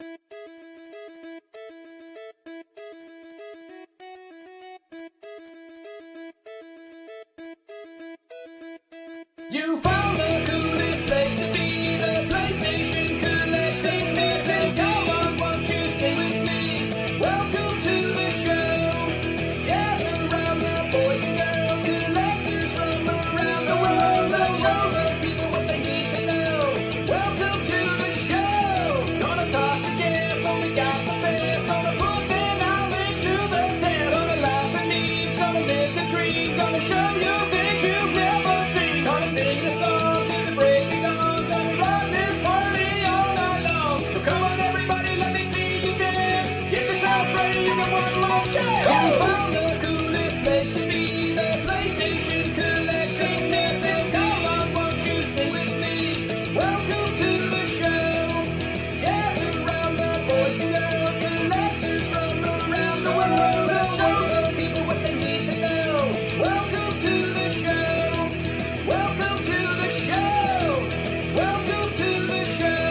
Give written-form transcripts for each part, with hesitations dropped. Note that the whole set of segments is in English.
You found the coolest place to be, the PlayStation collecting center. Come on, won't you stay with me? Welcome to the show. Gather round the boys and girls, collectors from around the world. Let's show the people what they need to know. Welcome to the show. Gonna talk to guests, only got the best. Gonna put their knowledge to the test. Gonna laugh and eat, gonna live the dream. Gonna show you things you've never seen. Gonna sing the song to the break of dawn. Gonna rock this party all night long. So come on everybody, let me see you dance. Get yourself ready, you can one more chance. You found the coolest place to be, the PlayStation collecting center. Come on, won't you sing with me? Welcome to the show. Gather round the boys and girls, collectors from around the world. Let's show the people what they need to know. Welcome to the show. Welcome to the show. Welcome to the show.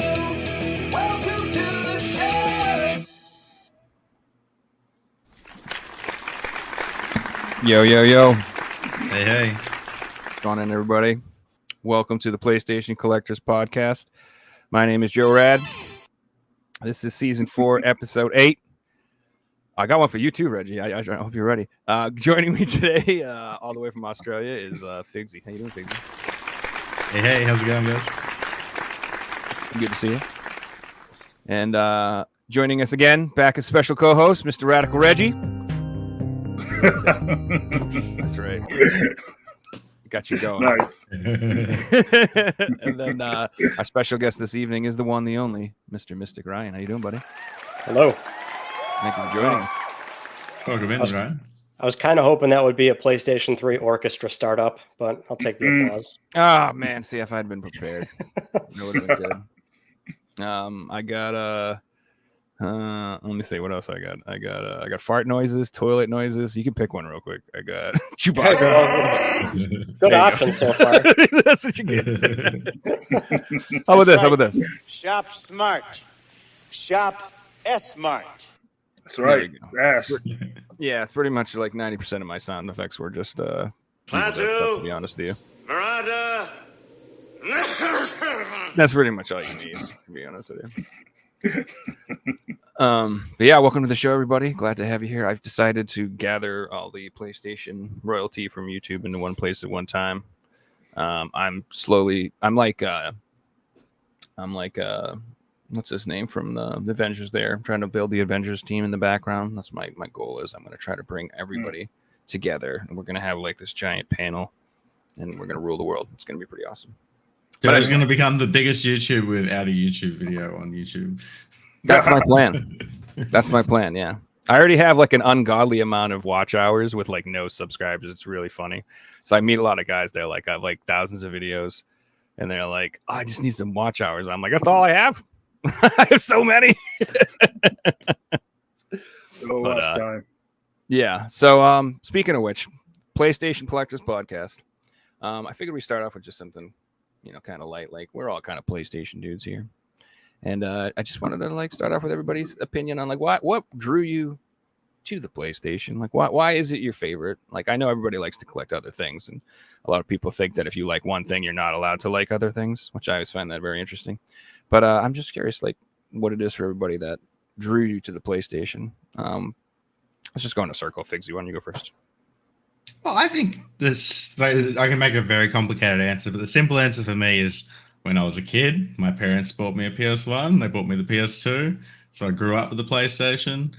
Welcome to the show. Yo, yo, yo. Hey, hey. What's going on, everybody? Welcome to the PlayStation Collectors Podcast. My name is Joe Rad. This is Season 4, Episode 8. I got one for you too, Reggie. I hope you're ready. Joining me today, all the way from Australia, is Figsy. How you doing, Figsy? Hey, hey. How's it going, guys? Good to see you. And joining us again, back as special co-host, Mr. Radical Reggie. That's right. Got you going. Nice. And then our special guest this evening is the one, the only, Mr. Mystic Ryan. How you doing, buddy? Hello. Thank you for joining us. Welcome in, Ryan. I was kind of hoping that would be a PlayStation 3 orchestra startup, but I'll take the applause. Oh man, see if I'd been prepared. That would have been good. I got let me see what else I got. I got fart noises, toilet noises. You can pick one real quick. I got Chewbacca. Good option so far. That's what you get. How about this? Shop smart. Shop S-Smart. That's right. Ash. Yeah, it's pretty much like 90% of my sound effects were just stuff, to be honest with you. Veranda. That's pretty much all you need, to be honest with you. But yeah, welcome to the show, everybody. Glad to have you here. I've decided to gather all the PlayStation royalty from YouTube into one place at one time. I'm like what's his name from the Avengers there. I'm trying to build the Avengers team in the background. That's my goal is I'm going to try to bring everybody together, and we're going to have like this giant panel, and we're going to rule the world. It's going to be pretty awesome. But I was going to become the biggest YouTube without a YouTube video on YouTube. That's my plan. That's my plan. Yeah. I already have like an ungodly amount of watch hours with like no subscribers. It's really funny. So I meet a lot of guys. They're like, I have like thousands of videos, and they're like, oh, I just need some watch hours. I'm like, that's all I have. I have so many. Last time. Yeah. So speaking of which, PlayStation Collectors Podcast. I figured we start off with just something, kind of light. Like we're all kind of PlayStation dudes here. And I just wanted to like start off with everybody's opinion on like what drew you to the PlayStation? Like why is it your favorite? Like I know everybody likes to collect other things, and a lot of people think that if you like one thing, you're not allowed to like other things, which I always find that very interesting. But I'm just curious, like what it is for everybody that drew you to the PlayStation. Let's just go in a circle. Figsy, why don't you go first? Well, I think I can make a very complicated answer, but the simple answer for me is when I was a kid, my parents bought me a PS1. They bought me the PS2. So I grew up with the PlayStation.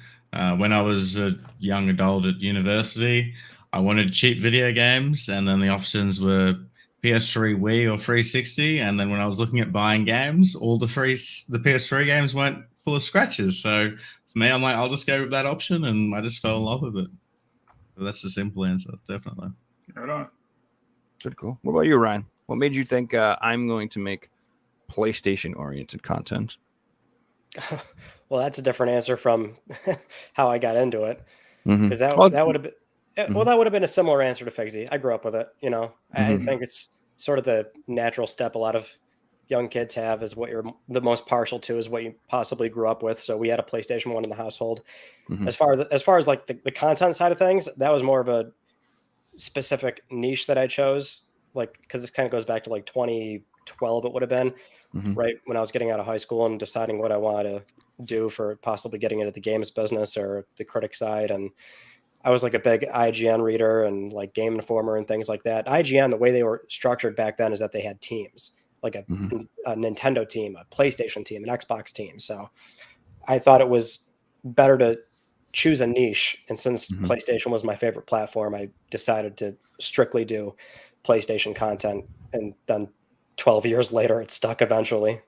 When I was a young adult at university, I wanted cheap video games. And then the options were PS3, Wii, or 360. And then when I was looking at buying games, all the PS3 games weren't full of scratches. So for me, I'm like, I'll just go with that option. And I just fell in love with it. But that's the simple answer, definitely. Right on. Good, cool. What about you, Ryan? What made you think I'm going to make PlayStation-oriented content? Well, that's a different answer from how I got into it. Because that would have been that would have been a similar answer to Figsy. I grew up with it. I think it's sort of the natural step a lot of young kids have is what you're the most partial to, is what you possibly grew up with. So we had a PlayStation 1 in the household. As far as like the content side of things, that was more of a specific niche that I chose, like, because this kind of goes back to like 2012 it would have been, right when I was getting out of high school and deciding what I wanted to do for possibly getting into the games business or the critic side. And I was like a big IGN reader and like Game Informer and things like that. IGN, the way they were structured back then is that they had teams, like a Nintendo team, a PlayStation team, an Xbox team. So I thought it was better to choose a niche. And since PlayStation was my favorite platform, I decided to strictly do PlayStation content. And then 12 years later, it stuck eventually.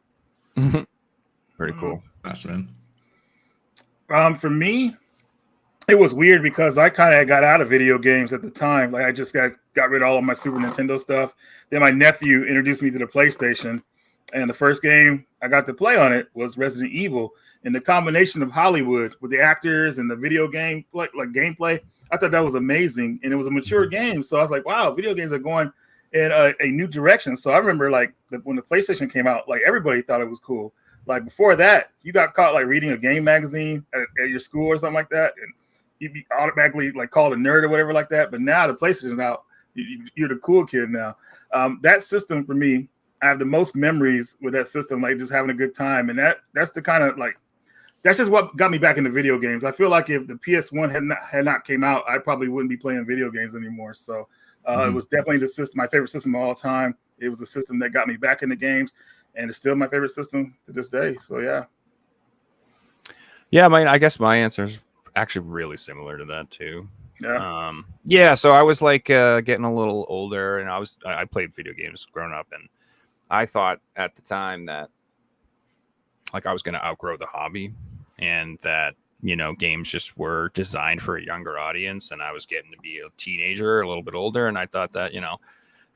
Pretty cool. That's man. For me, it was weird because I kind of got out of video games at the time. Like I just got rid of all of my Super Nintendo stuff. Then my nephew introduced me to the PlayStation, and the first game I got to play on it was Resident Evil. And the combination of Hollywood with the actors and the video game like gameplay, I thought that was amazing. And it was a mature game, so I was like, wow, video games are going in a new direction. So I remember like when the PlayStation came out, like everybody thought it was cool. Like before that, you got caught like reading a game magazine at your school or something like that, and you'd be automatically like called a nerd or whatever like that. But now the PlayStation's out, you're the cool kid now. That system for me, I have the most memories with that system, like just having a good time. And that's the kind of like, that's just what got me back into video games. I feel like if the PS1 had not came out, I probably wouldn't be playing video games anymore. So it was definitely the system, my favorite system of all time. It was a system that got me back into games, and it's still my favorite system to this day. So yeah. Yeah, I guess my answer is actually really similar to that too. Yeah. So I was like getting a little older, and I played video games growing up, and I thought at the time that like I was going to outgrow the hobby, and that, you know, games just were designed for a younger audience, and I was getting to be a teenager, a little bit older, and I thought that, you know,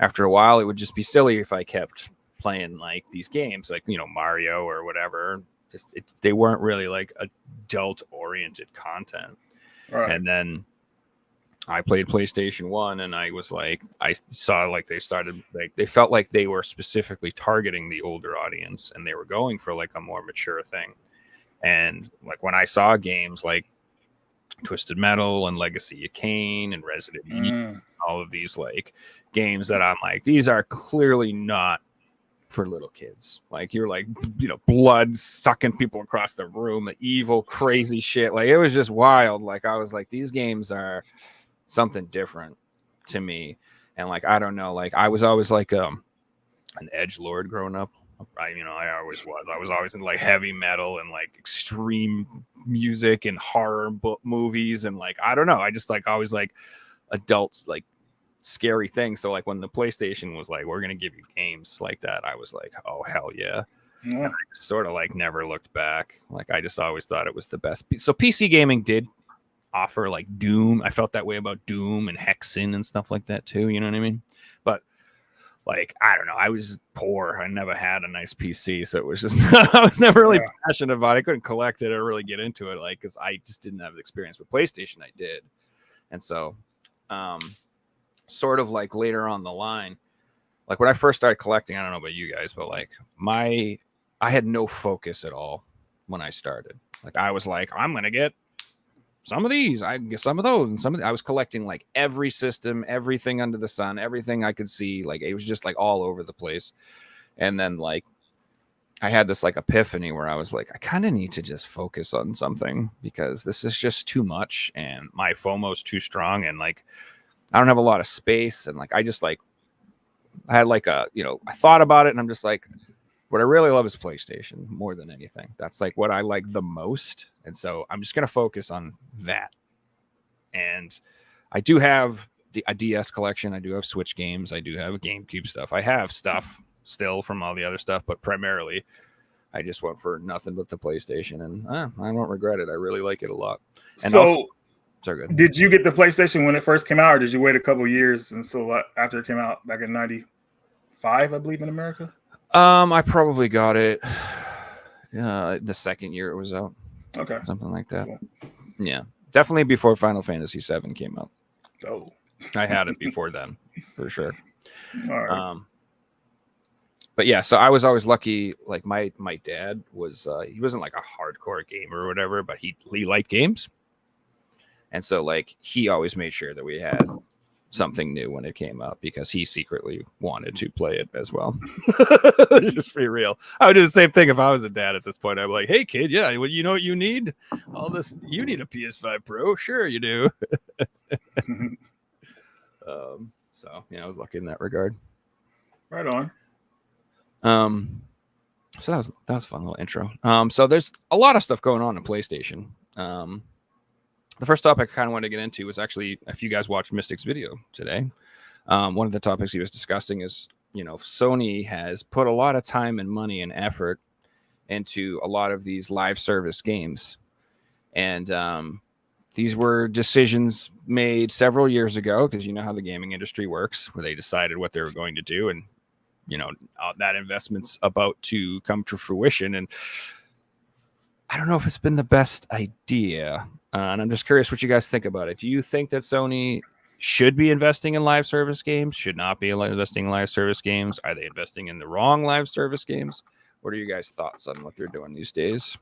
after a while it would just be silly if I kept playing like these games like, you know, Mario or whatever. Just they weren't really like adult oriented content. Right. And then I played PlayStation 1, and I was like, I saw like they started like they felt like they were specifically targeting the older audience, and they were going for like a more mature thing. And like when I saw games like Twisted Metal and Legacy of Kain and Resident Evil, all of these like games that I'm like, these are clearly not for little kids. Like you're like, you know, blood sucking people across the room, the evil, crazy shit. Like it was just wild. Like I was like, these games are something different to me. And like, I don't know, like I was always like an edgelord growing up. I was always in like heavy metal and like extreme music and horror movies, and like I don't know, I just like always like adults like scary things. So like when the PlayStation was like, we're gonna give you games like that, I was like, oh hell yeah. And I sort of like never looked back. Like I just always thought it was the best. So PC gaming did offer like Doom. I felt that way about Doom and Hexen and stuff like that too, you know what I mean? But like, I don't know, I was poor. I never had a nice PC, so it was just I was never really passionate about it. I couldn't collect it or really get into it, like, because I just didn't have the experience. With PlayStation I did. And so sort of like later on the line, like when I first started collecting, I don't know about you guys, but like I had no focus at all when I started. Like I was like, I'm gonna get some of these, I get some of those, and I was collecting like every system, everything under the sun, everything I could see. Like it was just like all over the place. And then like I had this like epiphany where I was like, I kind of need to just focus on something, because this is just too much, and my FOMO's too strong, and like I don't have a lot of space, and like I just like I had like I thought about it, and I'm just like, what I really love is PlayStation more than anything. That's like what I like the most. And so I'm just going to focus on that. And I do have a DS collection. I do have Switch games. I do have GameCube stuff. I have stuff still from all the other stuff, but primarily I just went for nothing but the PlayStation, and I don't regret it. I really like it a lot. And so also, sorry, good. Did you get the PlayStation when it first came out, or did you wait a couple years until after it came out back in 95, I believe, in America? I probably got it the second year it was out. Okay. Something like that. Cool. Yeah. Definitely before Final Fantasy VII came out. Oh. I had it before then, for sure. All right. but yeah, so I was always lucky. Like my dad was, he wasn't like a hardcore gamer or whatever, but he liked games, and so like he always made sure that we had something new when it came out because he secretly wanted to play it as well. Just be real. I would do the same thing if I was a dad at this point. I'm like, hey kid, yeah, well, you know what you need? All this, you need a PS5 Pro. Sure you do. So yeah, I was lucky in that regard. Right on. So that was a fun little intro. So there's a lot of stuff going on in PlayStation. The first topic I kind of wanted to get into was actually, if you guys watched Mystic's video today, one of the topics he was discussing is, Sony has put a lot of time and money and effort into a lot of these live service games. And these were decisions made several years ago, because you know how the gaming industry works, where they decided what they were going to do. And, that investment's about to come to fruition. And I don't know if it's been the best idea. And I'm just curious what you guys think about it. Do you think that Sony should be investing in live service games? Should not be investing in live service games? Are they investing in the wrong live service games? What are you guys' thoughts on what they're doing these days?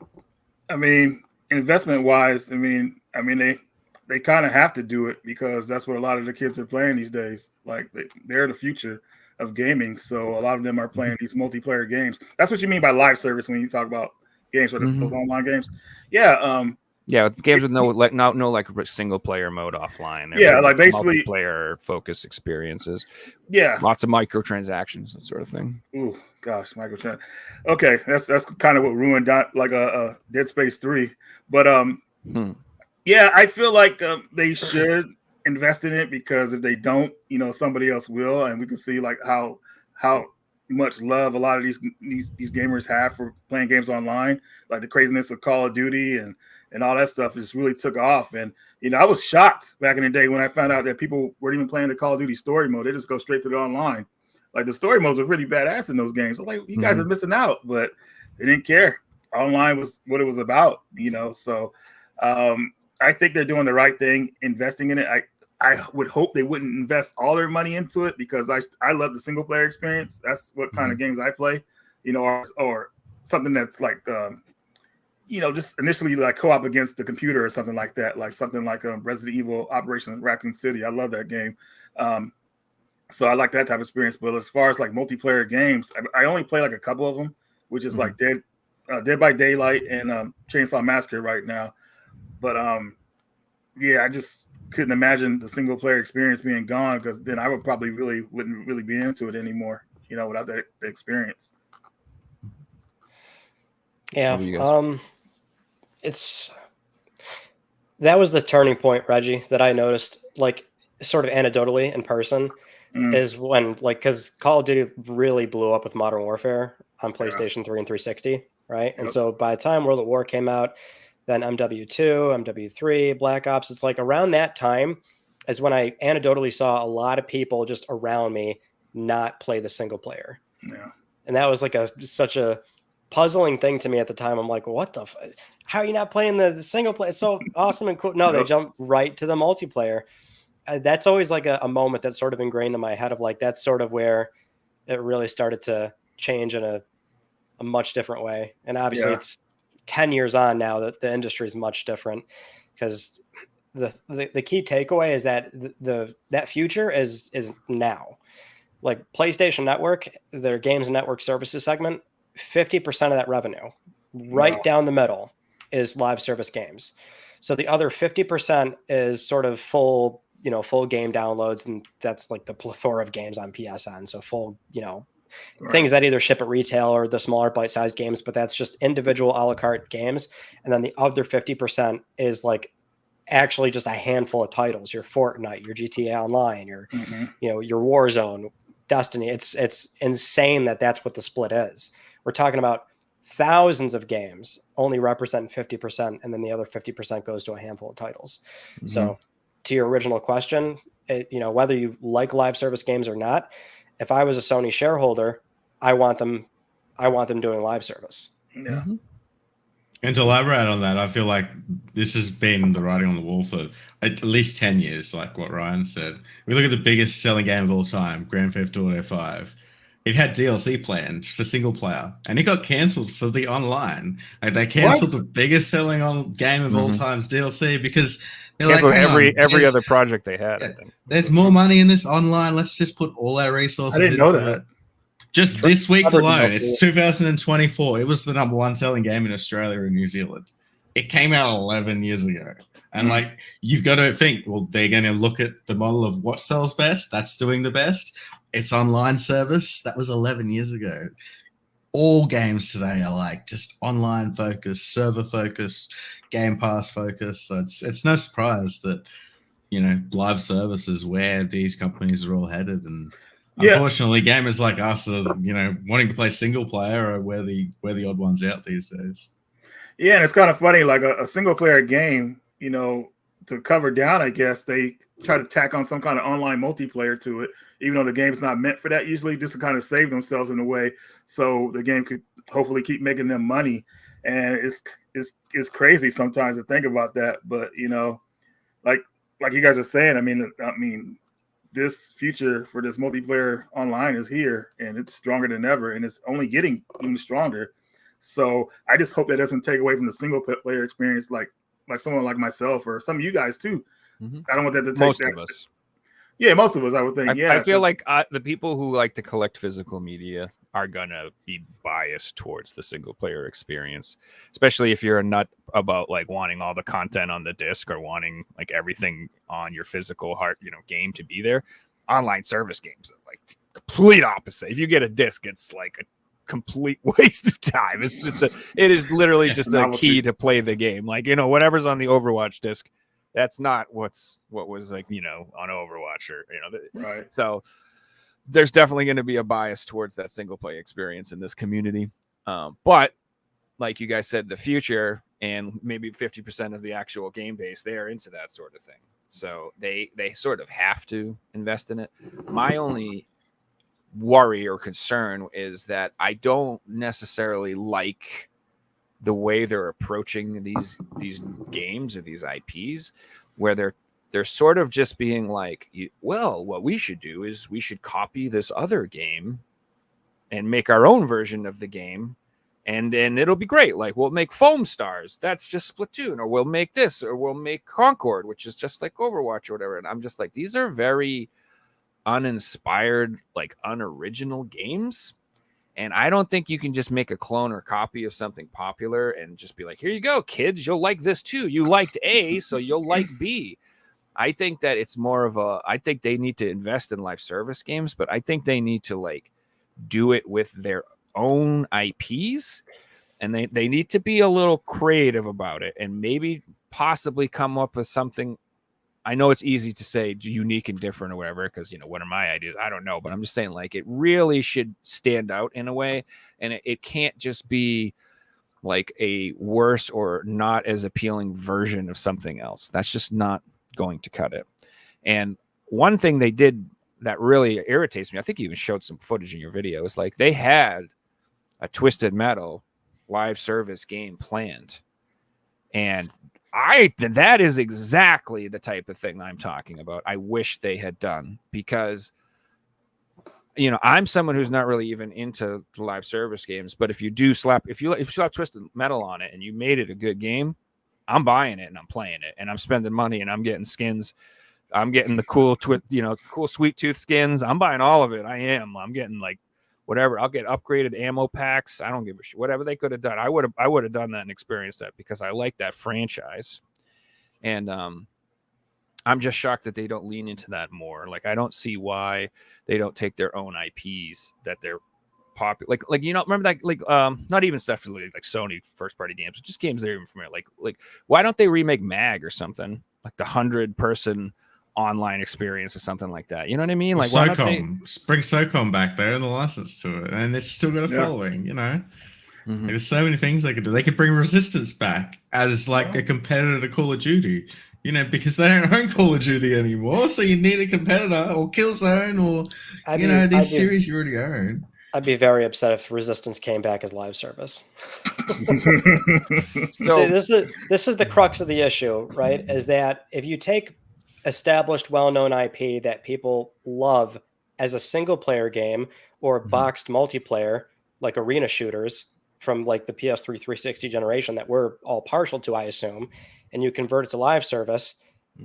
I mean, investment wise, they kind of have to do it because that's what a lot of the kids are playing these days. Like they're the future of gaming. So a lot of them are playing these multiplayer games. That's what you mean by live service when you talk about games, with those online games. Yeah. Yeah, games with no single player mode offline. They're like basically player focused experiences. Yeah, lots of microtransactions, that sort of thing. Ooh, gosh, microtrans. Okay, that's kind of what ruined a Dead Space 3. But yeah, I feel like they should invest in it because if they don't, somebody else will, and we can see like how much love a lot of these gamers have for playing games online, like the craziness of Call of Duty and all that stuff just really took off. And, I was shocked back in the day when I found out that people weren't even playing the Call of Duty story mode. They just go straight to the online. Like the story modes are really badass in those games. I'm like, you guys are missing out, but they didn't care. Online was what it was about, So I think they're doing the right thing, investing in it. I would hope they wouldn't invest all their money into it because I love the single player experience. That's what kind of games I play, or something that's like, just initially like co-op against the computer or something like that, like something like Resident Evil Operation Raccoon City. I love that game. So I like that type of experience. But as far as like multiplayer games, I only play like a couple of them, which is like Dead by Daylight and Chainsaw Massacre right now. But yeah, I just couldn't imagine the single player experience being gone because then I would probably wouldn't really be into it anymore, without the experience. Yeah. That was the turning point, Reggie, that I noticed, like sort of anecdotally in person, is when because Call of Duty really blew up with Modern Warfare on PlayStation 3 and 360, right? Yep. And so by the time World at War came out, then MW2, MW3, Black Ops, it's like around that time is when I anecdotally saw a lot of people just around me not play the single player. Yeah. And that was like such a puzzling thing to me at the time. I'm like, what the how are you not playing the single player? It's so awesome and cool. No, they jump right to the multiplayer. That's always like a moment that's sort of ingrained in my head of like, that's sort of where it really started to change in a much different way. And obviously it's 10 years on now that the industry is much different because the key takeaway is that that future is now. Like PlayStation Network, their games and network services segment, 50% of that revenue down the middle is live service games. So the other 50% is sort of full game downloads. And that's like the plethora of games on PSN. So full, things that either ship at retail or the smaller bite-sized games, but that's just individual a la carte games. And then the other 50% is like actually just a handful of titles, your Fortnite, your GTA Online, your Warzone, Destiny. It's insane that what the split is. We're talking about thousands of games only represent 50%, and then the other 50% goes to a handful of titles. Mm-hmm. So to your original question, whether you like live service games or not, if I was a Sony shareholder, I want them doing live service. Yeah. Mm-hmm. And to elaborate on that, I feel like this has been the writing on the wall for at least 10 years, like what Ryan said. We look at the biggest selling game of all time, Grand Theft Auto 5. it had DLC planned for single player, and it got cancelled for the online. Like they cancelled the biggest selling on game of all time's DLC because they're like, Cancel hang on, every other project they had. yeah, I think there's more money in this online. Let's just put all our resources I didn't know into that. it. Just this week Other alone, DLC. it's 2024. It was the #1 selling game in Australia and New Zealand. It came out 11 years ago. And like, you've got to think, well, they're going to look at the model of what sells best. That's doing the best. It's online service. That was 11 years ago. All games today are like just online focus, server focus, Game Pass focus. So it's no surprise that, you know, live service is where these companies are all headed. And unfortunately, gamers like us are, you know, wanting to play single player are where the odd ones out these days. Yeah, and it's kind of funny, like a single player game, you know, to cover down, I guess they try to tack on some kind of online multiplayer to it, even though the game's not meant for that usually, just to kind of save themselves in a way so the game could hopefully keep making them money. And it's crazy sometimes to think about that. But, you know, like you guys are saying, I mean, this future for this multiplayer online is here, and it's stronger than ever, and it's only getting even stronger. So I just hope that doesn't take away from the single player experience, like someone like myself or some of you guys too. I don't want that to take most that. of us. Yeah, most of us, I would think. I feel like the people who like to collect physical media are gonna be biased towards the single player experience, especially if you're a nut about like wanting all the content on the disc or wanting like everything on your physical game to be there. Online service games are like complete opposite. If you get a disc, it's like a complete waste of time. It is literally just a key to play the game. Like, you know, whatever's on the Overwatch disc, that's not what was like, you know, on Overwatch or, you know, right. So there's definitely going to be a bias towards that single play experience in this community. But like you guys said, the future and maybe 50% of the actual game base, they are into that sort of thing. So they sort of have to invest in it. My only worry or concern is that I don't necessarily like the way they're approaching these games or these IPs, where they're sort of just being like, well, what we should do is we should copy this other game and make our own version of the game, and then it'll be great. Like, we'll make Foam Stars, that's just Splatoon, or we'll make this, or we'll make Concord, which is just like Overwatch or whatever. And I'm just like, these are very uninspired, like unoriginal games. And I don't think you can just make a clone or copy of something popular and just be like, here you go, kids, you'll like this too. You liked A, so you'll like B. I think that it's more of I think they need to invest in live service games, but I think they need to like do it with their own IPs, and they need to be a little creative about it and maybe possibly come up with something. I know it's easy to say unique and different or whatever, because, you know, what are my ideas? I don't know, but I'm just saying, like, it really should stand out in a way, and it can't just be like a worse or not as appealing version of something else. That's just not going to cut it. And one thing they did that really irritates me, I think you even showed some footage in your video, is like they had a Twisted Metal live service game planned, and that is exactly the type of thing I'm talking about. I wish they had done, because, you know, I'm someone who's not really even into live service games, but if you slap Twisted Metal on it and you made it a good game, I'm buying it and I'm playing it and I'm spending money and I'm getting skins. I'm getting the cool Sweet Tooth skins. I'm buying all of it. I'm getting like whatever. I'll get upgraded ammo packs. I don't give a shit. Whatever they could have done, I would have done that and experienced that, because I like that franchise. And I'm just shocked that they don't lean into that more. Like, I don't see why they don't take their own IPs that they're popular. Like you know, remember that, like not even stuff like Sony first party games, just games they're even familiar. Like why don't they remake MAG or something, like the 100-person online experience or something like that? You know what I mean? Like, bring SOCOM back there and the license to it, and it's still got a following, you know. Like, there's so many things they could do. They could bring Resistance back as like a competitor to Call of Duty, you know, because they don't own Call of Duty anymore, so you need a competitor, or Killzone, or these series you already own. I'd be very upset if Resistance came back as live service. So this is the crux of the issue, right? Is that if you take established, well-known IP that people love as a single-player game, or boxed multiplayer like arena shooters from like the PS3 360 generation that we're all partial to, I assume, and you convert it to live service,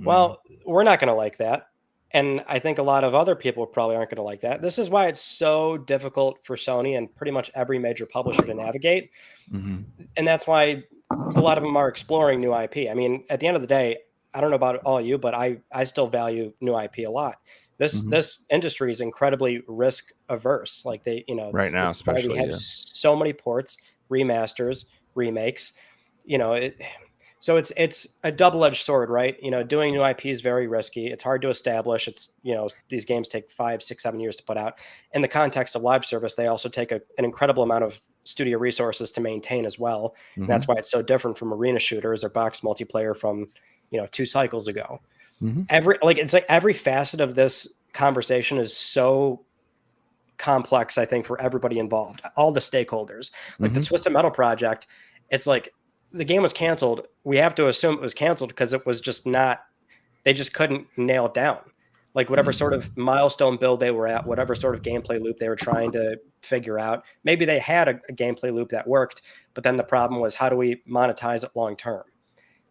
well, we're not going to like that. And I think a lot of other people probably aren't going to like that. This is why it's so difficult for Sony and pretty much every major publisher to navigate. And that's why a lot of them are exploring new IP. I mean, at the end of the day, I don't know about all you, but I still value new IP a lot. This industry is incredibly risk averse. Like they, right now, especially, we have so many ports, remasters, remakes, so it's a double-edged sword, right? Doing new IP is very risky. It's hard to establish. It's, these games take 5, 6, 7 years to put out. In the context of live service, they also take an incredible amount of studio resources to maintain as well. And that's why it's so different from arena shooters or box multiplayer from, 2 cycles ago. Every facet of this conversation is so complex, I think, for everybody involved, all the stakeholders. Like the Twisted Metal project, it's like, the game was canceled. We have to assume it was canceled because it was just not, they just couldn't nail it down. Like whatever sort of milestone build they were at, whatever sort of gameplay loop they were trying to figure out. Maybe they had a gameplay loop that worked, but then the problem was, how do we monetize it long term?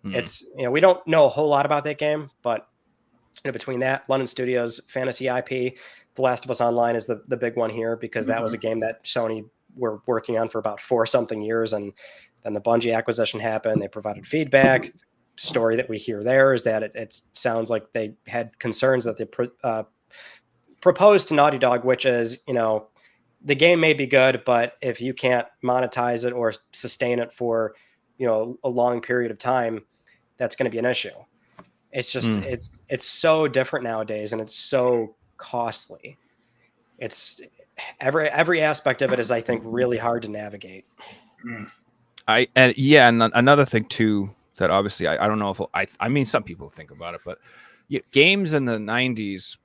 It's, we don't know a whole lot about that game, but between that, London Studios, Fantasy IP, The Last of Us Online is the big one here, because that was a game that Sony were working on for about 4-something years, and then the Bungie acquisition happened. They provided feedback. Story that we hear there is that it sounds like they had concerns that they proposed to Naughty Dog, which is, the game may be good, but if you can't monetize it or sustain it for, a long period of time, that's going to be an issue. It's just, it's so different nowadays, and it's so costly. It's every aspect of it is, I think, really hard to navigate. And another thing too, that obviously I don't know if I mean, some people think about it, but games in the 90s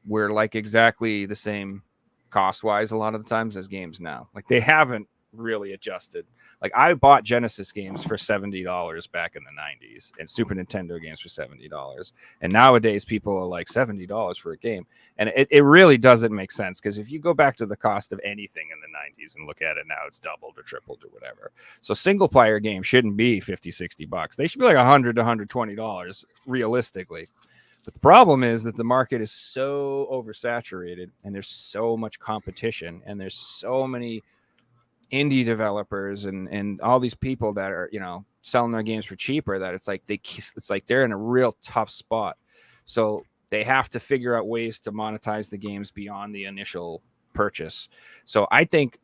were like exactly the same cost wise a lot of the times as games now. Like they haven't really adjusted. Like I bought Genesis games for $70 back in the 90s and Super Nintendo games for $70. And nowadays people are like $70 for a game. And it really doesn't make sense, because if you go back to the cost of anything in the 90s and look at it now, it's doubled or tripled or whatever. So single player games shouldn't be $50-$60. They should be like $100 to $120 realistically. But the problem is that the market is so oversaturated, and there's so much competition, and there's so many indie developers and all these people that are, selling their games for cheaper, that it's like they're in a real tough spot. So they have to figure out ways to monetize the games beyond the initial purchase. So I think,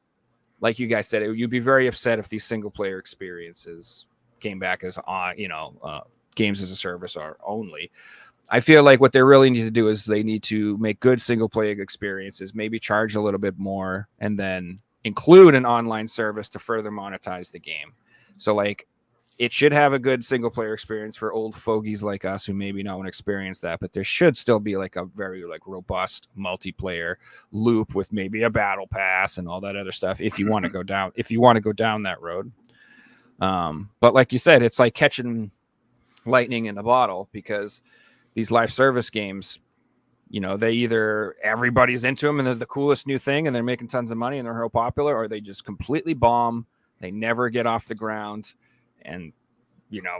like you guys said, you'd be very upset if these single player experiences came back as games as a service are only. I feel like what they really need to do is they need to make good single player experiences, maybe charge a little bit more, and then include an online service to further monetize the game. So like it should have a good single player experience for old fogies like us who maybe not want to experience that, but there should still be like a very like robust multiplayer loop with maybe a battle pass and all that other stuff if you want to go down that road. But like you said, it's like catching lightning in a bottle, because these live service games, they either everybody's into them and they're the coolest new thing and they're making tons of money and they're real popular, or they just completely bomb. They never get off the ground, and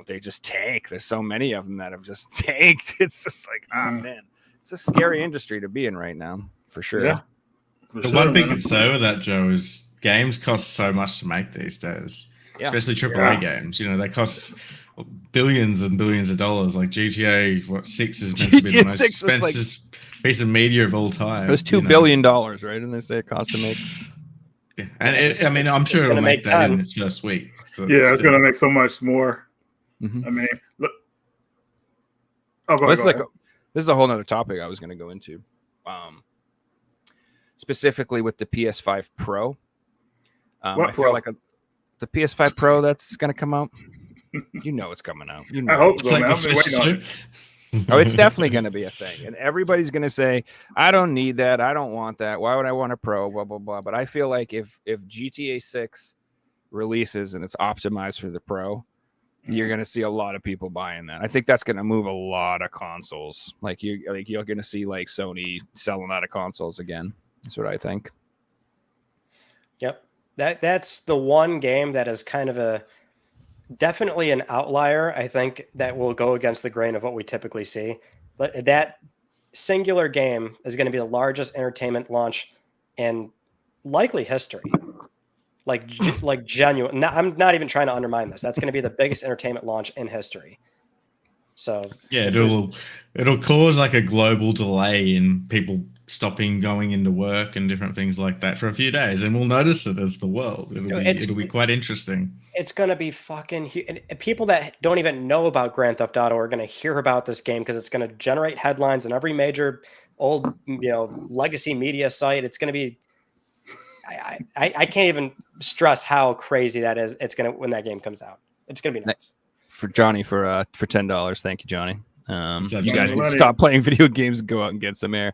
they just tank. There's so many of them that have just tanked. It's just like, man, it's a scary industry to be in right now, for sure. Yeah, one big concern with that, Joe, is games cost so mumuch to make these days, especially AAA games. They cost billions and billions of dollars. Like GTA 6 is meant to be the most expensive piece of media of all time. It was $2 billion, right? And they say it costs to make. Yeah. And I'm sure it'll make that in its first week. So it's going to make so much more. I mean, look. This is a whole nother topic I was going to go into. Specifically with the PS5 Pro. I feel like the PS5 Pro that's going to come out. It's coming out. I hope it's so. like the Switch 2. Oh, it's definitely going to be a thing. And everybody's going to say, I don't need that. I don't want that. Why would I want a Pro? Blah, blah, blah. But I feel like if GTA 6 releases and it's optimized for the Pro, you're going to see a lot of people buying that. I think that's going to move a lot of consoles. You're going to see like Sony selling out of consoles again. That's what I think. Yep. That's the one game that is kind of definitely an outlier, I think, that will go against the grain of what we typically see. But that singular game is going to be the largest entertainment launch in likely history. Like genuine. I'm not even trying to undermine this. That's going to be the biggest entertainment launch in history. So yeah, it'll cause like a global delay in people stopping going into work and different things like that for a few days, and we'll notice it as the world. It'll be quite interesting. It's going to be fucking people that don't even know about Grand Theft Auto are going to hear about this game because it's going to generate headlines in every major old, legacy media site. It's going to be, I can't even stress how crazy that is. It's going to, when that game comes out, it's going to be nuts. For Johnny for $10. Thank you, Johnny. You guys need to Money. stop playing video games and go out and get some air.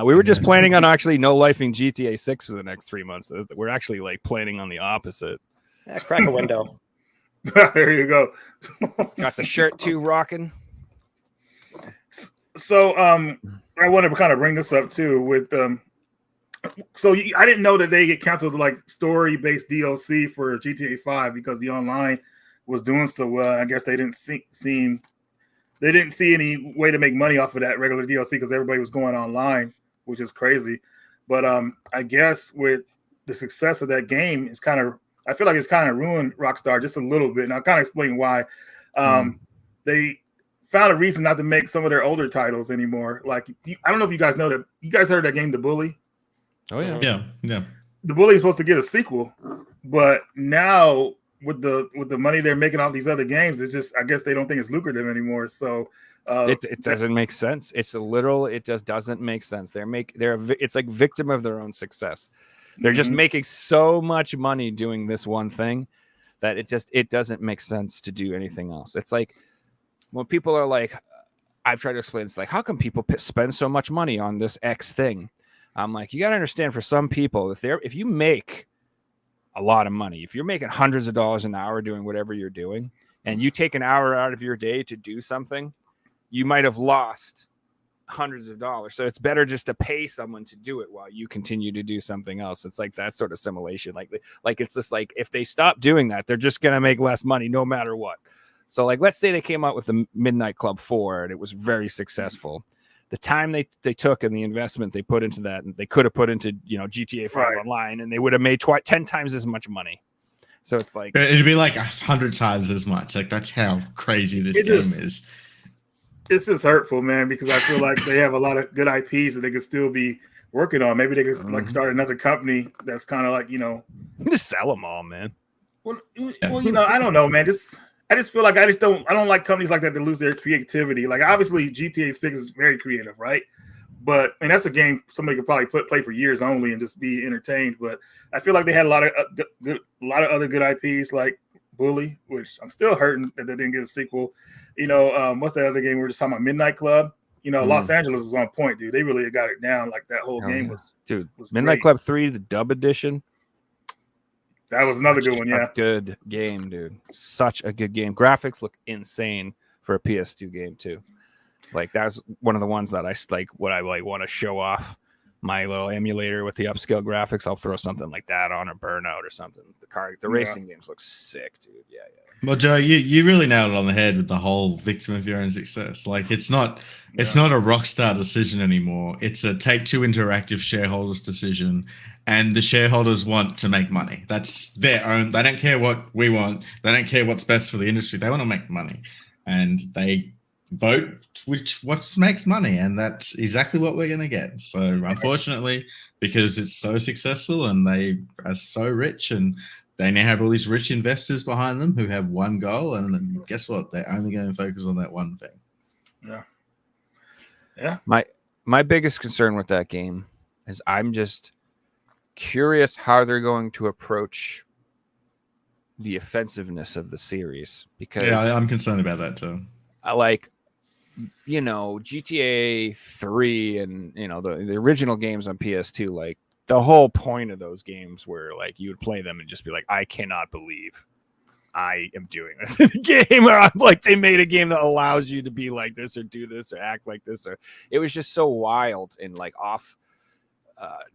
We were just planning on actually no lifing GTA 6 for the next 3 months. We're actually like planning on the opposite. Yeah, crack a window. There you go. Got the shirt too rocking. So I want to kind of bring this up too with I didn't know that they get canceled like story-based DLC for GTA 5 because the online was doing so well. I guess they didn't see any way to make money off of that regular DLC because everybody was going online, which is crazy. But I guess with the success of that game, I feel like it's kind of ruined Rockstar just a little bit. And I'll kind of explain why. They found a reason not to make some of their older titles anymore. Like, I don't know if you guys know that. You guys heard that game, The Bully? Oh, yeah. Yeah. The Bully is supposed to get a sequel, but now with the money they're making off these other games, it's just, I guess they don't think it's lucrative anymore. So it doesn't make sense. It just doesn't make sense. It's like victim of their own success. They're just making so much money doing this one thing that it doesn't make sense to do anything else. It's like when people are like, I've tried to explain, it's like, how come people spend so much money on this X thing? I'm like, you got to understand, for some people, if you make a lot of money, if you're making hundreds of dollars an hour doing whatever you're doing, and you take an hour out of your day to do something, you might have lost hundreds of dollars. So it's better just to pay someone to do it while you continue to do something else. It's like that sort of simulation. Like it's just like, if they stop doing that, they're just going to make less money no matter what. So like, let's say they came out with the Midnight Club 4 and it was very successful. The time they took and the investment they put into that, and they could have put into, GTA 5 online, and they would have made 10 times as much money. So it's like, it'd be like 100 times as much. Like, that's how crazy this game is. It's just hurtful, man, because I feel like they have a lot of good IPs that they could still be working on. Maybe they could like start another company that's kind of like, just sell them all, man. Well, I don't know, man. I just feel like I don't like companies like that lose their creativity. Like, obviously GTA 6 is very creative, right? But that's a game somebody could probably play for years only and just be entertained. But I feel like they had a lot of other good IPs like Bully, which I'm still hurting that they didn't get a sequel. What's that other game we were just talking about? Midnight Club. Los Angeles was on point, dude. They really got it down. Like, that whole game was Midnight great. Club 3, the dub edition. That was another good one, yeah. Good game, dude. Such a good game. Graphics look insane for a PS2 game too. Like, that's one of the ones that I want to show off my little emulator with the upscale graphics. I'll throw something like that on, or Burnout or something. The racing games look sick, dude. Yeah. Well, Joe, you really nailed it on the head with the whole victim of your own success. Like, it's not a Rockstar decision anymore. It's a Take-Two Interactive shareholders decision, and the shareholders want to make money. That's their own. They don't care what we want. They don't care what's best for the industry. They want to make money, and they vote what makes money, and that's exactly what we're going to get. So, unfortunately, because it's so successful and they are so rich, and they now have all these rich investors behind them who have one goal, and then guess what? They're only going to focus on that one thing. Yeah. My biggest concern with that game is I'm just curious how they're going to approach the offensiveness of the series, because I'm concerned about that too. I like, GTA 3 and the original games on PS2, like, the whole point of those games were like, you would play them and just be like, I cannot believe I am doing this in a game. Or I'm like, they made a game that allows you to be like this or do this or act like this. Or it was just so wild and like off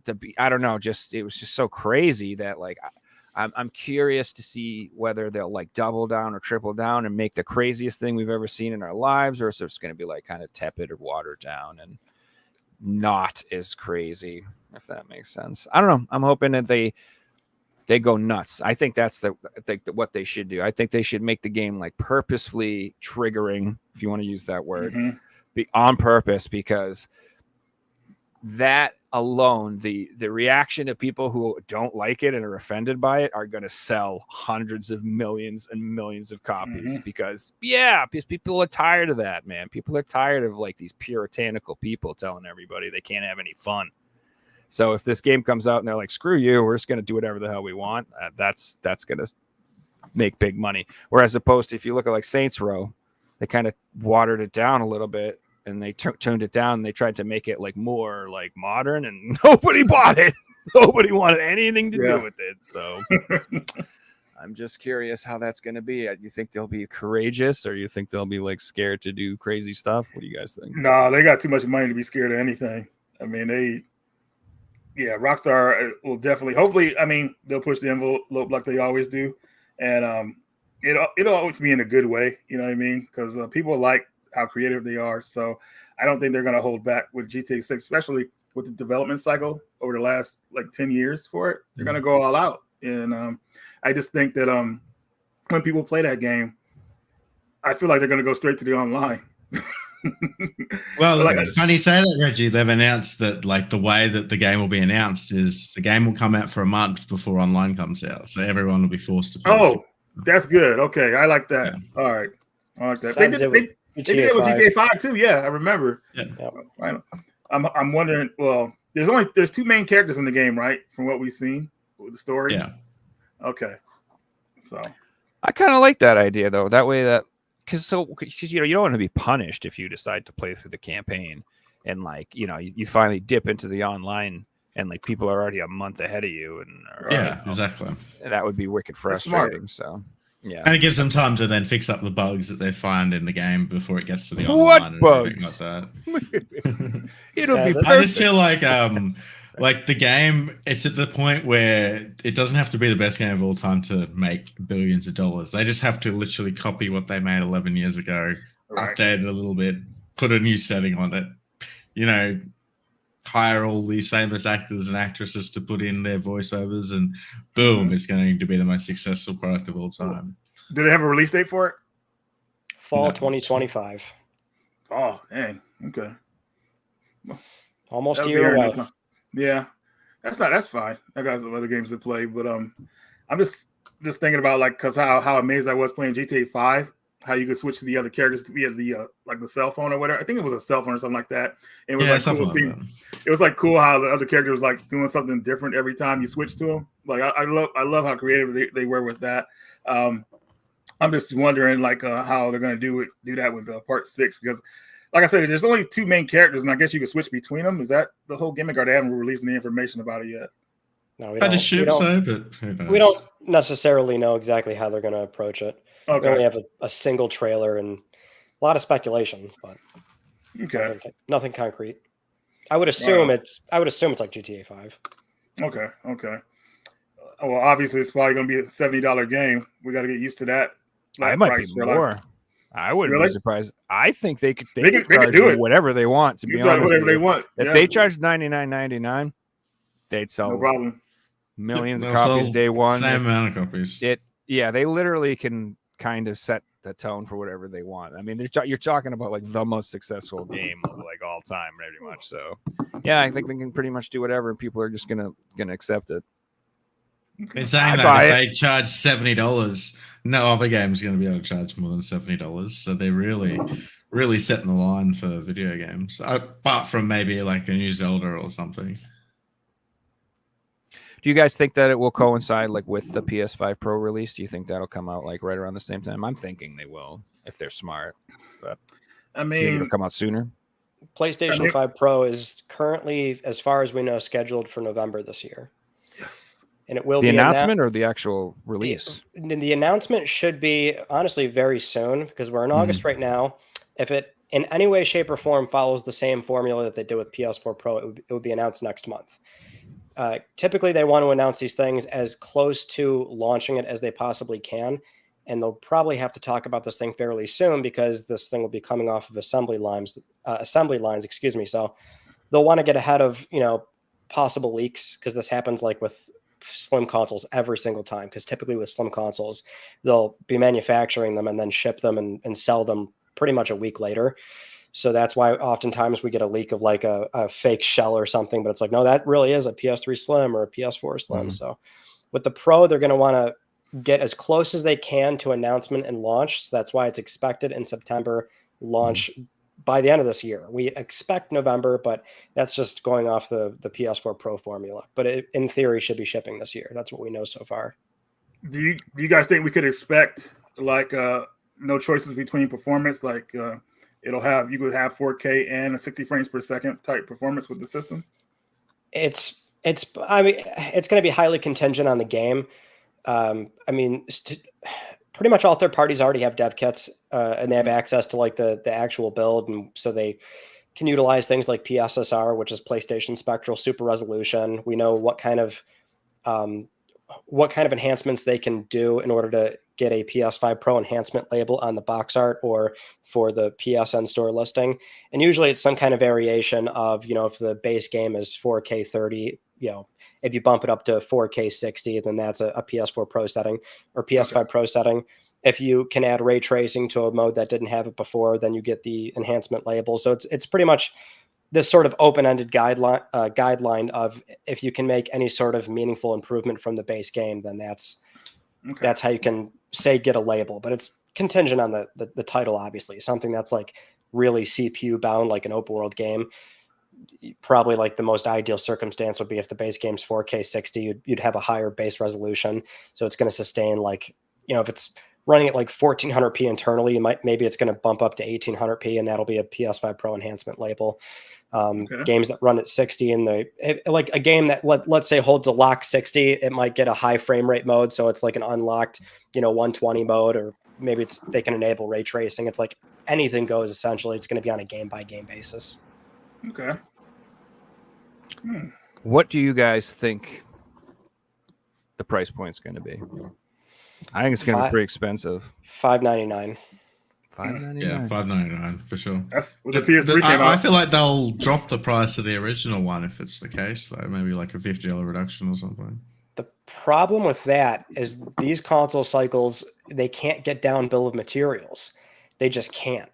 to be, I don't know, just it was just so crazy that like I'm curious to see whether they'll like double down or triple down and make the craziest thing we've ever seen in our lives, or if it's going to be like kind of tepid or watered down and not as crazy, if that makes sense. I don't know. I'm hoping that they go nuts. I think that's what they should do. I think they should make the game like purposefully triggering, if you want to use that word, on purpose, because that alone, the reaction of people who don't like it and are offended by it are going to sell hundreds of millions and millions of copies because people are tired of that, man. People are tired of like these puritanical people telling everybody they can't have any fun. So if this game comes out and they're like, screw you, we're just going to do whatever the hell we want, that's going to make big money. Whereas opposed to if you look at like Saints Row, they kind of watered it down a little bit and they tuned it down and they tried to make it like more like modern and nobody bought it. Nobody wanted anything to do with it. So I'm just curious how that's going to be. You think they'll be courageous or you think they'll be like scared to do crazy stuff? What do you guys think? No, they got too much money to be scared of anything. I mean, Rockstar will definitely, hopefully, I mean, they'll push the envelope like they always do. And it'll always be in a good way. You know what I mean? Because people like how creative they are. So I don't think they're going to hold back with GTA 6, especially with the development cycle over the last like 10 years for it. They're going to go all out. And I just think that when people play that game, I feel like they're going to go straight to the online. Well, it's funny you say that, Reggie. They've announced that like the way that the game will be announced is the game will come out for a month before online comes out. So everyone will be forced to play it. That's good. Okay, I like that. Yeah. All right. I like that. They did it with GTA 5 too. Yeah, I remember. Yeah. I'm wondering, well, there's two main characters in the game, right? From what we've seen with the story. Yeah. Okay. So I kind of like that idea though. That way because you don't want to be punished if you decide to play through the campaign and like, you finally dip into the online and like people are already a month ahead of you and exactly. That would be wicked frustrating. So yeah. And it gives them time to then fix up the bugs that they find in the game before it gets to the online and bugs? everything like that. It'll be perfect. I just feel like the game, it's at the point where it doesn't have to be the best game of all time to make billions of dollars. They just have to literally copy what they made 11 years ago, update it a little bit, put a new setting on it, hire all these famous actors and actresses to put in their voiceovers, and boom, it's going to be the most successful product of all time. Do they have a release date for it? Fall 2025. Oh, dang. Okay. Almost a year away. Yeah, that's fine. I got some other games to play, but I'm just thinking about like because how amazed I was playing GTA 5, how you could switch to the other characters via the like the cell phone or whatever. I think it was a cell phone or something like that. It was like cool. It was like cool how the other character was like doing something different every time you switch to them. Like I love how creative they were with that. I'm just wondering like how they're going to do that with Part 6 because. Like I said, there's only two main characters, and I guess you can switch between them. Is that the whole gimmick, or they haven't released any information about it yet? No, we don't. But who knows? We don't necessarily know exactly how they're going to approach it. Okay. We only have a single trailer and a lot of speculation, but nothing concrete. I would assume it's like GTA 5. Okay. Well, obviously, it's probably going to be a $70 game. We got to get used to that. It might be more. I wouldn't be surprised. I think they could charge do it. Whatever they want. To be honest, whatever they want. If they charged $99.99, they'd sell no problem. Millions of copies day one. Same amount of copies. They literally can kind of set the tone for whatever they want. I mean, you're talking about like the most successful game of like all time, pretty much. So, yeah, I think they can pretty much do whatever, and people are just gonna accept it. In saying that, if they charge $70, no other game is going to be able to charge more than $70. So they're really setting the line for video games, apart from maybe like a new Zelda or something. Do you guys think that it will coincide like with the PS5 Pro release? Do you think that'll come out like right around the same time? I'm thinking they will if they're smart. But I mean, it'll come out sooner. PlayStation 5 Pro is currently, as far as we know, scheduled for November this year. Yes. And it will be the announcement or the actual release? The announcement should be honestly very soon because we're in August right now. If it in any way, shape, or form follows the same formula that they did with PS4 Pro, it would be announced next month. Typically, they want to announce these things as close to launching it as they possibly can. And they'll probably have to talk about this thing fairly soon because this thing will be coming off of assembly lines, excuse me. So they'll want to get ahead of, possible leaks, because this happens like with slim consoles every single time. Because typically with slim consoles, they'll be manufacturing them and then ship them and sell them pretty much a week later. So that's why oftentimes we get a leak of like a fake shell or something, but it's like, no, that really is a PS3 Slim or a PS4 Slim. Mm-hmm. So with the Pro, they're going to want to get as close as they can to announcement and launch. So that's why it's expected in September, launch by the end of this year. We expect November, but that's just going off the PS4 Pro formula. But it, in theory, should be shipping this year. That's what we know so far. Do you guys think we could expect like no choices between performance? Like you could have 4K and a 60 frames per second type performance with the system? It's going to be highly contingent on the game. Pretty much all third parties already have dev kits and they have access to like the actual build. And so they can utilize things like PSSR, which is PlayStation Spectral Super Resolution. We know what kind of enhancements they can do in order to get a PS5 Pro enhancement label on the box art or for the PSN store listing. And usually it's some kind of variation of, if the base game is 4K 30, if you bump it up to 4K 60, then that's a PS4 Pro setting or PS5 Pro setting. If you can add ray tracing to a mode that didn't have it before, then you get the enhancement label. So it's pretty much this sort of open-ended guideline of if you can make any sort of meaningful improvement from the base game, then that's how you can say get a label. But it's contingent on the title, obviously. Something that's like really CPU bound, like an open world game. Probably like the most ideal circumstance would be if the base game's 4K 60, you'd have a higher base resolution. So it's going to sustain like, if it's running at like 1400p internally, maybe it's going to bump up to 1800p and that'll be a PS5 Pro enhancement label. Games that run at 60 and like a game that let's say holds a lock 60, it might get a high frame rate mode. So it's like an unlocked, 120 mode, or maybe they can enable ray tracing. It's like anything goes essentially. It's going to be on a game by game basis. Okay. What do you guys think the price point's going to be? I think it's going to be pretty expensive. $599. $599. Yeah, $599 for sure. That's what the PS3 came out. I feel like they'll drop the price of the original one if it's the case, though. Maybe like a $50 reduction or something. The problem with that is these console cycles, they can't get down bill of materials. They just can't.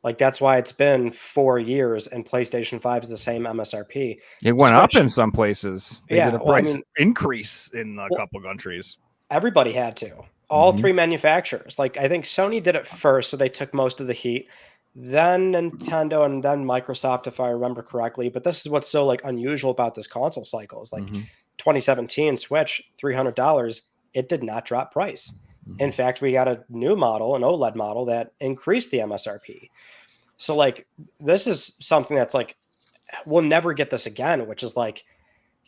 Like, that's why it's been 4 years and PlayStation 5 is the same MSRP. It went up in some places. They did a price increase in a couple countries. Everybody had to. All three manufacturers. Like, I think Sony did it first, so they took most of the heat. Then Nintendo and then Microsoft, if I remember correctly. But this is what's so like unusual about this console cycle. Is like 2017 Switch, $300. It did not drop price. In fact, we got a new model, an OLED model that increased the MSRP. So like, this is something that's like, we'll never get this again, which is like,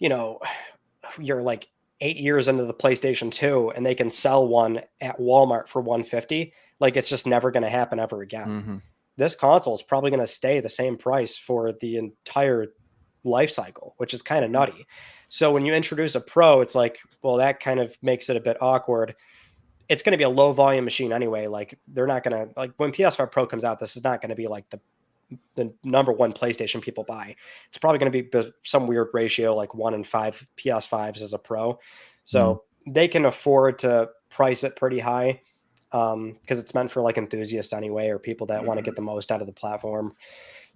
you're like 8 years into the PlayStation 2 and they can sell one at Walmart for $150. Like, it's just never going to happen ever again. This console is probably going to stay the same price for the entire life cycle, which is kind of nutty. So when you introduce a Pro, it's like, well, that kind of makes it a bit awkward. It's going to be a low volume machine anyway. Like, they're not going to, like, when PS5 Pro comes out, this is not going to be like the number one PlayStation people buy. It's probably going to be some weird ratio, like 1 in 5 PS5s as a Pro. So they can afford to price it pretty high because it's meant for like enthusiasts anyway, or people that want to get the most out of the platform.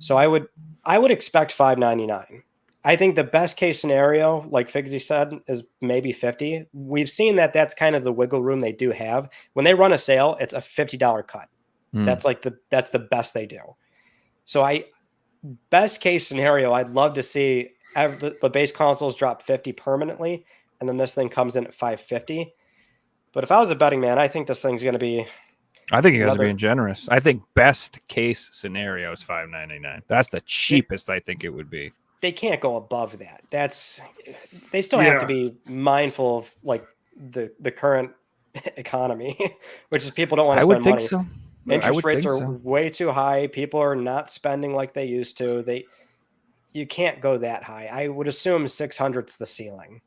So I would expect $599. I think the best case scenario, like Figsy said, is maybe $50. We've seen that that's kind of the wiggle room they do have. When they run a sale, it's a $50 cut. That's like that's the best they do. So best case scenario, I'd love to see the base consoles drop 50 permanently, and then this thing comes in at 550. But if I was a betting man, I think this thing's going to be. I think you guys are being generous. I think best case scenario is $599. That's the cheapest I think it would be. They can't go above that. They still have to be mindful of like the current economy, which is people don't want to spend money. So. Interest rates think are so. way too high. People are not spending like they used to. You can't go that high. I would assume 600's the ceiling.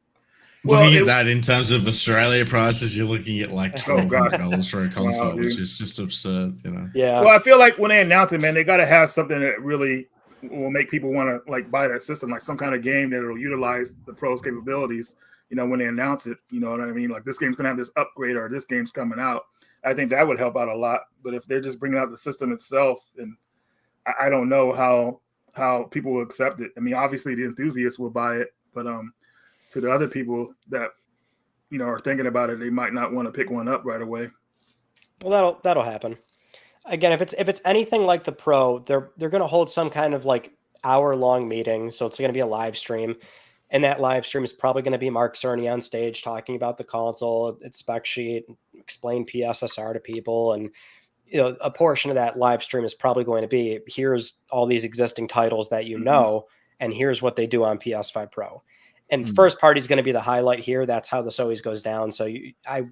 Well, Looking at that in terms of Australia prices, you're looking at like Oh, gosh. $1,200 for a console, dude. which is just absurd, you know. Yeah. Well, I feel like when they announce it, man, they got to have something that really will make people want to like buy that system, like some kind of game that will utilize the Pro's capabilities. You know, when they announce it, you know what I mean? Like this game's gonna have this upgrade, or this game's coming out. I think that would help out a lot. But if they're just bringing out the system itself, and I don't know how people will accept it. I mean, obviously the enthusiasts will buy it, but to the other people that are thinking about it, they might not want to pick one up right away. Well, that'll happen. Again, if it's anything like the Pro, they're going to hold some kind of like hour-long meeting, so it's going to be a live stream, and that live stream is probably going to be Mark Cerny on stage talking about the console, its spec sheet, explain PSSR to people, and a portion of that live stream is probably going to be, here's all these existing titles that you know, and here's what they do on PS5 Pro. And first party is going to be the highlight here. That's how this always goes down. So I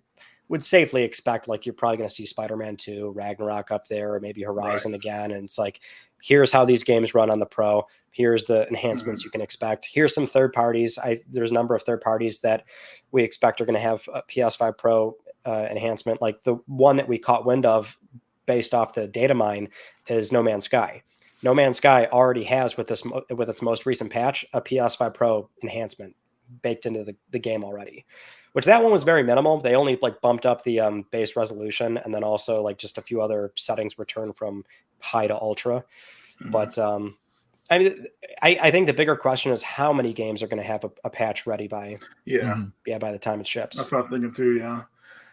would safely expect like you're probably going to see Spider-Man 2, Ragnarok up there, or maybe Horizon again. And it's like, here's how these games run on the Pro. Here's the enhancements you can expect. Here's some third parties. There's a number of third parties that we expect are going to have a PS5 Pro enhancement. Like the one that we caught wind of based off the data mine is No Man's Sky. No Man's Sky already has with its most recent patch a PS5 Pro enhancement baked into the game already, which that one was very minimal. They only like bumped up the base resolution, and then also like just a few other settings were turned from high to ultra. But I mean, I think the bigger question is how many games are going to have a patch ready by by the time it ships. That's what I'm thinking too.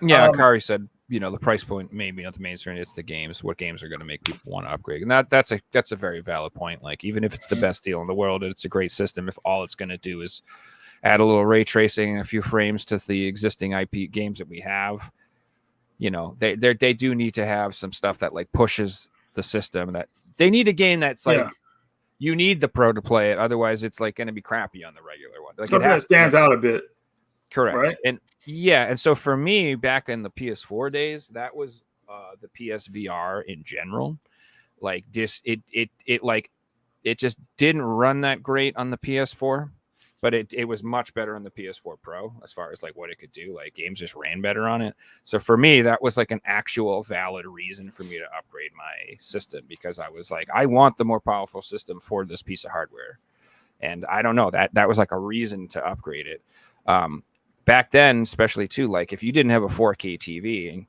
Yeah, Kari said, the price point maybe not the mainstream, it's the games. What games are going to make people want to upgrade? And that's a very valid point. Like even if it's the best deal in the world and it's a great system, if all it's going to do is add a little ray tracing and a few frames to the existing IP games that we have, they do need to have some stuff that like pushes the system. That they need a game that's like you need the Pro to play it, otherwise it's like going to be crappy on the regular one. Like something that stands out a bit. Correct. Right? And so for me, back in the PS4 days, that was the PSVR in general. Like this, it just didn't run that great on the PS4, but it was much better on the PS4 Pro as far as like what it could do. Like games just ran better on it. So for me, that was like an actual valid reason for me to upgrade my system, because I was like, I want the more powerful system for this piece of hardware. And I don't know, that was like a reason to upgrade it. Back then, especially too, like if you didn't have a 4K TV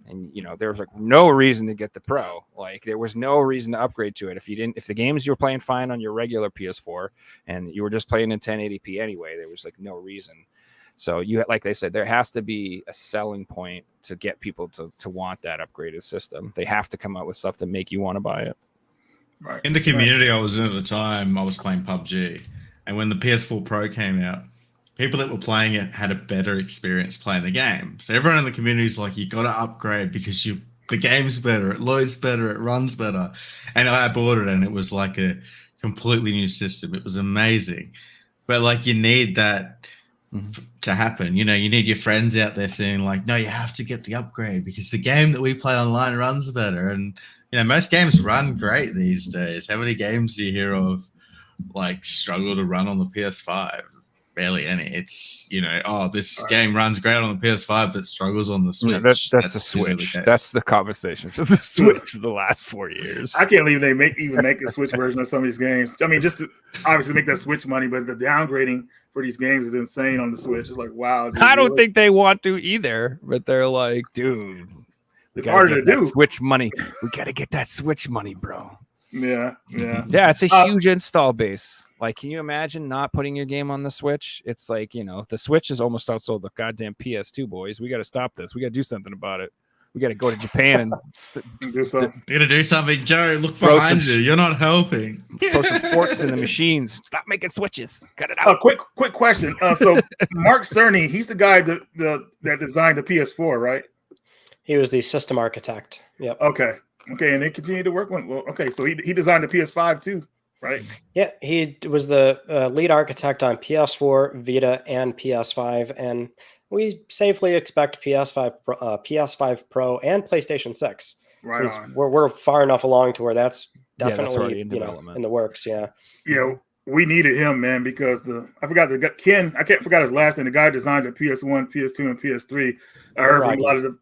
and there was like no reason to get the Pro, like there was no reason to upgrade to it. If the games you were playing fine on your regular PS4 and you were just playing in 1080p anyway, there was like no reason. So like they said, there has to be a selling point to get people to want that upgraded system. They have to come out with stuff that make you want to buy it. Right. In the community I was in at the time, I was playing PUBG, and when the PS4 Pro came out, people that were playing it had a better experience playing the game. So everyone in the community is like, you got to upgrade because the game's better, it loads better, it runs better. And I bought it, and it was like a completely new system. It was amazing. But like you need that to happen. You need your friends out there saying like, no, you have to get the upgrade because the game that we play online runs better. And most games run great these days. How many games do you hear of like struggle to run on the PS5? Barely any. It's this game runs great on the PS5 but struggles on the Switch. That's the Switch. That's the conversation for the Switch for the last 4 years. I can't believe they make a Switch version of some of these games. I mean, just to obviously make that Switch money, but the downgrading for these games is insane on the Switch. It's like, wow. Dude, I don't think they want to either, but they're like, dude, it's harder to do. Switch money. We got to get that Switch money, bro. Yeah. It's a huge install base. Like, can you imagine not putting your game on the Switch? It's like, the Switch is almost outsold the goddamn PS2, boys. We got to stop this. We got to do something about it. We got to go to Japan and you got to do something, Joe. Look behind you. You're not helping. Throw some forks in the machines. Stop making Switches. Cut it out. Quick question. So Mark Cerny, he's the guy that designed the PS4, right? He was the system architect. Yep. Okay, and they continue to work on. Well, okay, so he designed the PS5 too, right? Yeah, he was the lead architect on PS4, Vita, and PS5, and we safely expect PS5 Pro and PlayStation 6 Right since on. we're far enough along to where that's that's definitely already in development. in the works. Yeah. Yeah, we needed him, man, because I forgot his last name. The guy designed the PS1, PS2, and PS3. I heard from a lot of the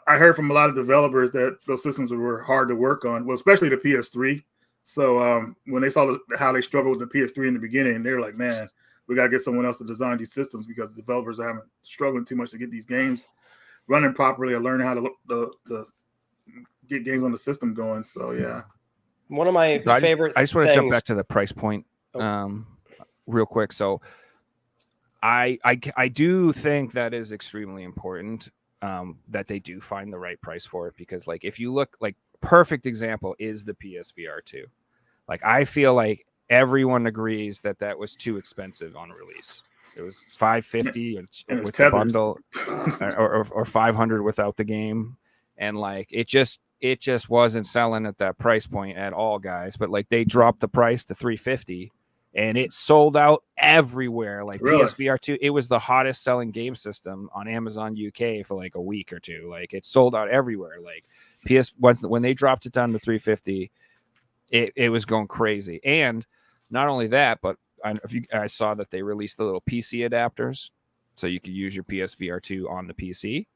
I heard from a lot of developers that those systems were hard to work on. Well, especially the PS3. So when they saw how they struggled with the PS3 in the beginning, they were like, "Man, we got to get someone else to design these systems because the developers are struggling too much to get these games running properly or learn how to get games on the system going." So yeah. One of my favorite. I just want to jump back to the price point, real quick. So, I do think that is extremely important, that they do find the right price for it, because like if you look, like perfect example is the PSVR 2. Like I feel like everyone agrees that was too expensive on release. It was $550 with the bundle, or $500 without the game, and like it just wasn't selling at that price point at all, guys. But like they dropped the price to $350, and it sold out everywhere. Like really? PSVR 2, it was the hottest selling game system on Amazon UK for like a week or two. Like it sold out everywhere. Like when they dropped it down to $350, it was going crazy. And not only that, but I saw that they released the little PC adapters, so you could use your PSVR 2 on the PC.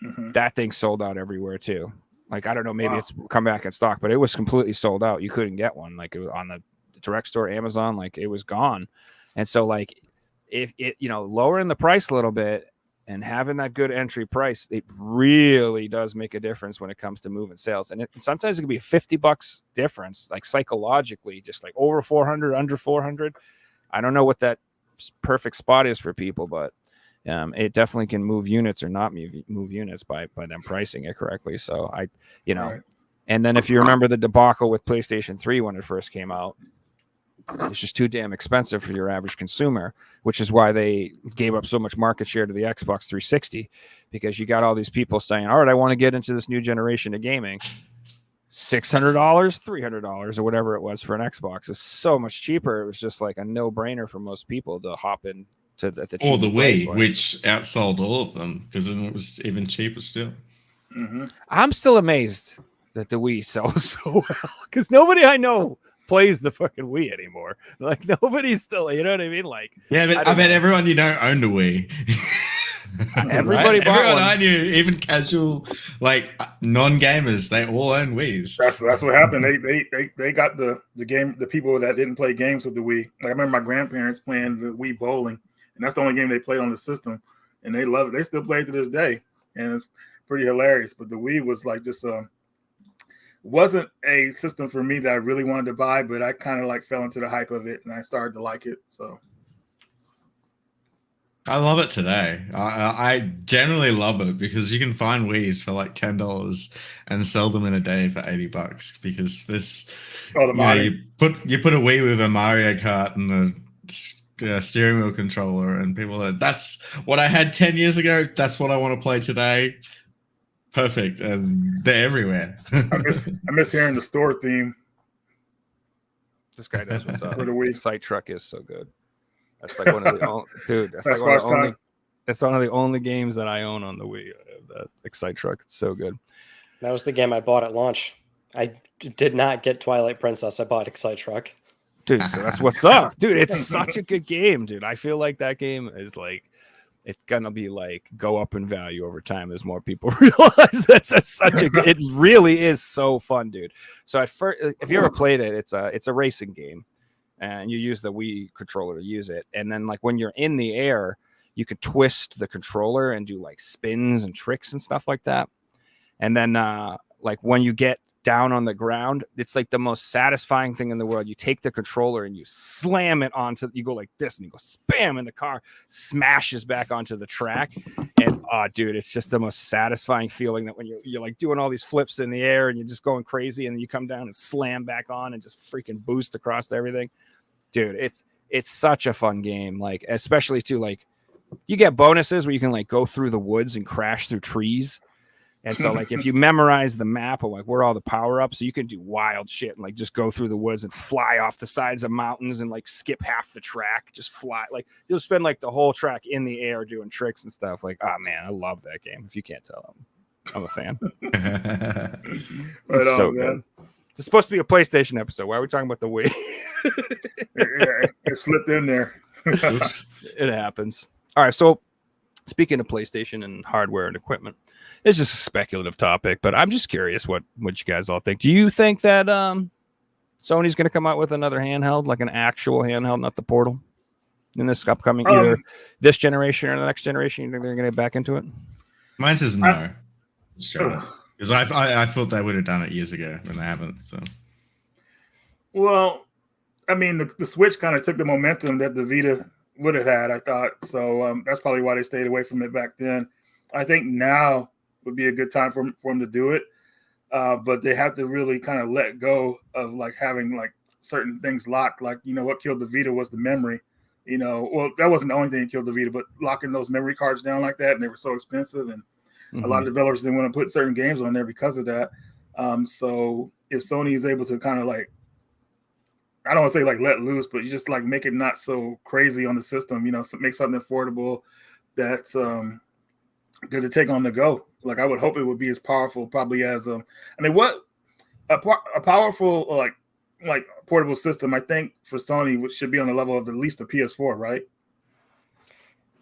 Mm-hmm. That thing sold out everywhere too. Like I don't know, maybe it's come back in stock, but it was completely sold out. You couldn't get one. Like it was on the direct store, Amazon, like it was gone. And so like if it, lowering the price a little bit and having that good entry price, it really does make a difference when it comes to moving sales. And sometimes it can be $50 difference, like psychologically, just like over 400, under 400. I don't know what that perfect spot is for people, but it definitely can move units or not move units by them pricing it correctly. So right. And then if you remember the debacle with PlayStation 3 when it first came out, it's just too damn expensive for your average consumer, which is why they gave up so much market share to the Xbox 360, because you got all these people saying, all right, I want to get into this new generation of gaming. $600, $300, or whatever it was for an Xbox is so much cheaper. It was just like a no-brainer for most people to hop in to the or the Wii, which outsold all of them because it was even cheaper still. Mm-hmm. I'm still amazed that the Wii sells so well, because nobody I know plays the fucking Wii anymore. Like nobody's still, you know what I mean? Like yeah, but I bet everyone own the Wii. Everybody right? bought everyone one. I knew, even casual, like non-gamers, they all own Wiis. That's what happened. They got the game. The people that didn't play games with the Wii. Like I remember my grandparents playing the Wii bowling, and that's the only game they played on the system, and they love it. They still play it to this day, and it's pretty hilarious. But the Wii was like just wasn't a system for me that I really wanted to buy, but I kind of like fell into the hype of it, and I started to like it. So. I love it today. I generally love it because you can find Wiis for like $10 and sell them in a day for $80 because this you put a Wii with a Mario Kart and a steering wheel controller, and people that's what I had 10 years ago. That's what I want to play today. Perfect, and they're everywhere. I miss hearing the store theme. This guy knows what's up. Excite Truck is so good. That's like one of the only, That's one of the only games that I own on the Wii. That Excite Truck, it's so good. That was the game I bought at launch. I did not get Twilight Princess. I bought Excite Truck. Dude, so that's what's up, dude. It's such a good game, dude. I feel like that game is like, it's gonna be like go up in value over time as more people realize that's such a good. It really is so fun, dude. So at first, if you ever played it, it's a racing game. And you use the Wii controller to use it. And then like when you're in the air, you could twist the controller and do like spins and tricks and stuff like that. And then like when you get down on the ground, it's like the most satisfying thing in the world. You take the controller and you slam it onto, you go like this and you go spam, and the car smashes back onto the track. And dude, it's just the most satisfying feeling that when you're like doing all these flips in the air and you're just going crazy, and then you come down and slam back on and just freaking boost across everything. Dude, it's such a fun game. Like, especially too, like you get bonuses where you can like go through the woods and crash through trees. And so, like, if you memorize the map of like where all the power ups, so you can do wild shit and like just go through the woods and fly off the sides of mountains and like skip half the track, just fly. Like, you'll spend like the whole track in the air doing tricks and stuff. Like, oh man, I love that game. If you can't tell them, I'm a fan. Right It's so on, good. man. It's supposed to be a PlayStation episode. Why are we talking about the Wii? Yeah, it slipped in there. Oops. It happens. All right. So speaking of PlayStation and hardware and equipment, it's just a speculative topic, but I'm just curious what you guys all think. Do you think that Sony's going to come out with another handheld, like an actual handheld, not the Portal, in this upcoming either this generation or the next generation? You think they're going to get back into it? Mine says no. Because I thought they would have done it years ago, and they haven't. So, Well, I mean, the Switch kind of took the momentum that the Vita would have had, I thought. So that's probably why they stayed away from it back then. I think now would be a good time for them to do it. But they have to really kind of let go of like having like certain things locked. Like, what killed the Vita was the memory. Well, that wasn't the only thing that killed the Vita, but locking those memory cards down like that, and they were so expensive, and a lot of developers didn't want to put certain games on there because of that. So if Sony is able to kind of like, I don't want to say like let loose, but you just like make it not so crazy on the system, make something affordable that's good to take on the go. Like I would hope it would be as powerful probably as what a powerful like portable system, I think for Sony should be on the level of at least a PS4, right?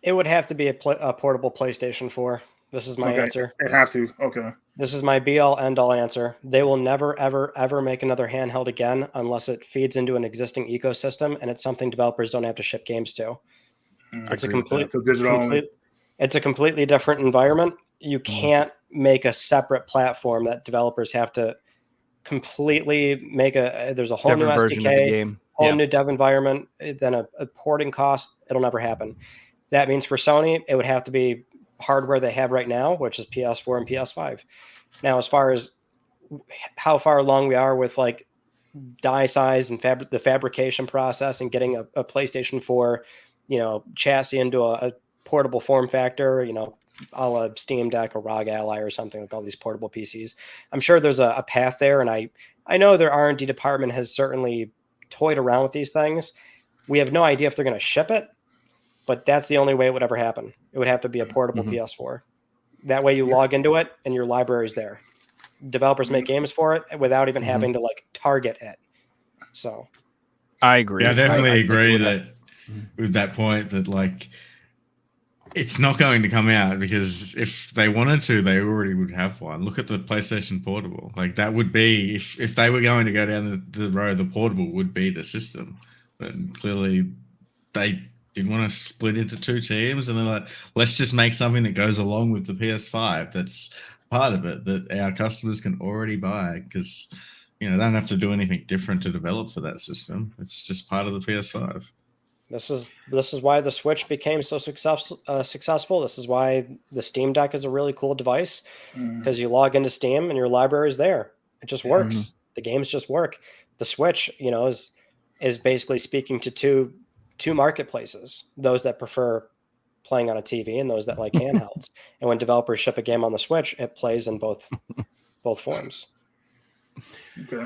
It would have to be a portable PlayStation 4. This is my answer. It have to. Okay. This is my be-all, end-all answer. They will never, ever, ever make another handheld again unless it feeds into an existing ecosystem and it's something developers don't have to ship games to. It's a completely different environment. You can't make a separate platform that developers have to completely make there's a whole new SDK, whole new dev environment, then a porting cost. It'll never happen. That means for Sony, it would have to be hardware they have right now, which is PS4 and PS5. Now, as far as how far along we are with like die size and the fabrication process and getting a PlayStation 4, chassis into a portable form factor, a la Steam Deck or ROG Ally or something, like all these portable PCs. I'm sure there's a path there, and I know their R&D department has certainly toyed around with these things. We have no idea if they're going to ship it, but that's the only way it would ever happen. It would have to be a portable PS4. That way you log into it and your library's there. Developers make games for it without even having to like target it. So I agree. Yeah, I definitely agree that with that point that like it's not going to come out, because if they wanted to, they already would have one. Look at the PlayStation Portable. Like that would be, if they were going to go down the road, the Portable would be the system. But clearly they didn't want to split into two teams, and they're like, let's just make something that goes along with the PS5 that's part of it, that our customers can already buy, because they don't have to do anything different to develop for that system. It's just part of the PS5. This is why the Switch became so successful. This is why the Steam Deck is a really cool device, because you log into Steam and your library is there. It just works. The games just work. The Switch, is basically speaking to two marketplaces: those that prefer playing on a TV and those that like handhelds. And when developers ship a game on the Switch, it plays in both forms. Okay.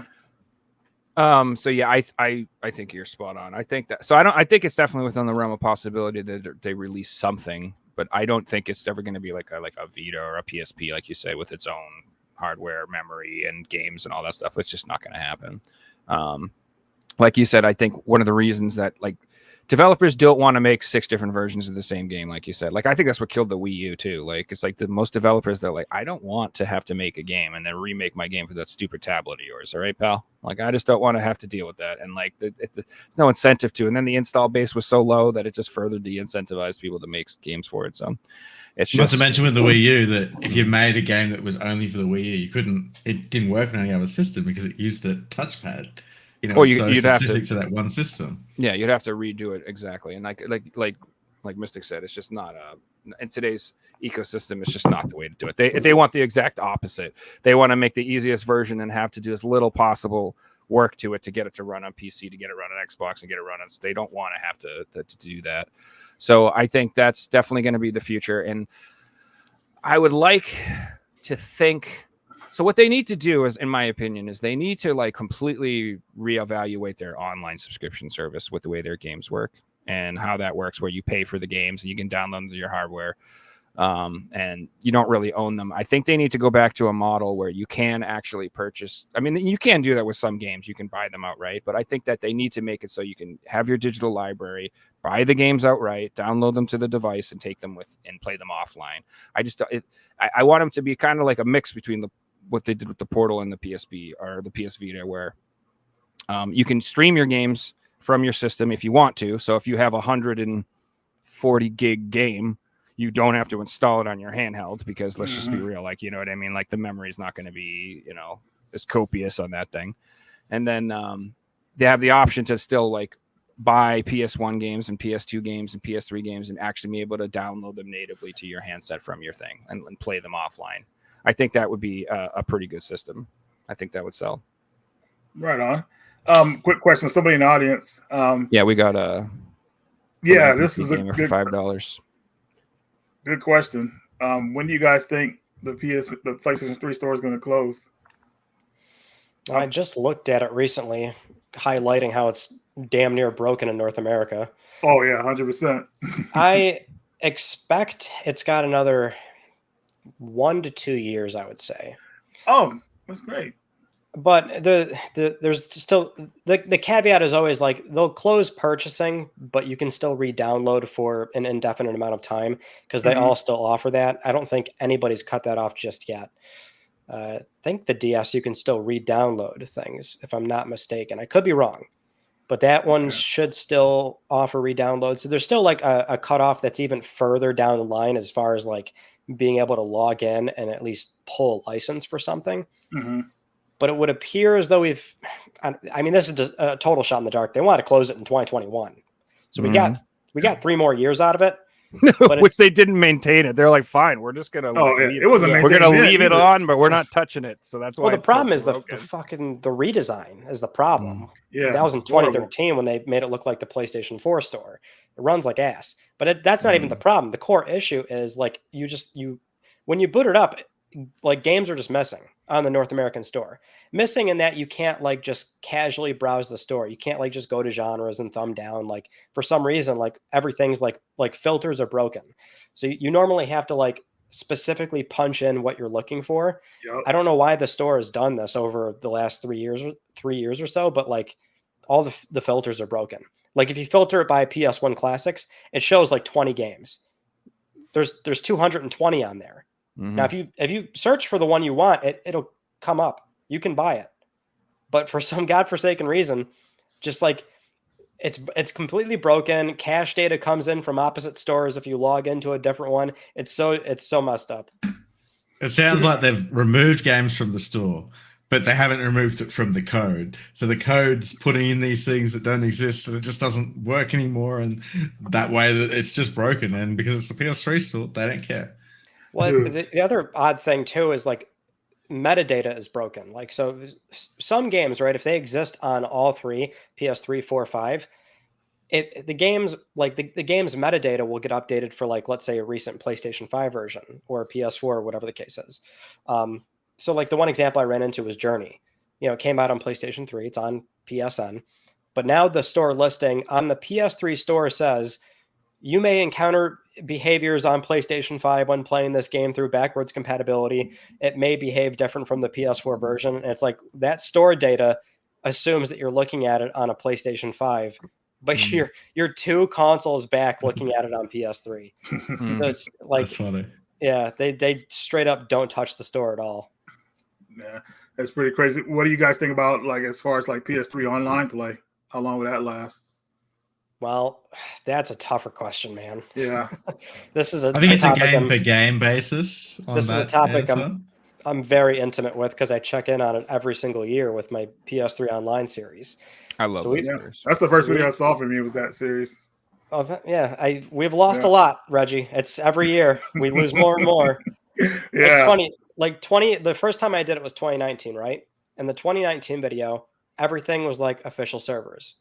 So yeah, I think you're spot on. I think that. So I think it's definitely within the realm of possibility that they release something, but I don't think it's ever going to be like a Vita or a PSP, like you say, with its own hardware, memory, and games and all that stuff. It's just not going to happen. Like you said, I think one of the reasons that like developers don't want to make 6 different versions of the same game, like you said. Like I think that's what killed the Wii U too. Like it's like the most developers, they're like, I don't want to have to make a game and then remake my game for that stupid tablet of yours. All right, pal. Like I just don't want to have to deal with that. And like there's no incentive to. And then the install base was so low that it just further de-incentivized people to make games for it. So it's just, not to mention with the Wii U that if you made a game that was only for the Wii U, it didn't work on any other system because it used the touchpad. You'd specific to that one system. Yeah, you'd have to redo it exactly. And like Mystic said, it's just not in today's ecosystem, it's just not the way to do it. They want the exact opposite. They want to make the easiest version and have to do as little possible work to it to get it to run on PC, to get it run on Xbox, and get it run on. So they don't want to have to do that. So I think that's definitely going to be the future. And I would like to think. So what they need to do is, in my opinion, is they need to like completely reevaluate their online subscription service with the way their games work and how that works, where you pay for the games and you can download them to your hardware. and you don't really own them. I think they need to go back to a model where you can actually purchase. I mean, you can do that with some games. You can buy them outright, but I think that they need to make it so you can have your digital library, buy the games outright, download them to the device, and take them with and play them offline. I want them to be kind of like a mix between what they did with the Portal and the PSP or the PS Vita, where you can stream your games from your system if you want to. So if you have a 140 gig game, you don't have to install it on your handheld, because let's just be real, like, you know what I mean? Like, the memory is not going to be, as copious on that thing. And then they have the option to still like buy PS1 games and PS2 games and PS3 games and actually be able to download them natively to your handset from your thing and play them offline. I think that would be a pretty good system. I think that would sell. Right on. Quick question. Somebody in the audience. Yeah, we got this is a gamer good, for $5. good question. When do you guys think the PlayStation 3 store is going to close? I just looked at it recently, highlighting how it's damn near broken in North America. Oh yeah, 100%. I expect it's got another 1 to 2 years, I would say. Oh, that's great. But there's still the caveat is always like they'll close purchasing, but you can still re-download for an indefinite amount of time, because they all still offer that. I don't think anybody's cut that off just yet. I think the DS you can still re-download things, if I'm not mistaken. I could be wrong, but that one should still offer re-download. So there's still like a cutoff that's even further down the line as far as like being able to log in and at least pull a license for something. But it would appear as though I mean, this is a total shot in the dark. They want to close it in 2021. So we got 3 more years out of it. But Which they didn't maintain it. They're like, fine, we're just gonna. It wasn't. We're gonna leave it on, but we're not touching it. So that's why. Well, the problem is the fucking redesign is the problem. Yeah, that was in 2013 when they made it look like the PlayStation 4 store. It runs like ass, but that's not even the problem. The core issue is like when you boot it up, like games are just missing on the North American store. Missing in that you can't like just casually browse the store. You can't like just go to genres and thumb down. Like for some reason, like everything's like filters are broken. So you normally have to like specifically punch in what you're looking for. Yep. I don't know why the store has done this over the last 3 years or so, but like all the filters are broken. Like if you filter it by PS1 classics, it shows like 20 games. There's 220 on there. Now, if you search for the one you want, it'll come up. You can buy it, but for some godforsaken reason, just like it's completely broken. Cache data comes in from opposite stores if you log into a different one. It's so messed up. It sounds like they've removed games from the store, but they haven't removed it from the code. So the code's putting in these things that don't exist, and it just doesn't work anymore. And that way, that it's just broken. And because it's a PS3 store, they don't care. Well, the other odd thing too is like metadata is broken. Like, so some games, right, if they exist on all 3, PS3, 4, 5, the games like the game's metadata will get updated for like, let's say a recent PlayStation 5 version or a PS4 or whatever the case is. So like the one example I ran into was Journey. It came out on PlayStation 3. It's on PSN, but now the store listing on the PS3 store says you may encounter behaviors on PlayStation 5 when playing this game through backwards compatibility. It may behave different from the PS4 version. And it's like that store data assumes that you're looking at it on a PlayStation 5, but you're 2 consoles back looking at it on PS3. So it's like, that's funny. Yeah, they straight up don't touch the store at all. Yeah, that's pretty crazy. What do you guys think about like as far as like PS3 online play? How long will that last? Well, that's a tougher question, man. Yeah. I think it's a game per game basis. This is a topic I'm very intimate with because I check in on it every single year with my PS3 Online series. I love that series. That's the first video I saw from you was that series. Oh, yeah. We've lost a lot, Reggie. It's every year we lose more and more. It's funny. Like the first time I did it was 2019, right? And the 2019 video, everything was like official servers.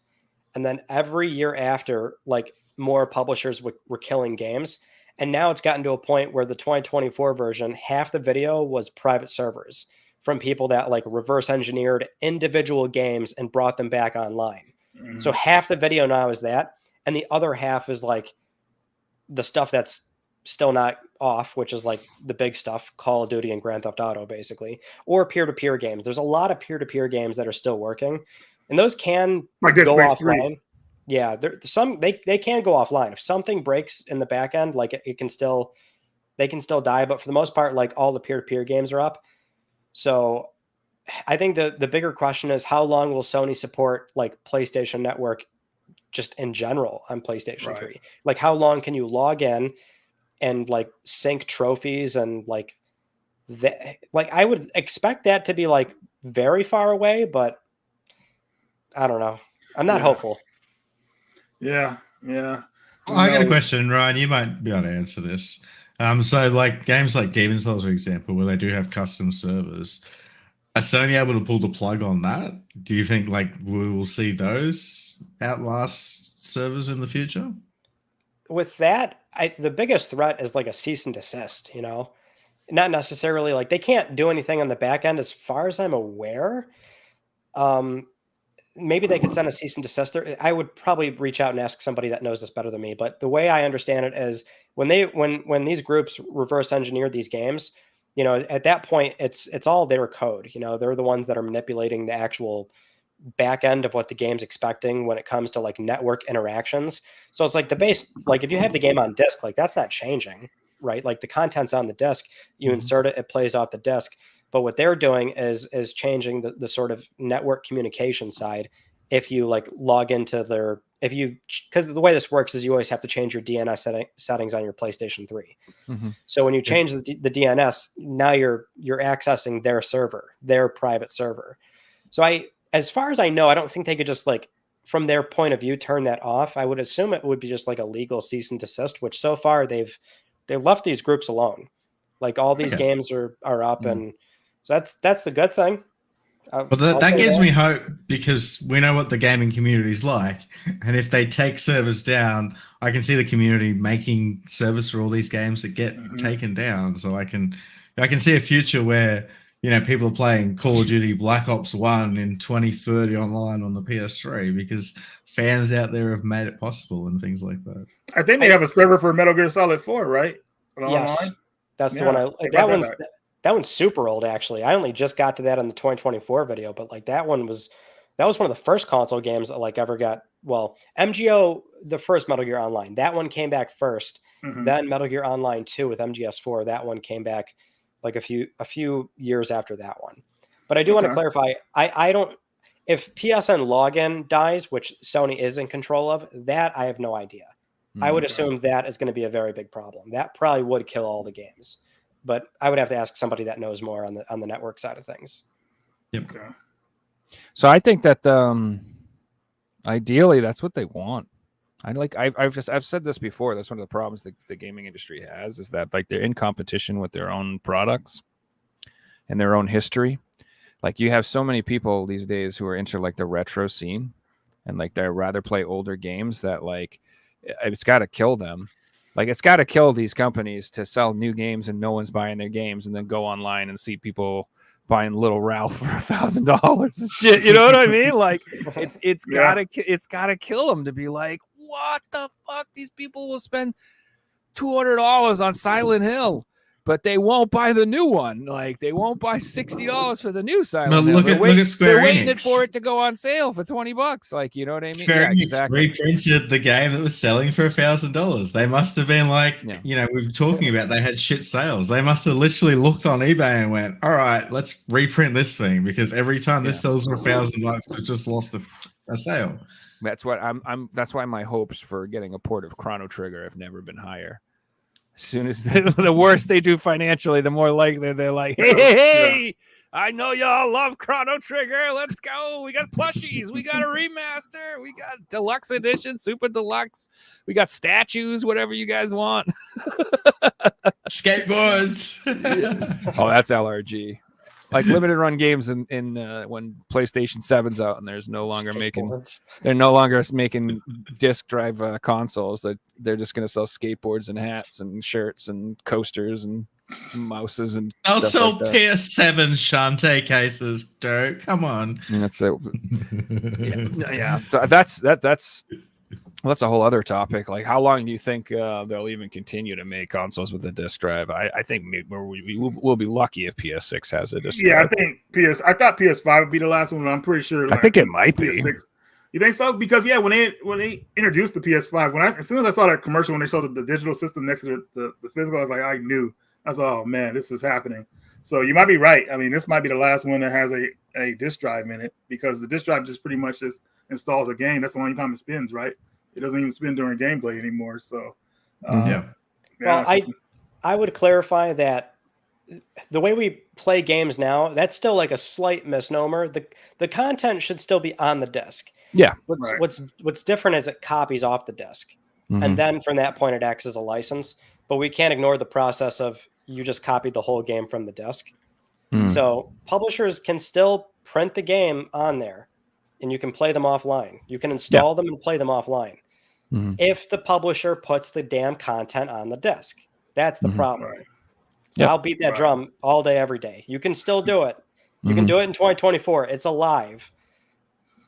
And then every year after, like more publishers were killing games. And now it's gotten to a point where the 2024 version, half the video was private servers from people that like reverse engineered individual games and brought them back online. Mm-hmm. So half the video now is that. And the other half is like the stuff that's still not off, which is like the big stuff, Call of Duty and Grand Theft Auto, basically, or peer-to-peer games. There's a lot of peer-to-peer games that are still working, and those can Like Dead go Space offline. 3. Yeah, they can go offline if something breaks in the back end. Like they can still die, but for the most part, like all the peer-to-peer games are up. So I think the bigger question is how long will Sony support like PlayStation Network just in general on PlayStation 3? Like how long can you log in and like sync trophies and like that? Like I would expect that to be like very far away, but I don't know. I'm not hopeful. Yeah. I got a question, Ryan. You might be able to answer this. So like games like Demon's Souls, for example, where they do have custom servers, are Sony able to pull the plug on that? Do you think like we will see those Outlast servers in the future? With that, the biggest threat is like a cease and desist, you know, not necessarily like they can't do anything on the back end as far as I'm aware. Maybe they could send a cease and desist there. I would probably reach out and ask somebody that knows this better than me. But the way I understand it is when these groups reverse engineer these games, you know, at that point it's all their code. You know, they're the ones that are manipulating the actual back end of what the game's expecting when it comes to like network interactions. So it's like the base, like if you have the game on disk, like that's not changing, right? Like the content's on the disk, you insert it, it plays off the disk. But what they're doing is changing the sort of network communication side. If you like log into because the way this works is you always have to change your DNS settings on your PlayStation 3. Mm-hmm. So when you change the DNS, now you're accessing their server, their private server. So as far as I know, I don't think they could just like from their point of view turn that off. I would assume it would be just like a legal cease and desist, which so far they've left these groups alone. Like all these games are up, and so that's the good thing. But that gives me hope because we know what the gaming community is like, and if they take servers down, I can see the community making servers for all these games that get taken down. So I can see a future where people are playing Call of Duty Black Ops 1 in 2030 online on the PS3 because fans out there have made it possible and things like that. I think they have a server for Metal Gear Solid 4, right? Yes, online? that's the one. That one's super old, actually. I only just got to that in the 2024 video, but like that was one of the first console games that like ever got, well, MGO, the first Metal Gear Online, that one came back first. Then Metal Gear Online 2 with MGS4, that one came back like a few years after that one. But I do want to clarify, I don't, if PSN login dies, which Sony is in control of, that I have no idea. I would assume that is going to be a very big problem. That probably would kill all the games. But I would have to ask somebody that knows more on the network side of things. Yep. Okay. So I think that ideally that's what they want. I've said this before. That's one of the problems that the gaming industry has is that like they're in competition with their own products and their own history. Like you have so many people these days who are into like the retro scene and like they rather play older games that like it's got to kill them. Like it's got to kill these companies to sell new games and no one's buying their games and then go online and see people buying Little Ralph for $1,000 and shit. You know what I mean? Like it's gotta kill them to be like, what the fuck? These people will spend $200 on Silent Hill, but they won't buy the new one. Like they won't buy $60 for the new Silent Hill. Look at Square They're waiting Enix. for it to go on sale for $20. Like, you know what I mean? Square Enix reprinted the game that was selling for $1,000. They must have been like, we were talking about they had shit sales. They must have literally looked on eBay and went, all right, let's reprint this thing because every time this sells for $1,000, we just lost a sale. That's what that's why my hopes for getting a port of Chrono Trigger have never been higher. As soon as the worse they do financially, the more likely they're like, hey, I know y'all love Chrono Trigger. Let's go. We got plushies. We got a remaster. We got deluxe edition, super deluxe. We got statues, whatever you guys want. Skateboards. Oh, that's LRG. Like limited run games in when PlayStation 7's out and there's no longer they're no longer making disc drive consoles. That they're just going to sell skateboards and hats and shirts and coasters and mouses and I'll stuff sell like that. PS7 Shantae cases, Dirk. Come on. And that's it. Yeah. So that's Well, that's a whole other topic. Like, how long do you think they'll even continue to make consoles with a disc drive? I think we'll be lucky if PS6 has a disc drive. I think I thought PS5 would be the last one, but I'm pretty sure. I think it might be. PS6. You think so? Because when they introduced the PS5, as soon as I saw that commercial when they showed the digital system next to the physical, I was like, I knew. I was like, oh man, this is happening. So you might be right. I mean, this might be the last one that has a disc drive in it, because the disc drive just pretty much just installs a game. That's the only time it spins, right? It doesn't even spin during gameplay anymore. So, Well, I would clarify that the way we play games now, that's still like a slight misnomer. The content should still be on the disc. Yeah. What's different is it copies off the disc, and then from that point it acts as a license. But we can't ignore the process of you just copied the whole game from the disc. So publishers can still print the game on there, and you can play them offline. You can install them and play them offline. If the publisher puts the damn content on the disc. That's the problem. Right. So I'll beat that drum all day, every day. You can still do it. You can do it in 2024. It's alive.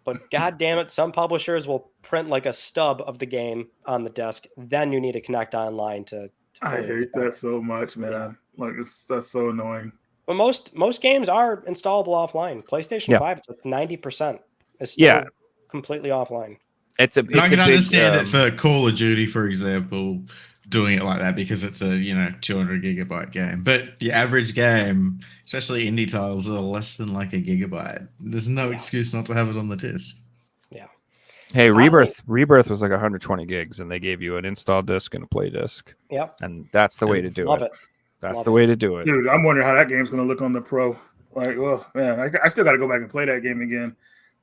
But God damn it, some publishers will print like a stub of the game on the disc. Then you need to connect online to I hate that so much, man. Yeah. Like that's so annoying. But most games are installable offline. PlayStation 5, it's like 90%. It's still completely offline. I can understand it for Call of Duty, for example, doing it like that because it's a 200 gigabyte game. But the average game, especially indie titles, are less than like a gigabyte. There's no excuse not to have it on the disc. Yeah. Hey, Rebirth was like 120 gigs, and they gave you an install disc and a play disc. Yep. And that's the way to do Love it. it. That's the way to do it. Dude, I'm wondering how that game's going to look on the Pro. Like, well, man, I still got to go back and play that game again.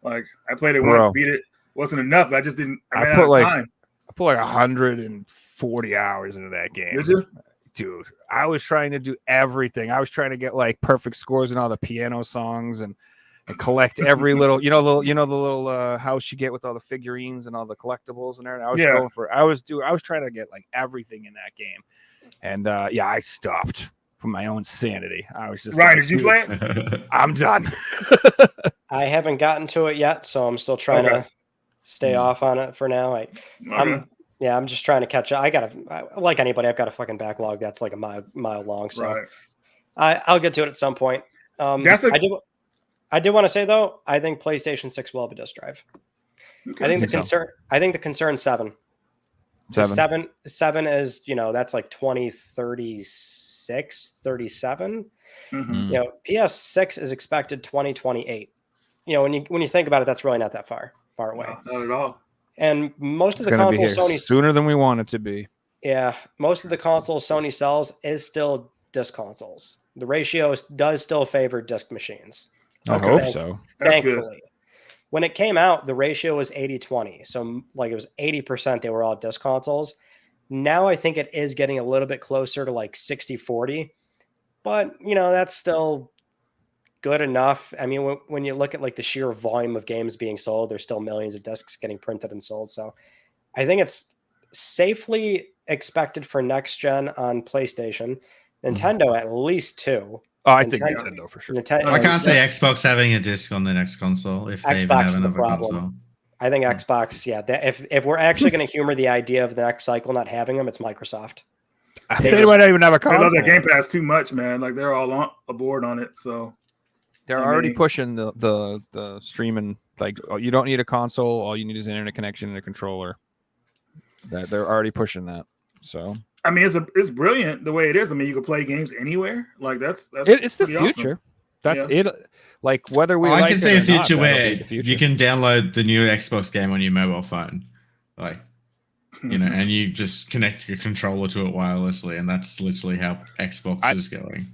Like, I played it once, beat it. Wasn't enough, but I just didn't. I ran out of time. I put like 140 hours into that game. Did you? Dude, I was trying to do everything. I was trying to get like perfect scores in all the piano songs and collect every little, the little house you get with all the figurines and all the collectibles and everything. I was trying to get like everything in that game. And I stopped for my own sanity. I was just Ryan, did you play it? I'm done. I haven't gotten to it yet, so I'm still trying to stay off on it for now. I'm just trying to catch up. Like anybody, I've got a fucking backlog that's like a mile long. So I'll get to it at some point. I do want to say though, I think PlayStation 6 will have a disc drive. Okay. I think the concern 7. 7 is, that's like 2036, 37. PS6 is expected 2028. When you think about it, that's really not that far away. No, not at all. And most of the consoles Sony sooner than we want it to be. Yeah, most of the consoles Sony sells is still disc consoles. The ratio does still favor disc machines. I hope so. Thankfully. When it came out, the ratio was 80-20. So like it was 80% they were all disc consoles. Now I think it is getting a little bit closer to like 60-40. But, that's still good enough. I mean, when you look at like the sheer volume of games being sold, there's still millions of discs getting printed and sold. So I think it's safely expected for next gen on PlayStation. Nintendo at least 2. Oh, I think Nintendo for sure. I can't say Xbox having a disc on the next console if they even have another console. I think Xbox, if we're actually going to humor the idea of the next cycle not having them, it's Microsoft. They might not even have a console. They love that Game Pass too much, man. Like they're all aboard on it. So they're already pushing the streaming. Like, you don't need a console. All you need is an internet connection and a controller. They're already pushing that. So I mean, it's brilliant the way it is. I mean, you can play games anywhere. Like that's it's the future. Awesome. That's it. Like whether we I can see a future not, where you can download the new Xbox game on your mobile phone, like and you just connect your controller to it wirelessly, and that's literally how Xbox is going.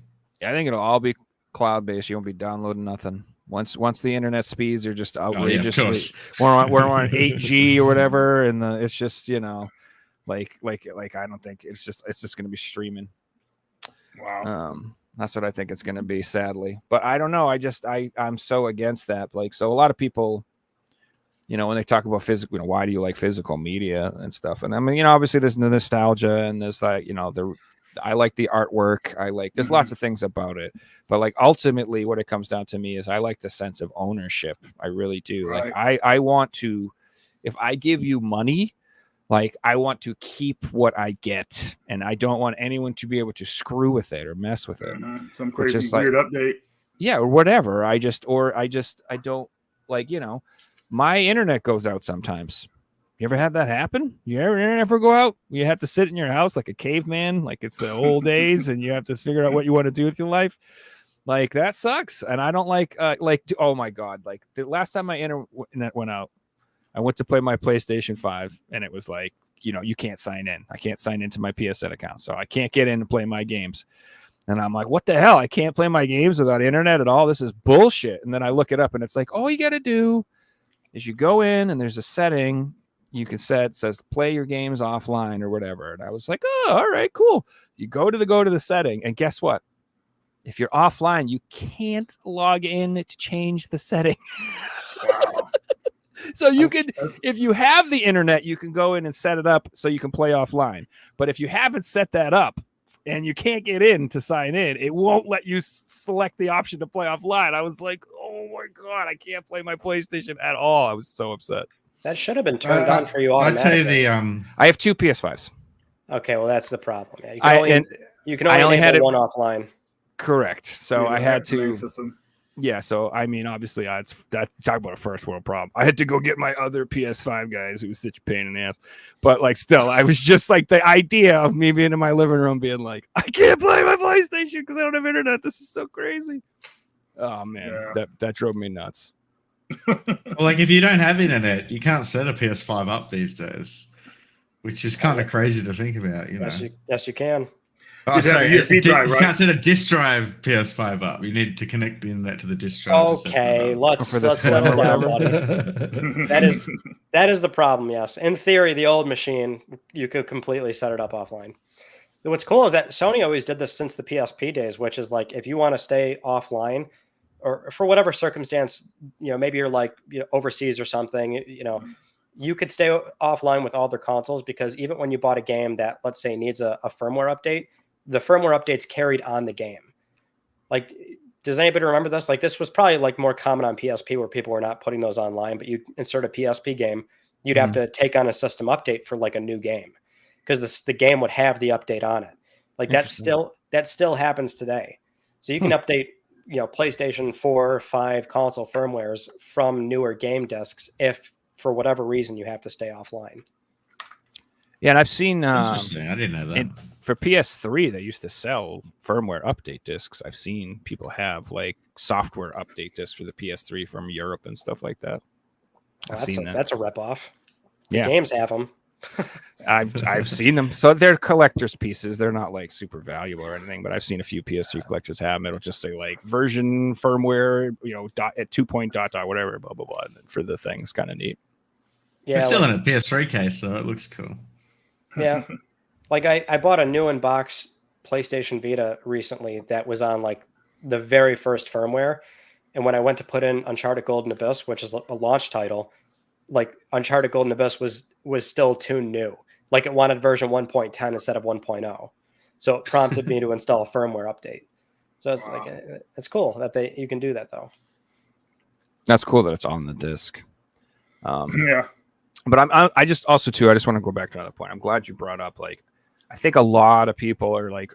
I think it'll all be cloud based. You won't be downloading nothing. Once the internet speeds are just outrageous. We're on 8G or whatever, and it's just like I don't think it's just going to be streaming. Wow. That's what I think it's going to be, sadly. But I don't know. I'm so against that. Like, so a lot of people, when they talk about physical, why do you like physical media and stuff? And I mean, obviously there's the nostalgia and there's like, I like the artwork. There's lots of things about it. But like ultimately what it comes down to me is I like the sense of ownership. I really do. Right. Like I want to, if I give you money, Like, I want to keep what I get, and I don't want anyone to be able to screw with it or mess with it. Some Which crazy is like- weird update. Yeah, or whatever. I don't, like, my internet goes out sometimes. You ever had that happen? You ever go out? You have to sit in your house like a caveman, like it's the old days, and you have to figure out what you want to do with your life. Like, that sucks. And I don't like, oh my God, like the last time my internet went out, I went to play my PlayStation 5, and it was like, you can't sign in. I can't sign into my PSN account, so I can't get in and play my games. And I'm like, what the hell? I can't play my games without internet at all. This is bullshit. And then I look it up, and it's like, all you got to do is you go in, and there's a setting you can set, says play your games offline or whatever. And I was like, oh, all right, cool. You go to the setting, and guess what? If you're offline, you can't log in to change the setting. Wow. So you can, if you have the internet, you can go in and set it up so you can play offline. But if you haven't set that up and you can't get in to sign in, it won't let you select the option to play offline. I was like, oh my God, I can't play my PlayStation at all. I was so upset. That should have been turned on for you I'll tell you automatically. I have 2 PS5s. Okay, well, that's the problem. Yeah, you can I only only had enable it one offline. Correct. So I had to. System. Yeah, so I mean, obviously, it's that talk about a first world problem. I had to go get my other PS5 guys, who was such a pain in the ass. But like, still, I was just like, the idea of me being in my living room, being like, I can't play my PlayStation because I don't have internet. This is so crazy. Oh man, that drove me nuts. Well, like if you don't have internet, you can't set a PS5 up these days, which is kind of crazy to think about. Yes, you can. Oh, sorry, USB drive, you right? can't set a disk drive PS5 up. You need to connect the internet to the disk drive. Okay, let's For the settle down, whatever. buddy. That is the problem. Yes, in theory, the old machine you could completely set it up offline. What's cool is that Sony always did this since the PSP days, which is like if you want to stay offline, or for whatever circumstance, maybe you're like overseas or something, you could stay offline with all their consoles, because even when you bought a game that, let's say, needs a firmware update, the firmware updates carried on the game. Like, does anybody remember this? Like, this was probably like more common on PSP, where people were not putting those online, but you insert a PSP game, you'd have to take on a system update for like a new game, because the game would have the update on it. Like, that still happens today. So you can update, PlayStation 4 or 5 console firmwares from newer game discs if for whatever reason you have to stay offline. Yeah, and I've seen Interesting. I didn't know that. For PS3, they used to sell firmware update discs. I've seen people have like software update discs for the PS3 from Europe and stuff like that. I've seen that. That's a ripoff. The Yeah. games have them. I've seen them. So they're collector's pieces. They're not like super valuable or anything, but I've seen a few PS3 collectors have them. It'll just say like version firmware, at 2 point ... whatever, blah blah blah. For the thing, it's kind of neat. Yeah, It's still in a PS3 case, so it looks cool. Yeah. Like I bought a new in-box PlayStation Vita recently that was on like the very first firmware. And when I went to put in Uncharted Golden Abyss, which is a launch title, like Uncharted Golden Abyss was still too new. Like it wanted version 1.10 instead of 1.0. So it prompted me to install a firmware update. So it's like, it's cool that you can do that though. That's cool that it's on the disc. Yeah. But I just also too, I just want to go back to another point. I'm glad you brought up, like, I think a lot of people are like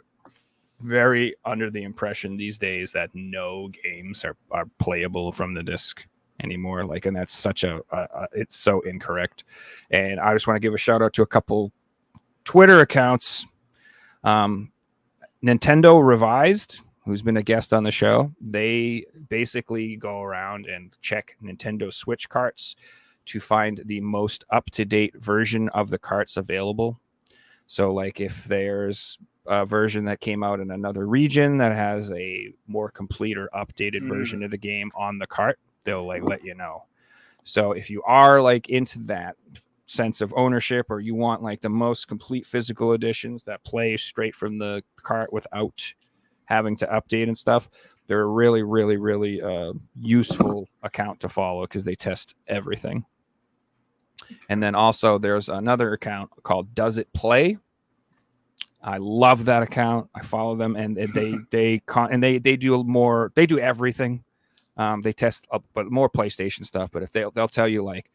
very under the impression these days that no games are playable from the disc anymore. Like, and that's such it's so incorrect. And I just want to give a shout out to a couple Twitter accounts. Nintendo Revised, who's been a guest on the show, they basically go around and check Nintendo Switch carts to find the most up-to-date version of the carts available. So like if there's a version that came out in another region that has a more complete or updated version of the game on the cart, they'll like let you know. So if you are like into that sense of ownership, or you want like the most complete physical editions that play straight from the cart without having to update and stuff, they're a really, really, really useful account to follow because they test everything. And then also there's another account called Does It Play? I love that account. I follow them, and they do more. They do everything. They test up, but more PlayStation stuff. But if they'll tell you like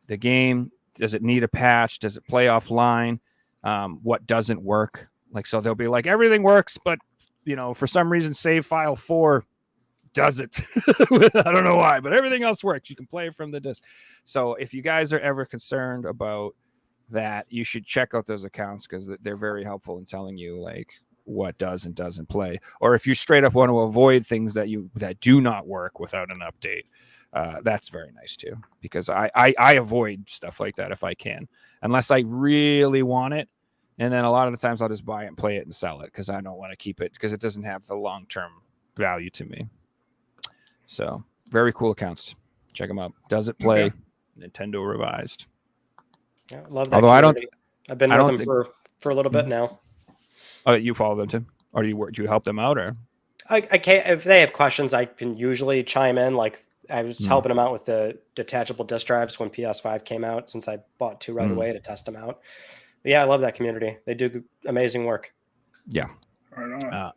the game does it need a patch? Does it play offline? What doesn't work? Like, so they'll be like, everything works, but for some reason, save file 4 doesn't. I don't know why, but everything else works. You can play from the disc. So if you guys are ever concerned about that, you should check out those accounts because they're very helpful in telling you like what does and doesn't play. Or if you straight up want to avoid things that do not work without an update, that's very nice too. Because I avoid stuff like that if I can, unless I really want it. And then a lot of the times I'll just buy it and play it and sell it because I don't want to keep it because it doesn't have the long-term value to me. So very cool accounts. Check them out. Does it play? Okay. Nintendo Revised. Yeah, love that. Although community. I've been with them for a little bit now. Oh, you follow them too? Or do you help them out? Or I can't. If they have questions, I can usually chime in. Like I was helping them out with the detachable disk drives when PS5 came out, since I bought 2 right away to test them out. But yeah, I love that community. They do amazing work. Yeah. Right on.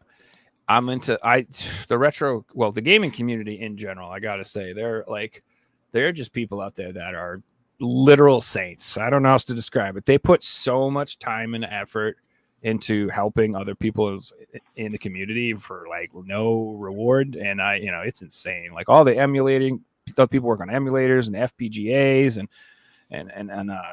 I'm into the gaming community in general. I gotta say, they're just people out there that are literal saints. I don't know how else to describe it. They put so much time and effort into helping other people in the community for like no reward, and it's insane. Like all the emulating, people work on emulators and FPGAs and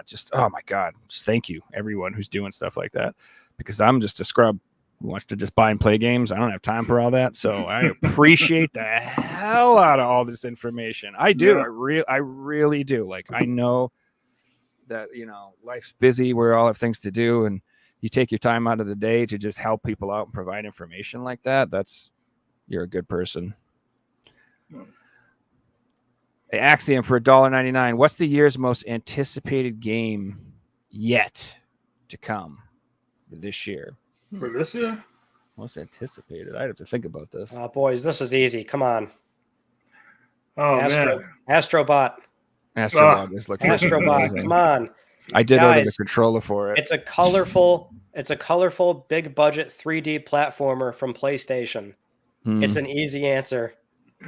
just, oh my god, just thank you everyone who's doing stuff like that, because I'm just a scrub who wants to just buy and play games. I don't have time for all that. So I appreciate the hell out of all this information. I do. Yeah. I really do. Like, I know that, life's busy. We all have things to do. And you take your time out of the day to just help people out and provide information like that. You're a good person. Hey, Axiom for $1.99. What's the year's most anticipated game yet to come this year? For this year? Most anticipated. I'd have to think about this. Oh, boys, this is easy. Come on. Oh, man. Astrobot. Astrobot is looking Astrobot. Come on. I did order the controller for it. It's a colorful, big budget 3D platformer from PlayStation. It's an easy answer.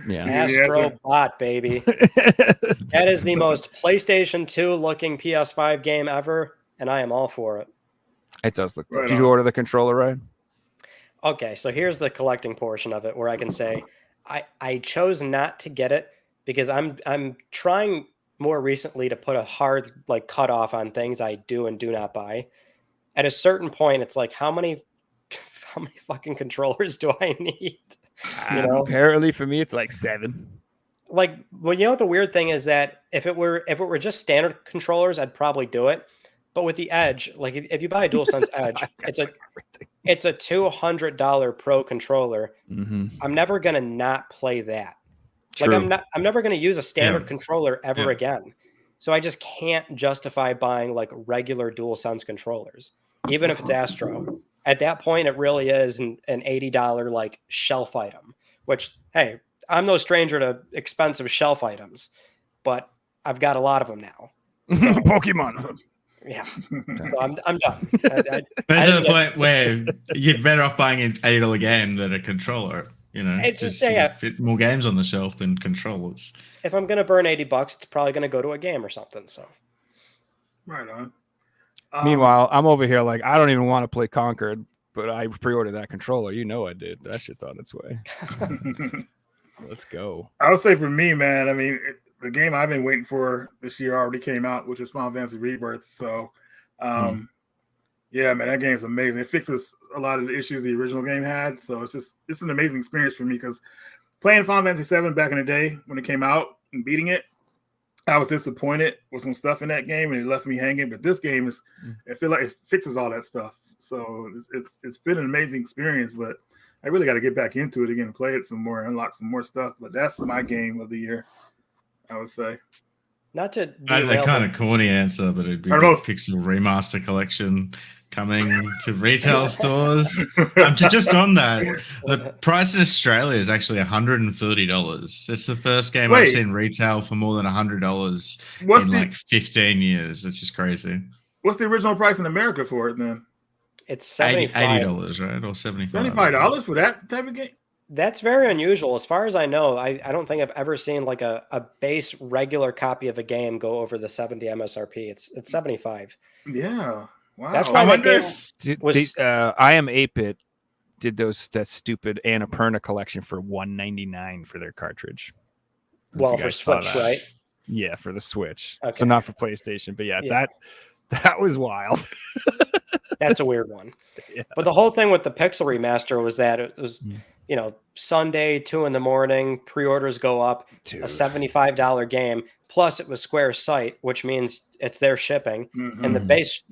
Yeah. Astrobot, baby. That is the most PlayStation 2 looking PS5 game ever, and I am all for it. It does look good. Did you order the controller, Ryan? Okay, so here's the collecting portion of it where I can say I chose not to get it because I'm trying more recently to put a hard cutoff on things I do and do not buy. At a certain point, it's like how many fucking controllers do I need? Apparently for me it's like 7. Well, the weird thing is that if it were just standard controllers, I'd probably do it. But with the Edge, like if you buy a DualSense Edge, it's a $200 Pro controller. Mm-hmm. I'm never gonna not play that. True. Like I'm never gonna use a standard controller ever again. So I just can't justify buying like regular DualSense controllers, even if it's Astro. At that point, it really is an $80 like shelf item. Which, hey, I'm no stranger to expensive shelf items, but I've got a lot of them now. So, Pokemon. Yeah, so I'm done. There's a point where you're better off buying an $80 game than a controller. It's just fit more games on the shelf than controllers. If I'm gonna burn $80, it's probably gonna go to a game or something. So, right on. Meanwhile, I'm over here like I don't even want to play Conquered, but I pre-ordered that controller. I did. That shit's on its way. Let's go. I would say for me, man. I mean, the game I've been waiting for this year already came out, which is Final Fantasy Rebirth. So, yeah, man, that game's amazing. It fixes a lot of the issues the original game had. So it's an amazing experience for me because playing Final Fantasy VII back in the day when it came out and beating it, I was disappointed with some stuff in that game and it left me hanging. But this game I feel like it fixes all that stuff. So it's been an amazing experience, but I really got to get back into it again and play it some more, unlock some more stuff. But that's my game of the year, I would say. Not to a kind of corny answer, but it'd be like Pixel Remaster Collection coming to retail stores. Just on that, the price in Australia is actually $130. It's the first game I've seen retail for more than $100 in like 15 years. It's just crazy. What's the original price in America for it then? It's $80, right? Or $75. $75 for that type of game? That's very unusual. As far as I know, I don't think I've ever seen like a base regular copy of a game go over the 70 MSRP. It's 75. Yeah. Wow. That's why I that wonder game if was I Am 8-Bit did that stupid Annapurna collection for $199 for their cartridge. If well you for guys saw Switch, that. right? Yeah, for the Switch. Okay. So not for PlayStation, but yeah. that was wild. That's a weird one. Yeah. But the whole thing with the Pixel remaster was that it was, Sunday, 2 a.m, pre-orders go up, Dude. a $75 game. Plus it was Square's site, which means it's their shipping. Mhm. And the base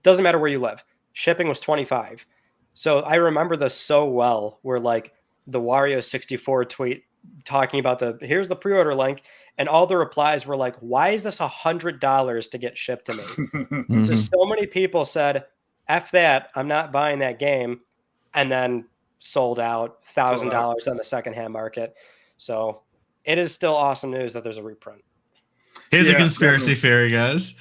doesn't matter where you live. Shipping was $25. So I remember this so well, where like the Wario 64 tweet talking about here's the pre-order link, and all the replies were like, why is this $100 to get shipped to me? Mhm. So many people said, F that, I'm not buying that game, and then sold out $1,000 on the secondhand market. So it is still awesome news that there's a reprint. Here's a Yeah, conspiracy theory, guys.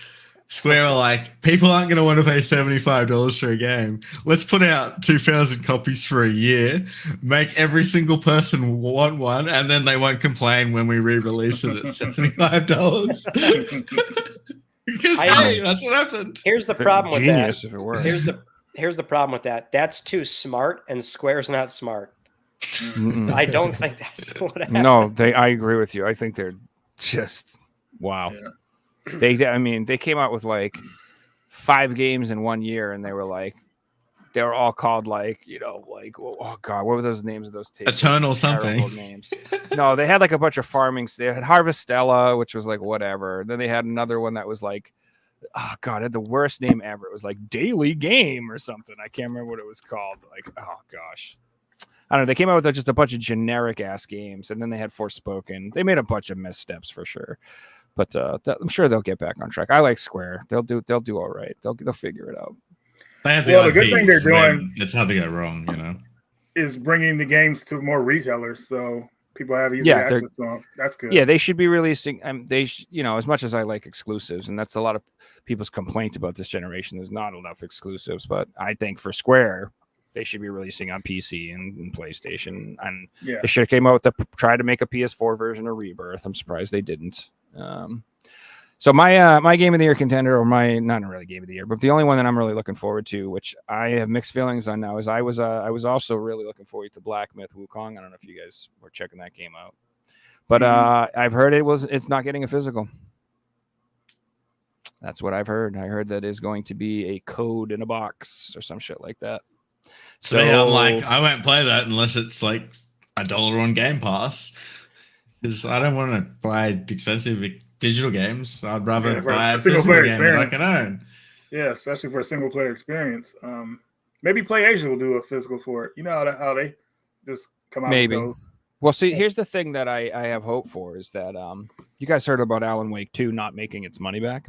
Square are like, people aren't going to want to pay $75 for a game. Let's put out 2,000 copies for a year, make every single person want one, and then they won't complain when we re-release it at $75. Because hey, that's what happened. Here's the problem with that. Genius if it were. Here's the problem with that. That's too smart, and Square's not smart. Mm-mm. I don't think that's what happened. No, I agree with you. I think they're just wow. Yeah. They came out with like 5 games in 1 year, and they were all called oh god, what were those names of those tapes? Eternal something. Names. No, they had like a bunch of farming. They had Harvestella, which was like whatever. Then they had another one that was like, oh god, it had the worst name ever. It was like Daily Game or something. I can't remember what it was called. Like, oh gosh. I don't know. They came out with just a bunch of generic ass games, and then they had Forspoken. They made a bunch of missteps for sure, but I'm sure they'll get back on track. I like Square. They'll do all right. They'll figure it out. They have the good thing they're doing it's hard to go wrong, is bringing the games to more retailers, so people have easy access to them. That's good. Yeah, they should be releasing. As much as I like exclusives, and that's a lot of people's complaint about this generation. There's not enough exclusives, but I think for Square, they should be releasing on PC and PlayStation. And they should have came out with try to make a PS4 version of Rebirth. I'm surprised they didn't. So my game of the year contender, or my not really game of the year, but the only one that I'm really looking forward to, which I have mixed feelings on now, is I was also really looking forward to Black Myth Wukong. I don't know if you guys were checking that game out, but I've heard it's not getting a physical. That's what I've heard. I heard that is going to be a code in a box or some shit like that. So I'm like, I won't play that unless it's like $1 on Game Pass, because I don't want to buy expensive digital games. I'd rather buy a physical game that I can own. Yeah, especially for a single player experience. Maybe PlayAsia will do a physical for it. You know how they just come out with those. Well, see, here's the thing that I have hope for is that you guys heard about Alan Wake 2 not making its money back.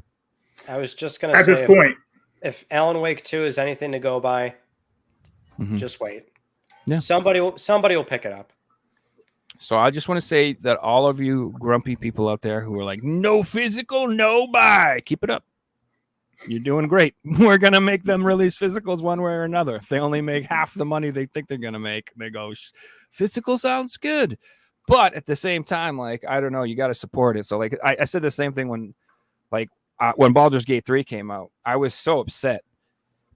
I was just going to say, at this point, if Alan Wake 2 is anything to go by, just wait. Yeah, somebody will pick it up. So I just want to say that all of you grumpy people out there who are like, no physical, no buy, keep it up. You're doing great. We're going to make them release physicals one way or another. If they only make half the money they think they're going to make, they go, physical sounds good. But at the same time, like, I don't know, you got to support it. So like I said the same thing when Baldur's Gate 3 came out. I was so upset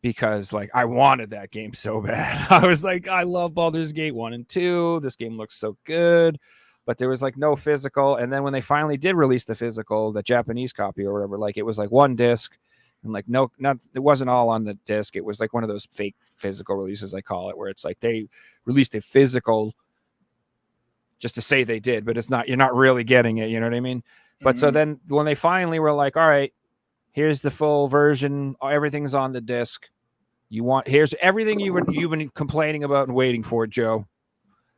because like I wanted that game so bad. I was like, I love Baldur's Gate 1 and 2. This game looks so good, but there was like no physical. And then when they finally did release the physical, the Japanese copy or whatever, like it was like one disc and like it wasn't all on the disc. It was like one of those fake physical releases, I call it, where it's like they released a physical just to say they did, but you're not really getting it. You know what I mean? But so then when they finally were like, all right, here's the full version. Everything's on the disc. Here's everything you've been complaining about and waiting for, Joe.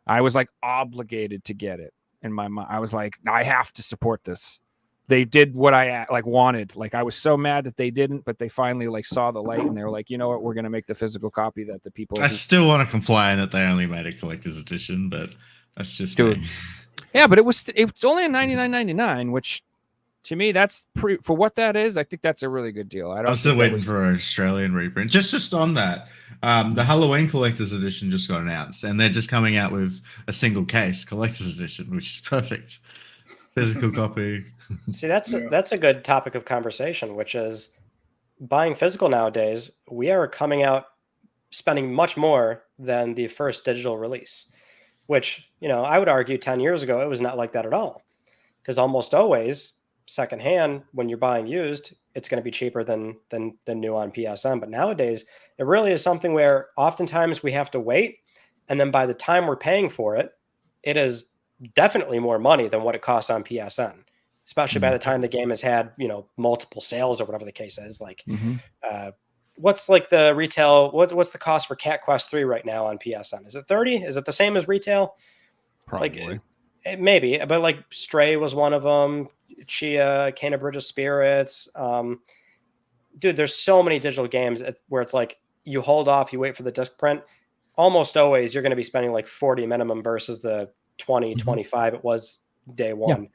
I was like obligated to get it in my mind. I was like, I have to support this. They did what I like wanted. Like I was so mad that they didn't, but they finally like saw the light and they were like, you know what? We're going to make the physical copy that the people. I still want to complain that they only made a collector's edition, but that's just me. Yeah, but it's only a $99.99, which To me, that's for what that is. I think that's a really good deal. I'm still waiting for an Australian reprint. Just on that, the Halloween Collector's Edition just got announced, and they're just coming out with a single case Collector's Edition, which is perfect. Physical copy. See, that's a good topic of conversation, which is buying physical nowadays. We are coming out spending much more than the first digital release, which, I would argue 10 years ago, it was not like that at all. Because almost always secondhand, when you're buying used, it's going to be cheaper than new on PSN. But nowadays, it really is something where oftentimes we have to wait. And then by the time we're paying for it, it is definitely more money than what it costs on PSN, especially by the time the game has had, multiple sales or whatever the case is. Like, what's like the retail? What's the cost for Cat Quest 3 right now on PSN? Is it 30? Is it the same as retail? Probably. Like, maybe, but like Stray was one of them. Chia, Kena Bridge of Spirits. Dude, there's so many digital games where it's like you hold off, you wait for the disc print. Almost always you're going to be spending like 40 minimum versus the 20, 25 it was day one. Yeah.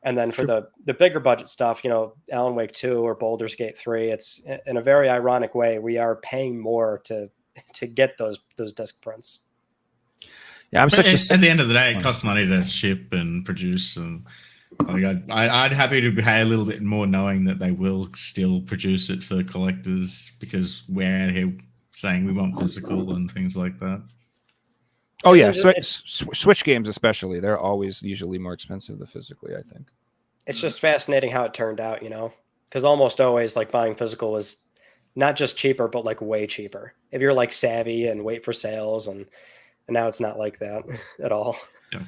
And then for the bigger budget stuff, Alan Wake 2 or Baldur's Gate 3, it's in a very ironic way, we are paying more to get those disc prints. Yeah, at the end of the day, it costs money to ship and produce, and I'd happy to pay a little bit more knowing that they will still produce it for collectors, because we're out here saying we want physical and things like that. Oh yeah, Switch games especially, they're always usually more expensive than physically, I think. It's just fascinating how it turned out, because almost always like buying physical was not just cheaper, but like way cheaper. If you're like savvy and wait for sales, and now it's not like that at all. Yeah.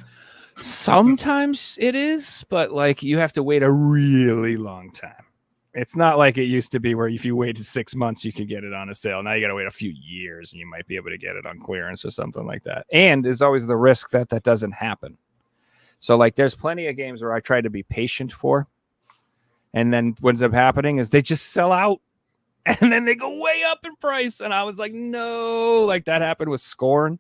Sometimes it is, but like you have to wait a really long time. It's not like it used to be where if you waited 6 months, you could get it on a sale. Now you got to wait a few years and you might be able to get it on clearance or something like that. And there's always the risk that doesn't happen. So like there's plenty of games where I try to be patient for. And then what ends up happening is they just sell out and then they go way up in price. And I was like, no, like that happened with Scorn.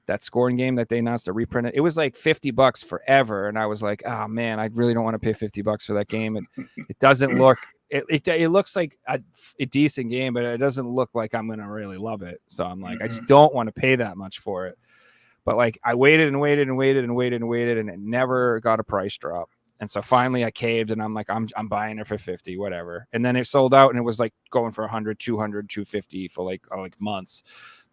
That Scorn game that they announced to reprint it. It was like $50 forever. And I was like, oh man, I really don't want to pay $50 for that game. And it doesn't look, it looks like a decent game, but it doesn't look like I'm going to really love it. So I'm like, I just don't want to pay that much for it. But like I waited and waited and waited and waited and waited, and it never got a price drop. And so finally I caved, and I'm like, I'm buying it for 50, whatever. And then it sold out, and it was like going for 100, 200, 250 for like months.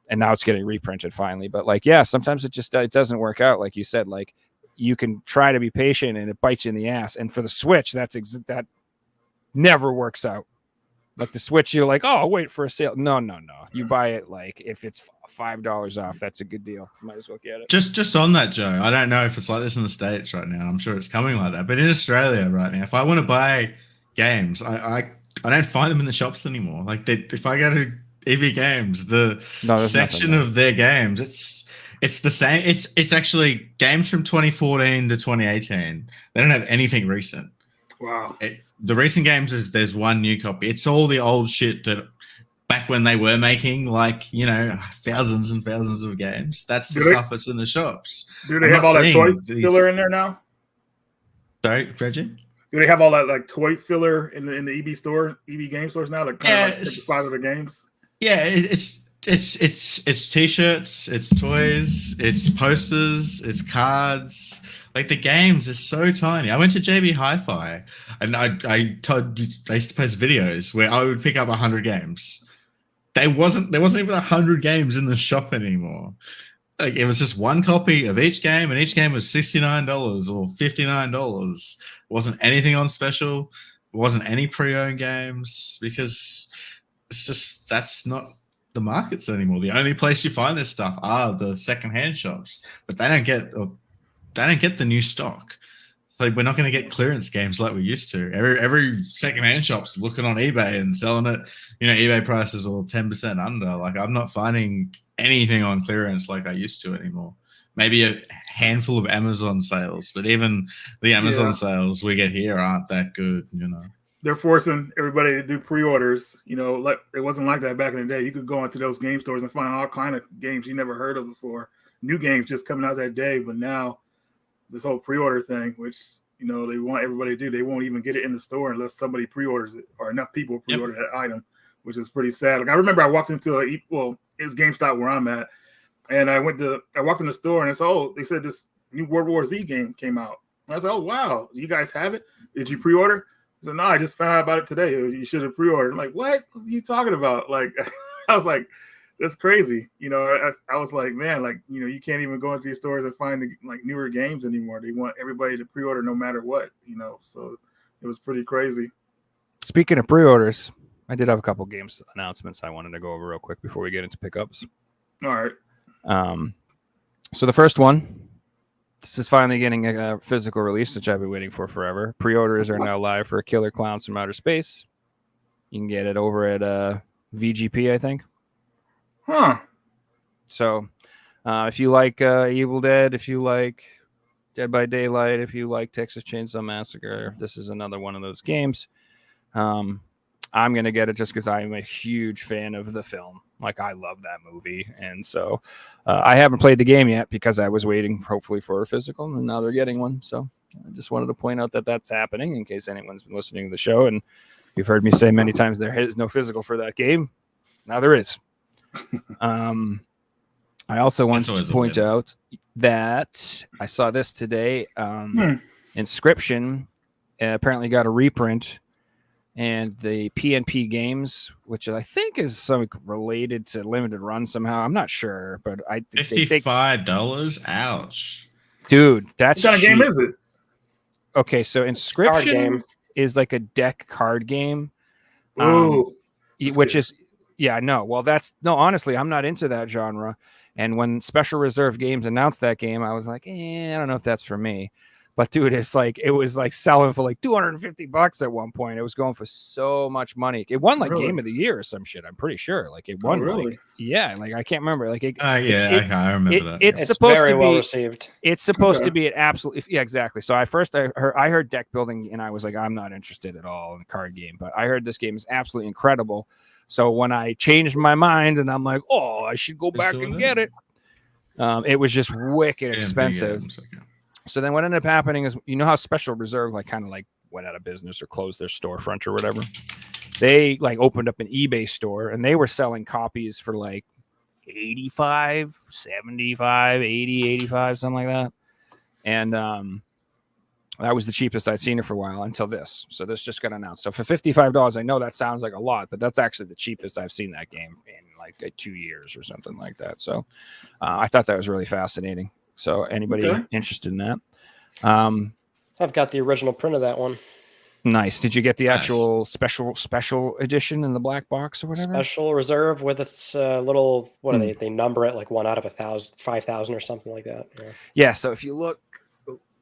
And now it's getting reprinted finally. But like, yeah, sometimes it doesn't work out. Like you said, like you can try to be patient and it bites you in the ass. And for the Switch, that never works out. Like the Switch, you're like, oh, I'll wait for a sale. No. You buy it like if it's $5 off, that's a good deal. You might as well get it. Just on that, Joe, I don't know if it's like this in the States right now. I'm sure it's coming like that. But in Australia right now, if I want to buy games, I don't find them in the shops anymore. Like if I go to EV Games, the section of their games, it's the same. It's actually games from 2014 to 2018. They don't have anything recent. Wow. The recent games there's one new copy. It's all the old shit that back when they were making like, thousands and thousands of games. That's the stuff that's in the shops. Do they have all that toy filler in there now? Sorry, Reggie? Do they have all that like toy filler in the EB store, EB game stores now? Like kind of like 55 of the games? Yeah, it's t-shirts, it's toys, it's posters, it's cards. Like the games is so tiny. I went to JB Hi-Fi and I used to post videos where I would pick up 100 games. There wasn't even 100 games in the shop anymore. Like it was just one copy of each game, and each game was $69 or $59. It wasn't anything on special. It wasn't any pre-owned games, because it's just that's not the markets anymore. The only place you find this stuff are the secondhand shops, but they don't get the new stock. So we're not going to get clearance games like we used to. Every secondhand shop's looking on eBay and selling it. eBay prices are 10% under. Like I'm not finding anything on clearance like I used to anymore. Maybe a handful of Amazon sales, but even the Amazon sales we get here aren't that good. They're forcing everybody to do pre-orders. Like it wasn't like that back in the day. You could go into those game stores and find all kind of games you never heard of before. New games just coming out that day, but now this whole pre-order thing, which they want everybody to do. They won't even get it in the store unless somebody pre-orders it or enough people pre-order that item, which is pretty sad. Like I remember I walked into it's GameStop where I'm at, and I walked in the store and they said this new World War Z game came out. And I said, oh wow, you guys have it? Did you pre-order? I said, no, I just found out about it today. You should have pre-ordered. I'm like, what are you talking about? Like, I was like, that's crazy. I was like, man, like, you can't even go into these stores and find like newer games anymore. They want everybody to pre-order no matter what, so it was pretty crazy. Speaking of pre-orders, I did have a couple games announcements I wanted to go over real quick before we get into pickups. All right. So the first one, this is finally getting a physical release, which I've been waiting for forever. Pre-orders are now live for Killer Clowns from Outer Space. You can get it over at VGP, I think. Huh. So if you like Evil Dead, if you like Dead by Daylight, if you like Texas Chainsaw Massacre, this is another one of those games. I'm going to get it just because I'm a huge fan of the film. Like, I love that movie. And so I haven't played the game yet because I was waiting, hopefully, for a physical, and now they're getting one. So I just wanted to point out that that's happening in case anyone's been listening to the show. And you've heard me say many times there is no physical for that game. Now there is. I also want to point out that I saw this today. Inscription apparently got a reprint, and the PNP Games, which I think is something related to limited run somehow. I'm not sure, but I $55. Ouch, dude. That's what kind of game is it? Okay, so Inscription is like a deck card game. Which is no. Well, honestly, I'm not into that genre. And when Special Reserve Games announced that game, I was like, I don't know if that's for me. But dude, it was like selling for like $250 at one point. It was going for so much money. It won like Game of the Year or some shit. I'm pretty sure. Like it won. Really? Like I can't remember. Like I remember that. It's supposed very to be well received. It's supposed to be an absolute. Yeah, exactly. So I heard deck building, and I was like, I'm not interested at all in the card game. But I heard this game is absolutely incredible. So when I changed my mind, and I'm like, oh, I should go back and get it. It was just wicked expensive. So then what ended up happening is, how Special Reserve kind of went out of business or closed their storefront or whatever. They opened up an eBay store, and they were selling copies for like 85, 75, 80, 85, something like that. And that was the cheapest I'd seen it for a while until this. So this just got announced. So for $55, I know that sounds like a lot, but that's actually the cheapest I've seen that game in like 2 years or something like that. So I thought that was really fascinating. So anybody interested in that? I've got the original print of that one. Nice. Did you get the actual special edition in the black box or whatever? Special Reserve with its little, what are they? They number it like 1 out of 1,000, 5,000 or something like that. Yeah. So if you look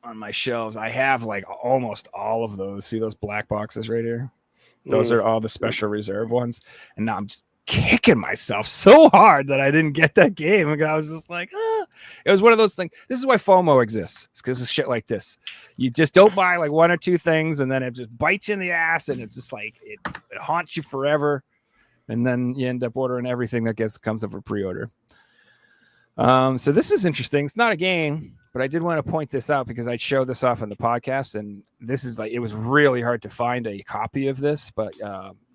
on my shelves, I have like almost all of those. See those black boxes right here? Those are all the Special Reserve ones. And now I'm just kicking myself so hard that I didn't get that game. And I was just like, It was one of those things. This is why FOMO exists. It's because of shit like this. You just don't buy like 1 or 2 things, and then it just bites you in the ass, and it's just like it haunts you forever. And then you end up ordering everything that comes up for pre-order. So this is interesting. It's not a game, but I did want to point this out because I'd show this off on the podcast, and this is it was really hard to find a copy of this, but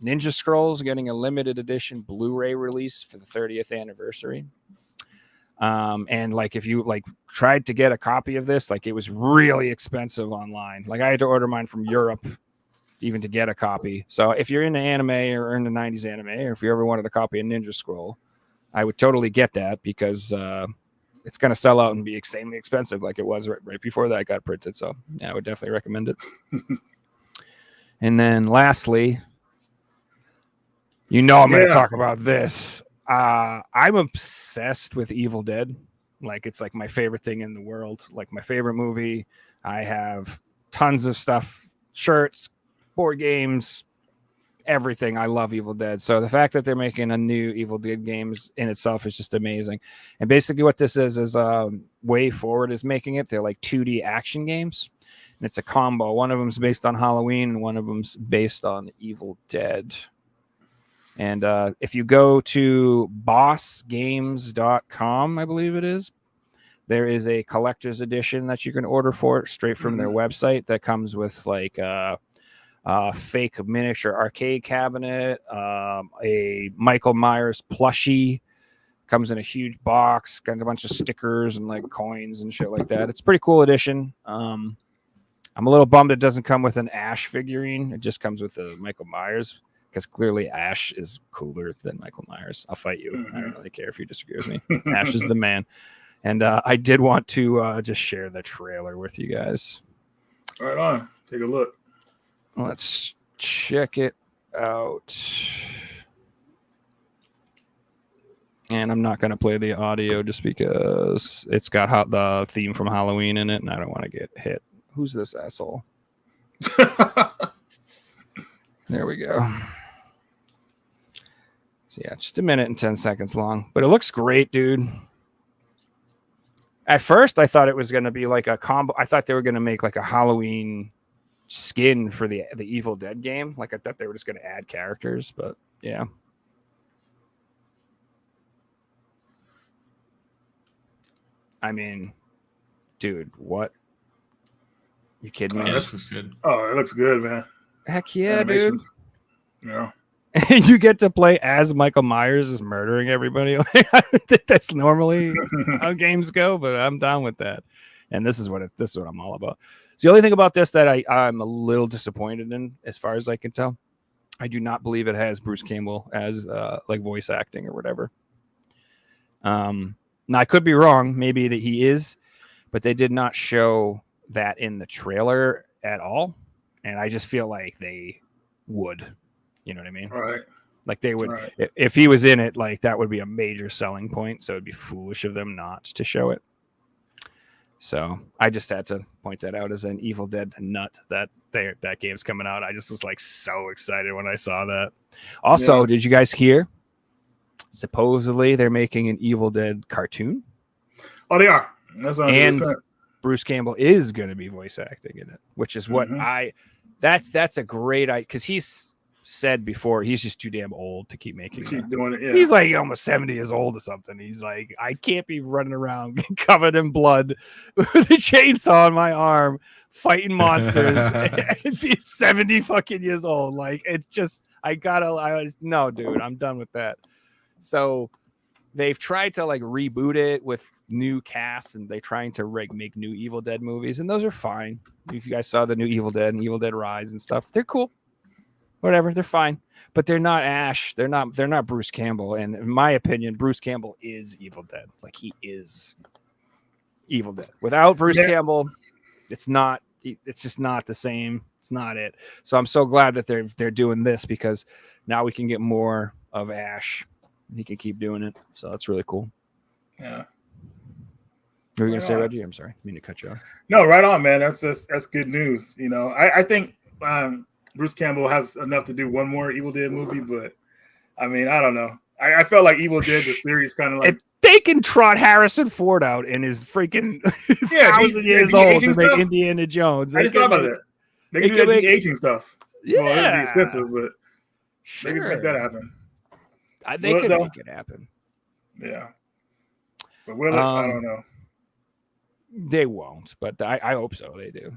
Ninja Scrolls getting a limited edition Blu-ray release for the 30th anniversary. And if you tried to get a copy of this, it was really expensive online. I had to order mine from Europe even to get a copy. So if you're into anime or into 90s anime, or if you ever wanted a copy of Ninja Scroll, I would totally get that because it's going to sell out and be insanely expensive like it was right before that got printed. So yeah, I would definitely recommend it. And then lastly, I'm going to talk about this. I'm obsessed with Evil Dead. It's like my favorite thing in the world, like my favorite movie. I have tons of stuff, shirts, board games, everything. I love Evil Dead. So the fact that they're making a new Evil Dead games in itself is just amazing. And basically what this is Way Forward is making it. They're like 2D action games. And it's a combo. One of them's based on Halloween and one of them's based on Evil Dead. And if you go to bossgames.com, I believe it is, There is a collector's edition that you can order for it straight from their website that comes with like a fake miniature arcade cabinet, a Michael Myers plushie. Comes in a huge box, got a bunch of stickers and like coins and shit like that. It's a pretty cool edition. I'm a little bummed it doesn't come with an Ash figurine. It just comes with a Michael Myers because clearly Ash is cooler than Michael Myers. I'll fight you. I don't really care if you disagree with me. Ash is the man. And I did want to just share the trailer with you guys. Right on. Take a look. Let's check it out. And I'm not going to play the audio just because it's got the theme from Halloween in it, and I don't want to get hit. Who's this asshole? There we go. So yeah, just a minute and 10 seconds long. But it looks great, dude. At first, I thought it was going to be like a combo. I thought they were going to make like a Halloween skin for the Evil Dead game. Like I thought they were just going to add characters, but yeah. I mean, dude, what? You kidding me? Yeah, this looks good. Oh, it looks good, man. Heck yeah, Animations. Yeah. dude. You get to play as Michael Myers is murdering everybody. I don't think that's normally how games go, but I'm down with that. And this is what I'm all about. So the only thing about this that I'm a little disappointed in, as far as I can tell, I do not believe it has Bruce Campbell as like voice acting or whatever. Now, I could be wrong. Maybe that he is, but they did not show that in the trailer at all. And I just feel like they would. You know what I mean? Right. Like they would. Right. If he was in it, like that would be a major selling point. So it'd be foolish of them not to show it. So I just had to point that out as an Evil Dead nut that game's coming out. I just was like so excited when I saw that. Also, Did you guys hear? Supposedly, they're making an Evil Dead cartoon. Oh, they are. That's 100%. And Bruce Campbell is going to be voice acting in it, which is what that's a great idea because he's said before he's just too damn old to keep making Keep doing it. Yeah. He's like almost 70 years old or something. He's like, I can't be running around covered in blood with a chainsaw on my arm fighting monsters and being 70 fucking years old. Like it's just no, dude, I'm done with that. So they've tried to like reboot it with new casts and they're trying to make new Evil Dead movies. And those are fine. If you guys saw the new Evil Dead and Evil Dead Rise and stuff, they're cool. Whatever. They're fine, but they're not Ash. They're not Bruce Campbell. And in my opinion, Bruce Campbell is Evil Dead. Like he is Evil Dead without Bruce Campbell. It's just not the same. It's not it. So I'm so glad that they're doing this because now we can get more of Ash. He can keep doing it. So that's really cool. Yeah. What were you going to say, Reggie? I'm sorry. I mean to cut you off. No, right on, man. That's good news. You know, I think Bruce Campbell has enough to do one more Evil Dead movie, but I mean, I don't know. I felt like Evil Dead, the series, kind of like. If they can trot Harrison Ford out in his freaking 1,000 years old to make Indiana Jones. I just thought about that. They can do the aging stuff. Yeah. Well, it'd be expensive, but sure. they can make that happen. They could make it happen. Yeah. But will it? I don't know. They won't, but I hope so. They do.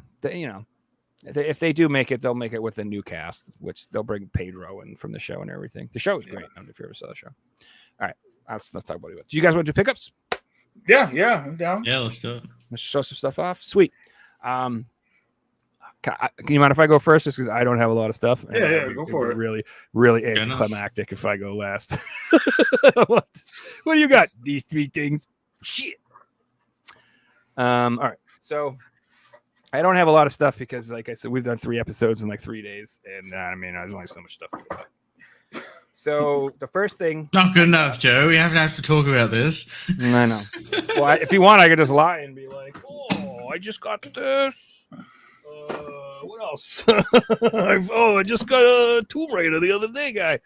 If they do make it, they'll make it with a new cast, which they'll bring Pedro in from the show and everything. The show is great. I don't know if you ever saw the show. All right. Let's talk about it. Do you guys want to do pickups? Yeah, I'm down. Yeah, let's do it. Let's show some stuff off. Sweet. Can you mind if I go first? Just because I don't have a lot of stuff. Yeah, go for it. Really, really anticlimactic if I go last. What do you got? These three things. Shit. All right. So I don't have a lot of stuff because, like I said, we've done 3 episodes in like 3 days, and I mean, there's only so much stuff to go by. So the first thing, not good enough, Joe. We have to talk about this. I know. Well, if you want, I could just lie and be like, "Oh, I just got this. What else? I just got a Tomb Raider the other day, guy."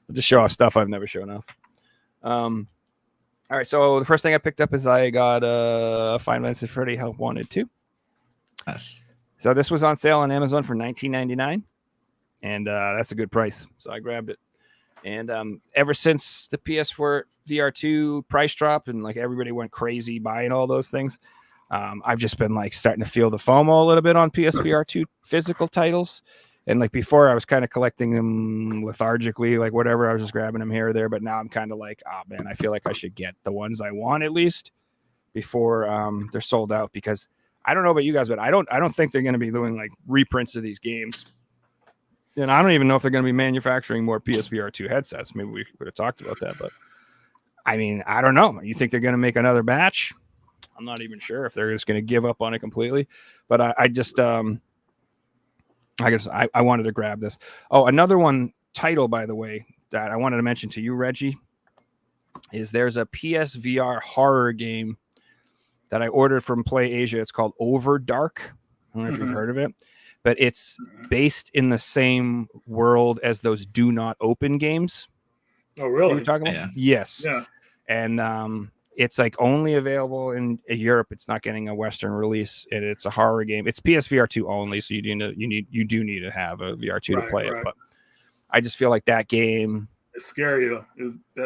I'll just show off stuff I've never shown off. All right. So the first thing I picked up is I got Final Fantasy Freddy Help Wanted 2. Yes. So this was on sale on Amazon for $19.99, and that's a good price. So I grabbed it. And ever since the PS4 VR2 price drop and like everybody went crazy buying all those things, I've just been like starting to feel the FOMO a little bit on PSVR2 physical titles. And like before, I was kind of collecting them lethargically, like whatever. I was just grabbing them here or there. But now I'm kind of like, oh man, I feel like I should get the ones I want at least before they're sold out. Because I don't know about you guys, but I don't think they're going to be doing like reprints of these games. And I don't even know if they're going to be manufacturing more PSVR 2 headsets. Maybe we would have talked about that, but I mean, I don't know. You think they're going to make another batch? I'm not even sure if they're just going to give up on it completely. But I just, I guess I wanted to grab this. Oh, another one title, by the way, that I wanted to mention to you, Reggie, is there's a PSVR horror game that I ordered from Play Asia. It's called Overdark. I don't know if you've heard of it. But it's based in the same world as those Do Not Open games. Oh, really? You're talking about? Yeah. Yes. Yeah. And it's like only available in Europe. It's not getting a Western release. And it's a horror game. It's PSVR 2 only, so you do need to have a VR 2 to play it. But I just feel like that game. It's scary though.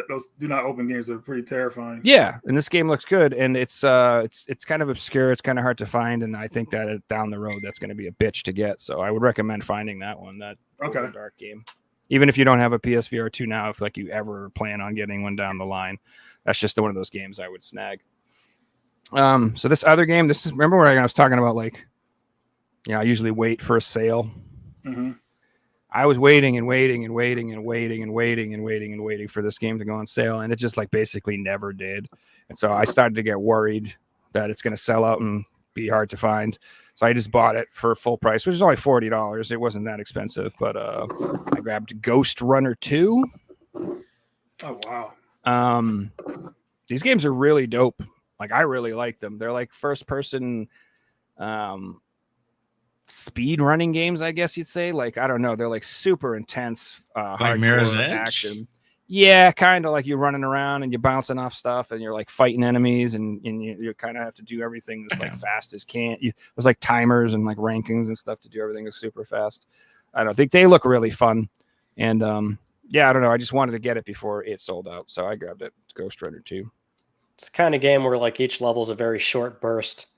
Those Do Not Open games are pretty terrifying. Yeah, and this game looks good, and it's kind of obscure. It's kind of hard to find, and I think that down the road that's going to be a bitch to get. So I would recommend finding that one. That Dark game, even if you don't have a PSVR 2 now, if like you ever plan on getting one down the line, that's just one of those games I would snag. So this other game, remember where I was talking about like, I usually wait for a sale. Mm-hmm. I was waiting and waiting and waiting and waiting and waiting and waiting and waiting for this game to go on sale, and it just like basically never did. And so I started to get worried that it's going to sell out and be hard to find. So I just bought it for full price, which is only $40. It wasn't that expensive, but I grabbed Ghost Runner 2. Oh wow! These games are really dope. Like I really like them. They're like first person speed running games, I guess you'd say. Like I don't know, they're like super intense, like Mirror's Edge action. Yeah, kind of like you're running around and you're bouncing off stuff and you're like fighting enemies and you kind of have to do everything as like fast as can. There's like timers and like rankings and stuff to do everything is super fast. I don't think they look really fun, and I don't know. I just wanted to get it before it sold out, so I grabbed it. It's Ghost Runner 2. It's the kind of game where like each level is a very short burst,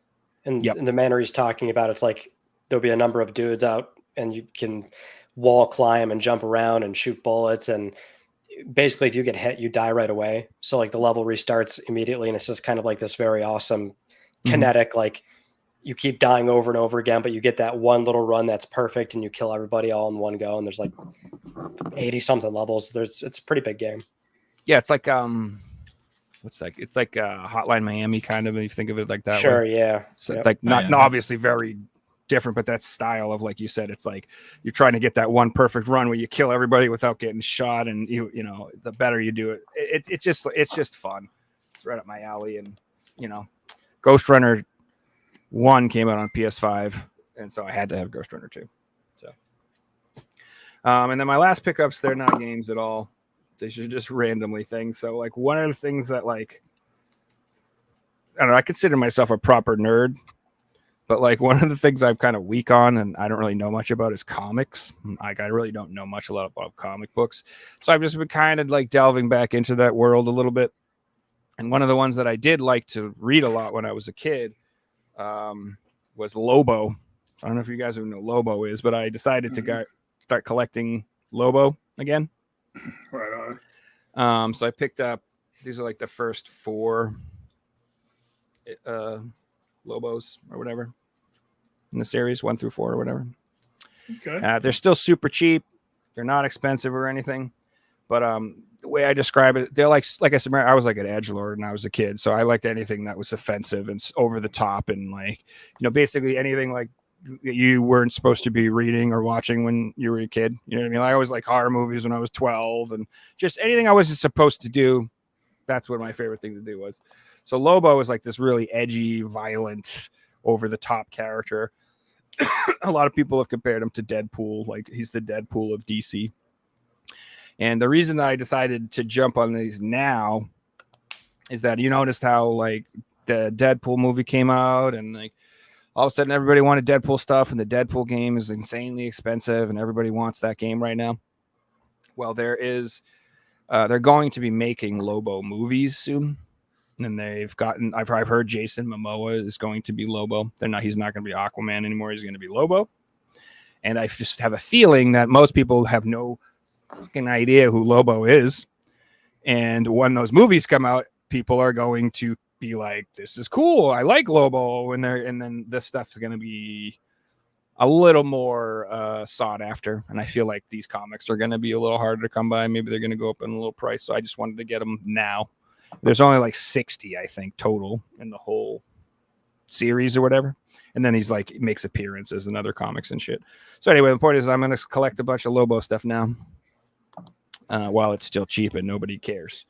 and in the manner he's talking about, it's like there'll be a number of dudes out and you can wall climb and jump around and shoot bullets. And basically if you get hit, you die right away. So like the level restarts immediately. And it's just kind of like this very awesome kinetic, like you keep dying over and over again, but you get that one little run that's perfect and you kill everybody all in one go. And there's like 80 something levels. It's a pretty big game. Yeah. It's like, what's that? It's like Hotline Miami kind of, if you think of it like that. Sure. way. Yeah. So it's like not obviously very different, but that style of, like you said, it's like you're trying to get that one perfect run where you kill everybody without getting shot, and you know the better you do it, it's just fun. It's right up my alley. And Ghost Runner 1 came out on PS5, and so I had to have Ghost Runner 2. So and then my last pickups, they're not games at all. They should just randomly things. So like one of the things that like I don't know, I consider myself a proper nerd. But like one of the things I'm kind of weak on and I don't really know much about is comics. Like I really don't know much about comic books. So I've just been kind of like delving back into that world a little bit. And one of the ones that I did like to read a lot when I was a kid was Lobo. I don't know if you guys even know Lobo is, but I decided to start collecting Lobo again. Right on. So I picked up, these are like the first 4 Lobos or whatever in the series 1 through 4 or whatever. Okay. They're still super cheap. They're not expensive or anything, but the way I describe it, they're like I said, I was like an edgelord and I was a kid, so I liked anything that was offensive and over the top and like basically anything like you weren't supposed to be reading or watching when you were a kid. You know what I mean? I always like horror movies when I was 12 and just anything I wasn't supposed to do. That's what my favorite thing to do was. So Lobo is like this really edgy, violent, over-the-top character. A lot of people have compared him to Deadpool. Like he's the Deadpool of DC. And the reason I decided to jump on these now is that you noticed how like the Deadpool movie came out and like all of a sudden everybody wanted Deadpool stuff and the Deadpool game is insanely expensive and everybody wants that game right now. Well, there is they're going to be making Lobo movies soon. And I've heard Jason Momoa is going to be Lobo. He's not going to be Aquaman anymore. He's going to be Lobo. And I just have a feeling that most people have no fucking idea who Lobo is. And when those movies come out, people are going to be like, this is cool. I like Lobo. And then this stuff's going to be a little more sought after. And I feel like these comics are going to be a little harder to come by. Maybe they're going to go up in a little price. So I just wanted to get them now. There's only like 60, I think, total in the whole series or whatever. And then he's like, makes appearances in other comics and shit. So anyway, the point is I'm going to collect a bunch of Lobo stuff now while it's still cheap and nobody cares.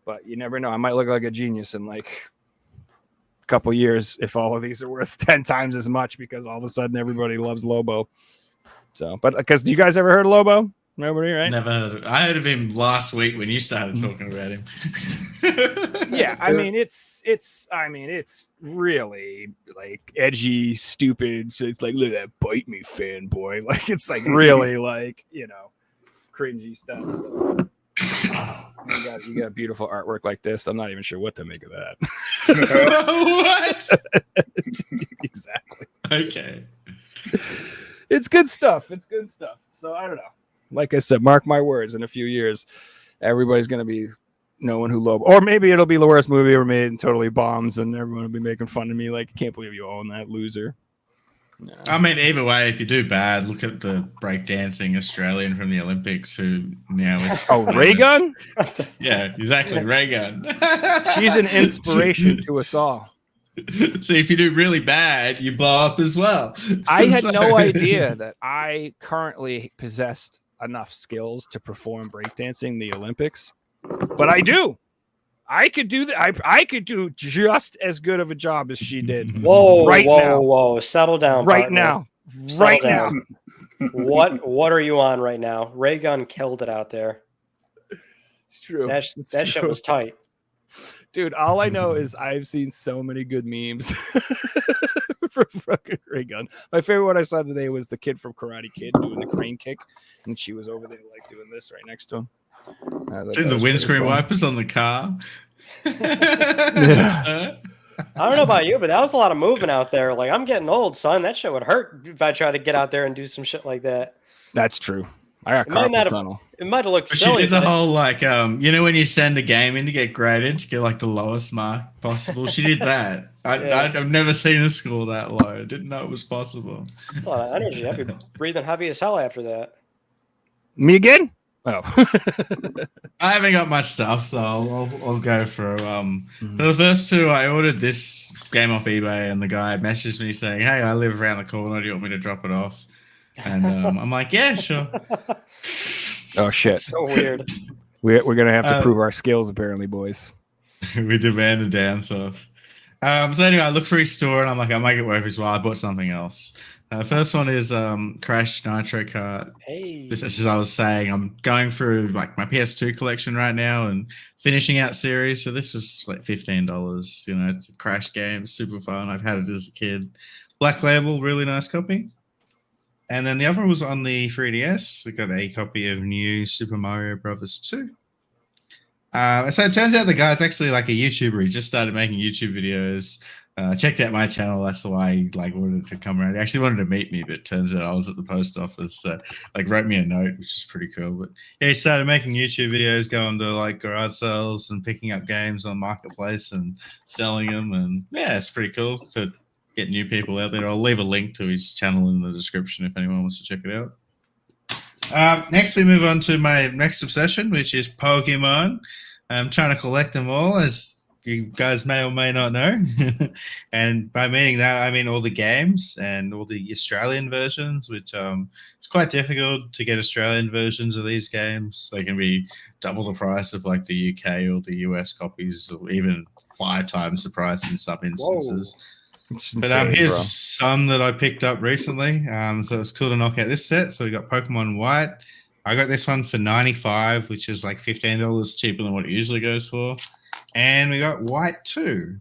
But you never know. I might look like a genius in like a couple years if all of these are worth 10 times as much because all of a sudden everybody loves Lobo. So, but because do you guys ever heard of Lobo? Nobody, right? Never heard of it. I heard of him last week when you started talking about him. Yeah, I mean it's really like edgy, stupid. It's like, look at that bite me fanboy. Like it's like really like, cringy stuff. So, you got beautiful artwork like this. I'm not even sure what to make of that. What? Exactly. Okay. It's good stuff. So I don't know. Like I said, mark my words, in a few years, everybody's going to be knowing who Lobo, or maybe it'll be the worst movie ever made and totally bombs, and everyone will be making fun of me. Like, can't believe you own that, loser. No. I mean, either way, if you do bad, look at the breakdancing Australian from the Olympics who now is. Oh, Raygun? Yeah, exactly. Raygun. She's an inspiration to us all. So if you do really bad, you blow up as well. I had no idea that I currently possessed enough skills to perform breakdancing in the Olympics, but I do. I could do that. I could do just as good of a job as she did. Whoa! Settle down. Right partner. now. Settle Right down. now. What are you on right now? Raygun killed it out there. It's true. That shit was tight. Dude, all I know is I've seen so many good memes from fucking Raygun. My favorite one I saw today was the kid from Karate Kid doing the crane kick, and she was over there like doing this right next to him. Seen the windscreen wipers on the car. Yeah. I don't know about you, but that was a lot of movement out there. Like, I'm getting old, son. That shit would hurt if I tried to get out there and do some shit like that. That's true. I got carpal tunnel. It might have looked But silly. she did the whole like, when you send a game in to get graded, to get like the lowest mark possible. She did that. I've never seen a score that low. I didn't know it was possible. That's a lot of energy. I'd be breathing heavy as hell after that. Me again? Oh. I haven't got much stuff, so I'll go through. For the first two, I ordered this game off eBay, and the guy messaged me saying, "Hey, I live around the corner. Do you want me to drop it off?" And I'm like, "Yeah, sure." Oh shit! It's so weird. We're gonna have to prove our skills, apparently, boys. We demand a dance off. So anyway, I looked for his store, and I'm like, I'll make it worth his while. I bought something else. First one is Crash Nitro Kart. Hey. This is, as I was saying, I'm going through like my PS2 collection right now and finishing out series. So this is like $15. You know, it's a Crash game, super fun. I've had it as a kid. Black Label, really nice copy. And then the other one was on the 3DS. We got a copy of New Super Mario Brothers 2. So it turns out the guy's actually like a YouTuber. He just started making YouTube videos. Checked out my channel. That's why he like wanted to come around. He actually wanted to meet me, but turns out I was at the post office. So like wrote me a note, which is pretty cool. But yeah, he started making YouTube videos, going to like garage sales and picking up games on Marketplace and selling them. And yeah, it's pretty cool to get new people out there. I'll leave a link to his channel in the description if anyone wants to check it out. Next, we move on to my next obsession, which is Pokemon. I'm trying to collect them all, as you guys may or may not know. And by meaning that, I mean all the games and all the Australian versions, which it's quite difficult to get Australian versions of these games. They can be double the price of like the UK or the US copies, or even 5 times the price in some instances. But here's some that I picked up recently. So it's cool to knock out this set. So we got Pokemon White. I got this one for $95, which is like $15 cheaper than what it usually goes for. And we got White 2.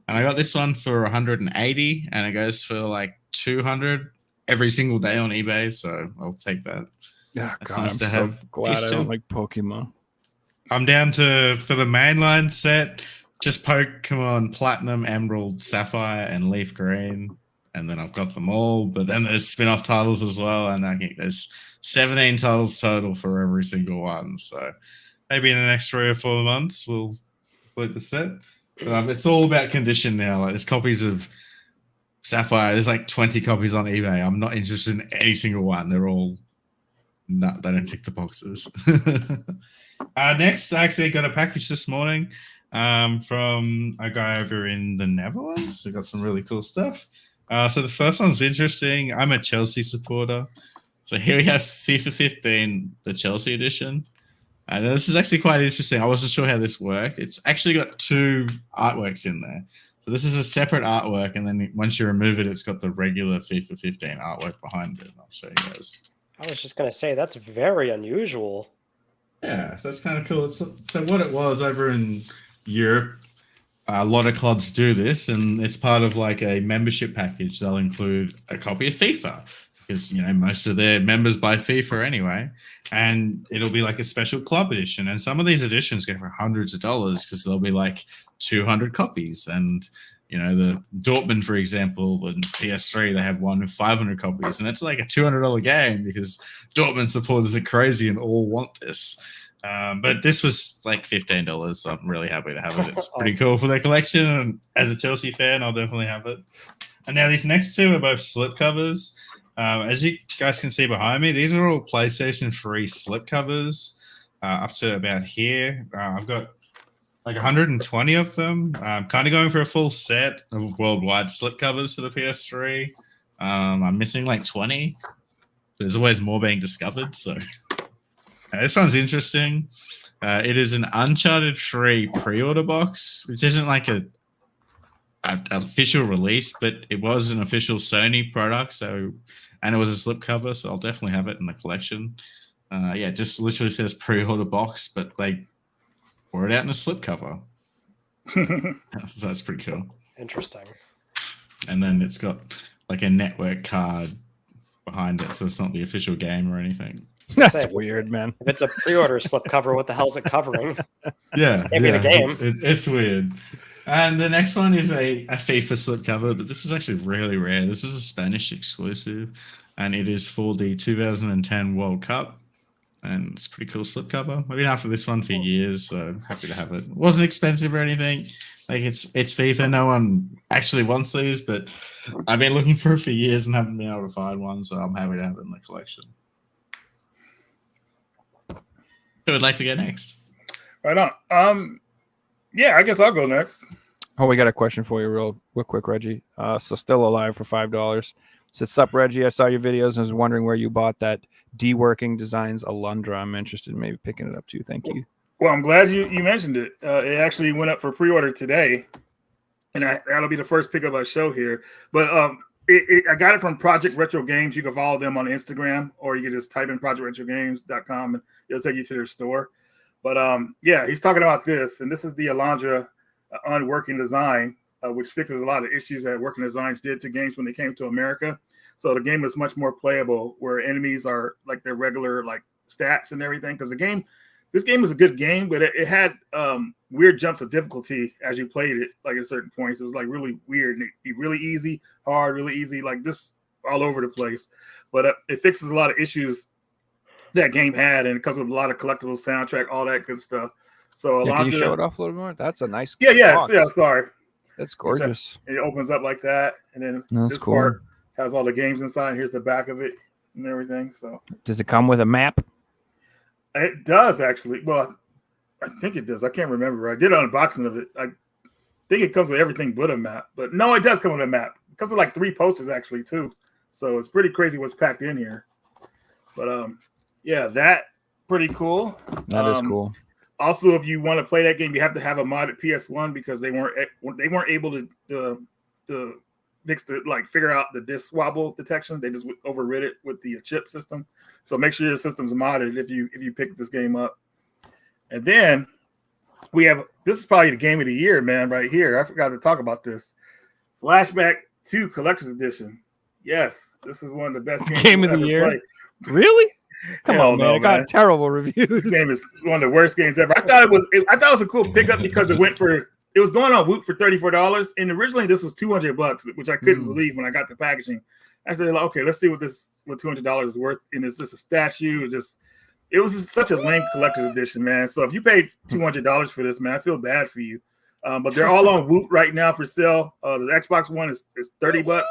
And I got this one for $180, and it goes for like $200 every single day on eBay. So I'll take that. Yeah, it's nice to have. Glad I don't like Pokemon. I'm down to, for the mainline set, just Pokemon Platinum, Emerald, Sapphire, and Leaf Green. And then I've got them all. But then there's spin-off titles as well. And I think there's 17 titles total for every single one. So maybe in the next 3 or 4 months, we'll complete the set. But it's all about condition now. Like, there's copies of Sapphire. There's like 20 copies on eBay. I'm not interested in any single one. They're all... No, they don't tick the boxes. Next, I actually got a package this morning from a guy over in the Netherlands. We got some really cool stuff. So the first one's interesting. I'm a Chelsea supporter. So here we have FIFA 15, the Chelsea edition. And this is actually quite interesting. I wasn't sure how this worked. It's actually got 2 artworks in there. So this is a separate artwork. And then once you remove it, it's got the regular FIFA 15 artwork behind it. I'll show you guys. I was just going to say, that's very unusual. Yeah, so that's kind of cool. So what it was over in Europe, a lot of clubs do this, and it's part of like a membership package. They'll include a copy of FIFA because, you know, most of their members buy FIFA anyway, and it'll be like a special club edition. And some of these editions go for hundreds of dollars because there'll be like 200 copies. And you know, the Dortmund, for example, in PS3, they have one with 500 copies, and it's like a $200 game because Dortmund supporters are crazy and all want this. But this was like $15, so I'm really happy to have it. It's pretty cool for their collection, and as a Chelsea fan, I'll definitely have it. And now these next 2 are both slipcovers. As you guys can see behind me, these are all PlayStation 3 slipcovers up to about here. I've got like 120 of them. I'm kind of going for a full set of worldwide slipcovers for the PS3. I'm missing like 20. There's always more being discovered. So this one's interesting. It is an Uncharted 3 pre-order box, which isn't like an official release, but it was an official Sony product. So, and it was a slipcover, so I'll definitely have it in the collection. Yeah, just literally says pre-order box, but they pour it out in a slipcover. So that's pretty cool. Interesting. And then it's got like a network card behind it, so it's not the official game or anything. That's weird, man. If it's a pre-order slipcover, what the hell's it covering? Yeah, Can't be the game. It's weird. And the next one is a FIFA slipcover, but this is actually really rare. This is a Spanish exclusive, and it is for the 2010 World Cup. And it's a pretty cool slipcover. I've been after this one for years, so happy to have it. It wasn't expensive or anything. Like it's FIFA. No one actually wants these, but I've been looking for it for years and haven't been able to find one, so I'm happy to have it in the collection. Who would like to go next? Right on. Yeah, I guess I'll go next. Oh, we got a question for you real quick, Reggie. So still alive for $5. Said, sup, Reggie, I saw your videos and was wondering where you bought that D-Working Designs Alundra. I'm interested in maybe picking it up too. Thank you. Well, I'm glad you mentioned it. It actually went up for pre-order today, and that'll be the first pickup I show here. But I got it from Project Retro Games. You can follow them on Instagram, or you can just type in projectretrogames.com and it'll take you to their store. But yeah, he's talking about this, and this is the Alundra Unworking Design, which fixes a lot of issues that Working Designs did to games when they came to America. So the game is much more playable, where enemies are like their regular like stats and everything. Because this game is a good game, but it had weird jumps of difficulty as you played it. Like at certain points, it was like really weird. It'd be really easy, hard, really easy, like just all over the place. But it fixes a lot of issues that game had, and it comes with a lot of collectible soundtrack, all that good stuff. So Can you show it off a little more? That's a nice. Yeah. box. Yeah. Sorry. That's gorgeous. It opens up like that, and then That's this cool. part has all the games inside. And here's the back of it and everything. So Does it come with a map? it does actually. Well, I think it does. I can't remember. I did an unboxing of it. I think it comes with everything but a map. But no, it does come with a map. It comes with like 3 posters actually too. So it's pretty crazy what's packed in here. But yeah, that pretty cool. That is cool. Also, if you want to play that game, you have to have a modded PS1 because they weren't able to figure out the disk wobble detection. They just overrid it with the chip system. So make sure your system's modded if you pick this game up. And then we have, this is probably the game of the year, man, right here. I forgot to talk about this. Flashback 2 Collector's Edition. Yes, this is one of the best games Game of the ever year? played. Really? Come Hell on, man. no, It got man. terrible reviews. This game is one of the worst games ever. I thought it was a cool pickup because it was going on Woot for $34, and originally this was $200, which I couldn't believe when I got the packaging. I said, okay, let's see what $200 is worth. And it's just a statue. It was just such a lame collector's edition, man. So if you paid $200 for this, man, I feel bad for you. But they're all on Woot right now for sale. The Xbox One is $30.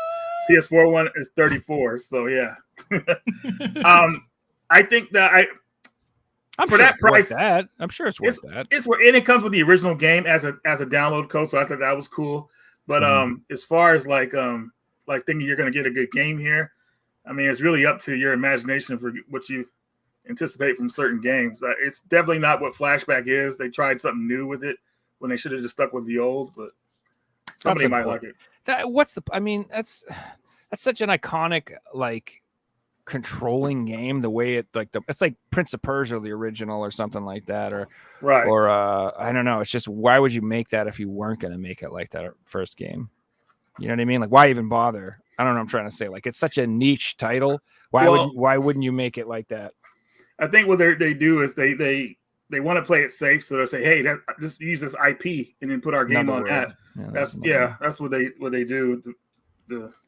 PS4 one is $34. So yeah. I think that I'm for sure that it's worth price, that. I'm sure it's worth that. And it comes with the original game as a download code, so I thought that was cool. But as far as like thinking you're going to get a good game here, I mean, it's really up to your imagination for what you anticipate from certain games. It's definitely not what Flashback is. They tried something new with it when they should have just stuck with the old. But somebody might like it. That's such an iconic controlling game, the way it's like Prince of Persia, the original, or something like that, or I don't know. It's just, why would you make that if you weren't going to make it like that first game? You know what I mean? Like, why even bother? I don't know what I'm trying to say. Like, it's such a niche title. Why wouldn't you make it like that? I think what they do is they want to play it safe, so they'll say, hey, just use this IP and then put our game on that. That's what they do.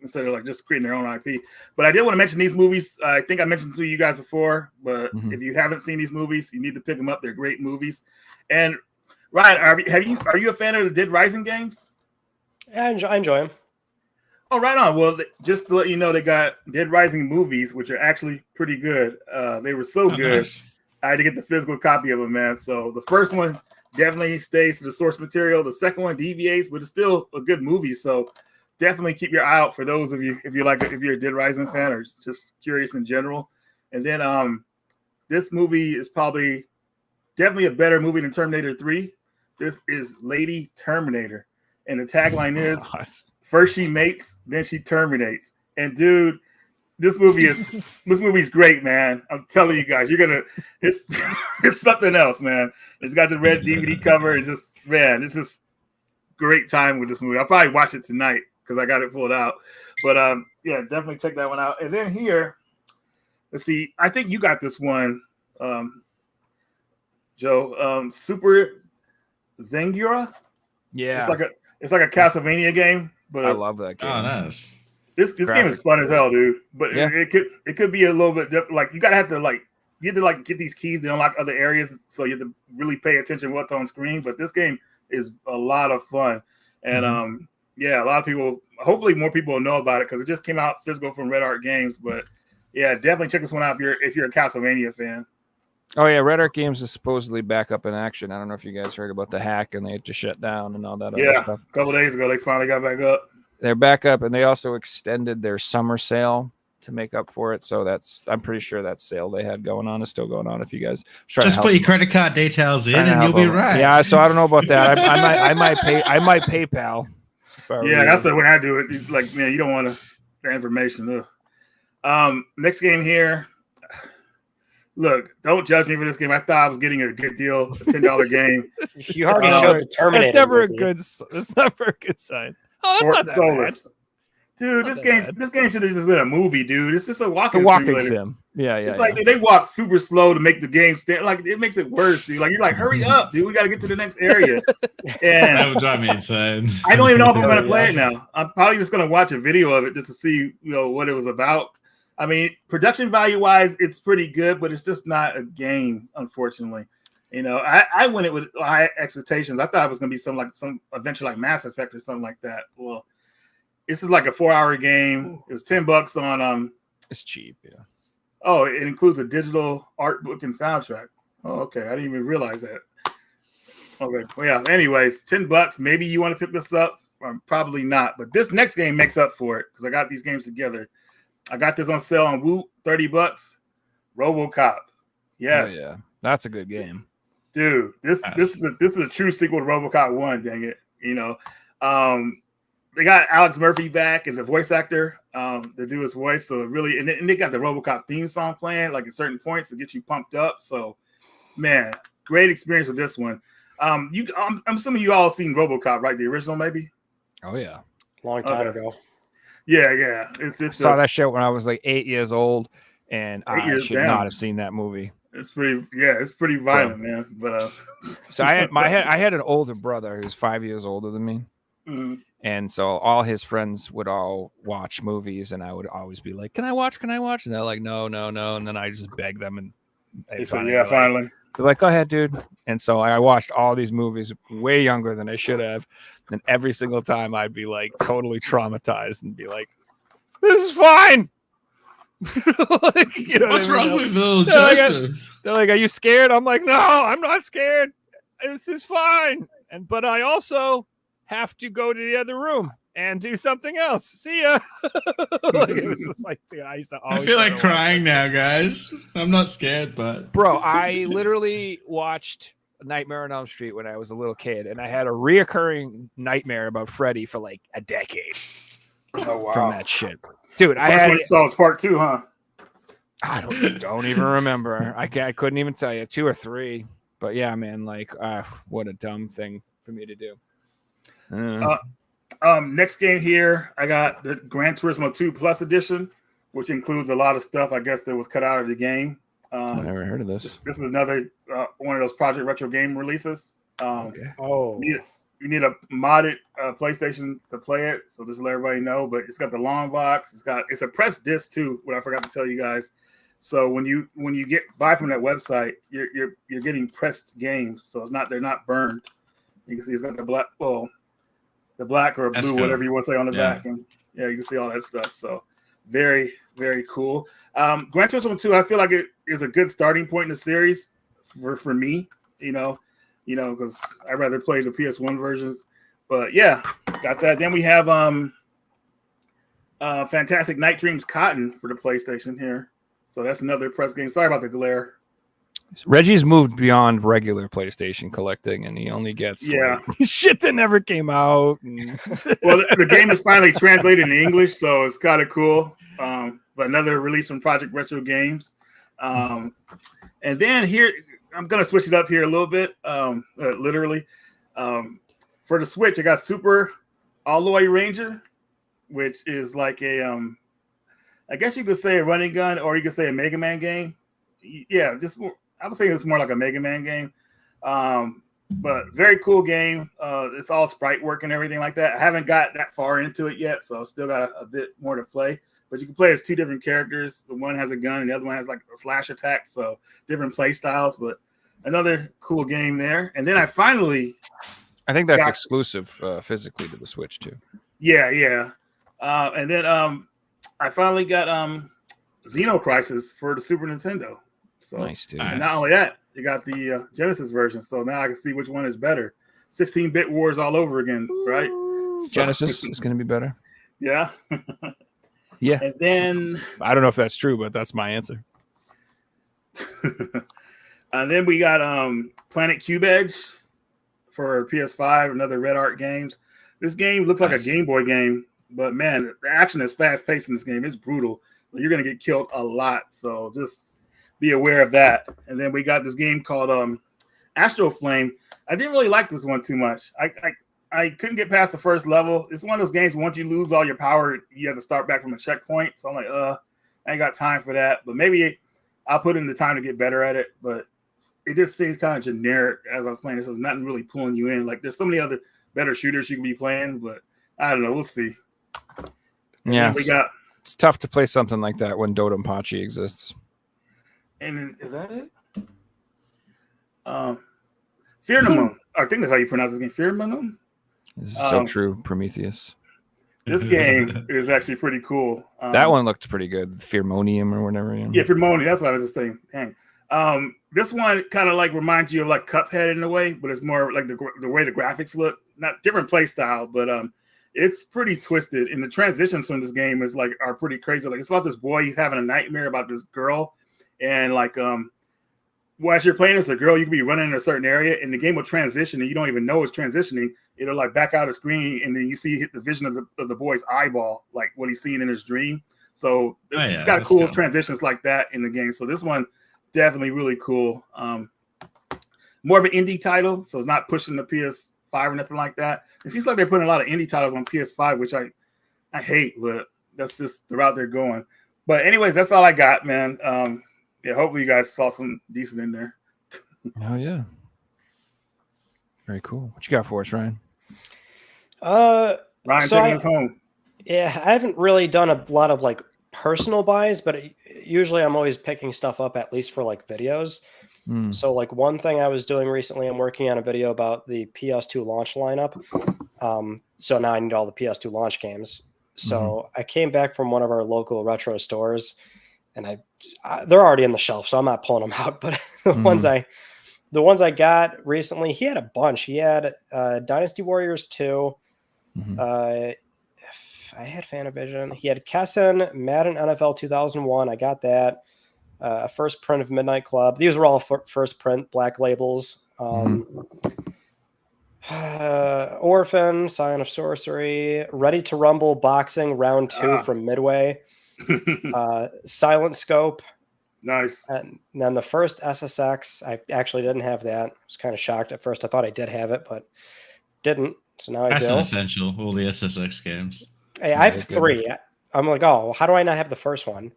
Instead of like just creating their own IP. But I did want to mention these movies. I think I mentioned to you guys before, but if you haven't seen these movies, you need to pick them up. They're great movies. And Ryan, are you a fan of the Dead Rising games? Yeah, I enjoy them. Oh, right on. Well, just to let you know, they got Dead Rising movies, which are actually pretty good. They were so good. Nice. I had to get the physical copy of them, man. So the first one definitely stays to the source material. The second one deviates, but it's still a good movie. So definitely keep your eye out for those of you if you're a Dead Rising fan or just curious in general. And then this movie is definitely a better movie than Terminator 3. This is Lady Terminator. And the tagline is, first she mates, then she terminates. And dude, this movie's great, man. I'm telling you guys, it's something else, man. It's got the red DVD cover. It's just, man, it's just great time with this movie. I'll probably watch it tonight because I got it pulled out. But yeah, definitely check that one out. And then here, let's see. I think you got this one, Joe. Super Zangura. Yeah, it's like a Castlevania game. But I love that game. Oh, nice. This game is fun as hell, dude. But Yeah. it could be a little bit like you have to get these keys to unlock other areas, so you have to really pay attention to what's on screen. But this game is a lot of fun, and yeah, a lot of people. Hopefully, more people will know about it because it just came out physical from Red Art Games. But yeah, definitely check this one out if you're a Castlevania fan. Oh yeah, Red Art Games is supposedly back up in action. I don't know if you guys heard about the hack and they had to shut down and all that other stuff. A couple days ago they finally got back up. They're back up, and they also extended their summer sale to make up for it. So I'm pretty sure that sale they had going on is still going on. If you guys just put your credit card details in, and you'll be right. Yeah, so I don't know about that. I might PayPal. Yeah, that's the way I do it. It's like, man, you don't want the information. Next game here. Look, don't judge me for this game. I thought I was getting a good deal, a $10 game. You already showed the Terminator. That's never movie. That's never a good sign. Oh, that's not that bad. Dude, this game should have just been a movie, dude. It's just a walking sim. Yeah. It's like they walk super slow to make the game stand. Like, it makes it worse, dude. Like, you're like, hurry up, dude. We got to get to the next area. And That would drive me insane. I don't even know if I'm going to play it now. I'm probably just going to watch a video of it just to see, what it was about. I mean, production value wise, it's pretty good, but it's just not a game, unfortunately. I went it with high expectations. I thought it was going to be some adventure like Mass Effect or something like that. Well, this is like a 4-hour game. It was $10 on. It's cheap, yeah. Oh, it includes a digital art book and soundtrack. Oh, okay. I didn't even realize that. Okay. Well, yeah. Anyways, $10. Maybe you want to pick this up. Probably not. But this next game makes up for it because I got these games together. I got this on sale on Woot, $30. RoboCop. Yes. Oh, yeah. That's a good game. Dude, this is a true sequel to RoboCop 1, dang it. They got Alex Murphy back as the voice actor to do his voice. So really, and they got the RoboCop theme song playing like at certain points to get you pumped up. So, man, great experience with this one. I'm assuming you all seen RoboCop, right? The original, maybe? Oh, yeah. Long time ago. Yeah. I saw that shit when I was like 8 years old. and 8 I years should down. not have seen that movie. It's pretty violent, man. But So I had an older brother who's 5 years older than me. mhm. And so all his friends would all watch movies, and I would always be like, "Can I watch? Can I watch?" And they're like, "No, no, no." And then I just beg them, and He said, "Yeah, finally." they're like, "Go ahead, dude." And so I watched all these movies way younger than I should have, and every single time I'd be like totally traumatized and be like, "This is fine." Like, you know What's what I mean? wrong with little They're like, Joseph? They're like, "Are you scared?" I'm like, "No, I'm not scared. This is fine." But I also have to go to the other room and do something else. See ya. Like, it was just like, dude, I used to I always feel try like to watch crying that. now, guys. I'm not scared, but Bro, I literally watched Nightmare on Elm Street when I was a little kid, and I had a reacurring nightmare about Freddy for like a decade Oh wow! from that shit. Dude, The I first had one you saw was part 2, huh? I don't even remember. I couldn't even tell you 2 or 3. But yeah, man, like what a dumb thing for me to do. Next game here, I got the Gran Turismo 2 Plus Edition, which includes a lot of stuff, I guess, that was cut out of the game. I never heard of this. This is another one of those Project Retro game releases. Okay. Oh, You need a modded PlayStation to play it, so just let everybody know. But it's got the long box. It's a press disc too. What I forgot to tell you guys. So when you buy from that website, you're getting pressed games. So they're not burned. You can see it's got the black or blue, That's cool. whatever you want to say on the Yeah. back, and yeah, you can see all that stuff. So very, very cool. Gran Turismo 2, I feel like it is a good starting point in the series for me. You know, because I'd rather play the PS1 versions. But yeah, got that. Then we have Fantastic Night Dreams Cotton for the PlayStation here. So that's another press game. Sorry about the glare. Reggie's moved beyond regular PlayStation collecting, and he only gets Yeah. like, shit that never came out. And... Well, the game is finally translated in English, so it's kind of cool. But another release from Project Retro Games. And then here, I'm going to switch it up here a little bit, literally. For the Switch, I got Super Alloy Ranger, which is like I guess you could say a running gun, or you could say a Mega Man game. Yeah, I would say it's more like a Mega Man game. But very cool game. It's all sprite work and everything like that. I haven't got that far into it yet, so I've still got a bit more to play. But you can play as 2 different characters. The one has a gun, and the other one has like a slash attack. So different play styles, but another cool game there. And then I think that's exclusive physically to the Switch too. Yeah. And then I finally got Xeno Crisis for the Super Nintendo. So Nice, dude. and not only that, you got the Genesis version. So now I can see which one is better. 16-bit wars all over again, right? So, Genesis is going to be better. Yeah. Yeah. And then I don't know if that's true, but that's my answer. and then we got Planet Cube Edge for PS5, another Red Art Games. This game looks like a Game Boy game, but man, the action is fast paced in this game. It's brutal. You're gonna get killed a lot, so just be aware of that. And then we got this game called Astro Flame. I didn't really like this one too much. I couldn't get past the first level. It's one of those games, once you lose all your power, you have to start back from a checkpoint. So I'm like, I ain't got time for that. But maybe I'll put in the time to get better at it. But it just seems kind of generic as I was playing. So there's nothing really pulling you in. Like, there's so many other better shooters you can be playing, but I don't know. We'll see. Yeah, it's tough to play something like that when Dodonpachi exists. And then, is that it? Fear the Moon. I think that's how you pronounce this game. Fear the Moon. This is so true, Prometheus. This game is actually pretty cool. That one looked pretty good. Fearmonium or whatever. Yeah, Fearmonium. That's what I was just saying. Dang. This one kind of like reminds you of like Cuphead in a way, but it's more like the way the graphics look. Not different play style, but it's pretty twisted. And the transitions from this game are pretty crazy. Like, it's about this boy, he's having a nightmare about this girl, and like as you're playing as the girl, you can be running in a certain area, and the game will transition, and you don't even know it's transitioning. It'll like back out of screen, and then you see the vision of the boy's eyeball, like what he's seeing in his dream. So it's got cool transitions like that in the game. So this one definitely really cool. More of an indie title, so it's not pushing the PS5 or nothing like that. It seems like they're putting a lot of indie titles on PS5, which I hate, but that's just the route they're going. But anyways, that's all I got, man. Yeah, hopefully you guys saw some decent in there. Oh yeah. Very cool. What you got for us, Ryan? Ryan, So taking us home. Yeah, I haven't really done a lot of like personal buys, but usually I'm always picking stuff up at least for like videos. So like one thing I was doing recently, I'm working on a video about the PS2 launch lineup. So now I need all the PS2 launch games. So I came back from one of our local retro stores, and they're already in the shelf, so I'm not pulling them out. But the ones I got recently, he had a bunch. He had Dynasty Warriors 2. I had Fanavision. He had Kessin, Madden NFL 2001. I got that. First print of Midnight Club. These were all first print black labels. Orphan, Scion of Sorcery, Ready to Rumble Boxing Round 2 from Midway. Silent Scope. Nice. And then the first SSX. I actually didn't have that. I was kind of shocked at first. I thought I did have it, but didn't. So now That's I do. an essential. All the SSX games. Hey, I have 3. I'm like, oh, how do I not have the first one?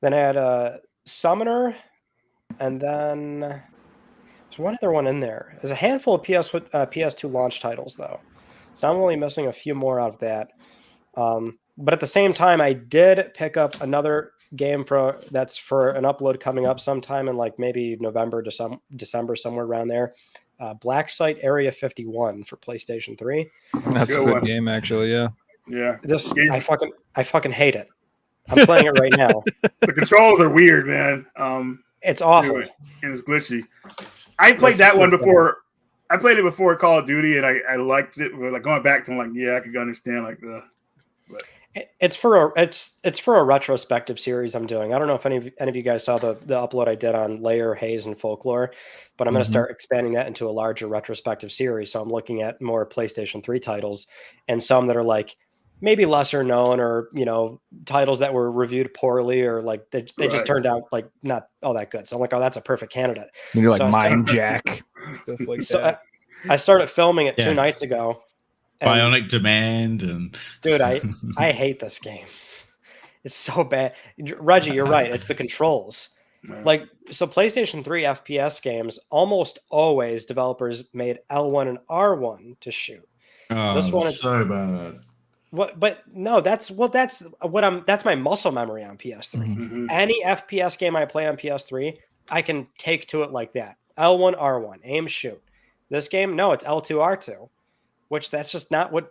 Then I had Summoner, and then there's one other one in there. There's a handful of PS2 launch titles, though. So I'm only missing a few more out of that. But at the same time, I did pick up another game that's for an upload coming up sometime in like maybe November, December, somewhere around there. Black Site Area 51 for PlayStation 3. That's a good game, actually. Yeah. Yeah. I fucking hate it. I'm playing it right now. The controls are weird, man. It's awful. And it's glitchy. I played that one before. I played it before Call of Duty, and I liked it. But like going back to, I'm like, yeah, I could understand like the. But. It's for a retrospective series I'm doing. I don't know if any of you guys saw the upload I did on Layer, Haze, and Folklore, but I'm going to start expanding that into a larger retrospective series. So I'm looking at more PlayStation 3 titles and some that are like maybe lesser known, or titles that were reviewed poorly, or like they just turned out like not all that good. So I'm like, oh, that's a perfect candidate. You do like Mind Jack stuff like that. I started filming it 2 nights ago. Bionic Demand and dude, I hate this game. It's so bad. Reggie, you're right. It's the controls. Like, so PlayStation 3 FPS games, almost always developers made L1 and R1 to shoot. Oh, this one is so bad. What? But no, that's my muscle memory on PS3. Any FPS game I play on PS3, I can take to it like that. L1, R1, aim, shoot. This game, no, it's L2, R2. Which that's just not what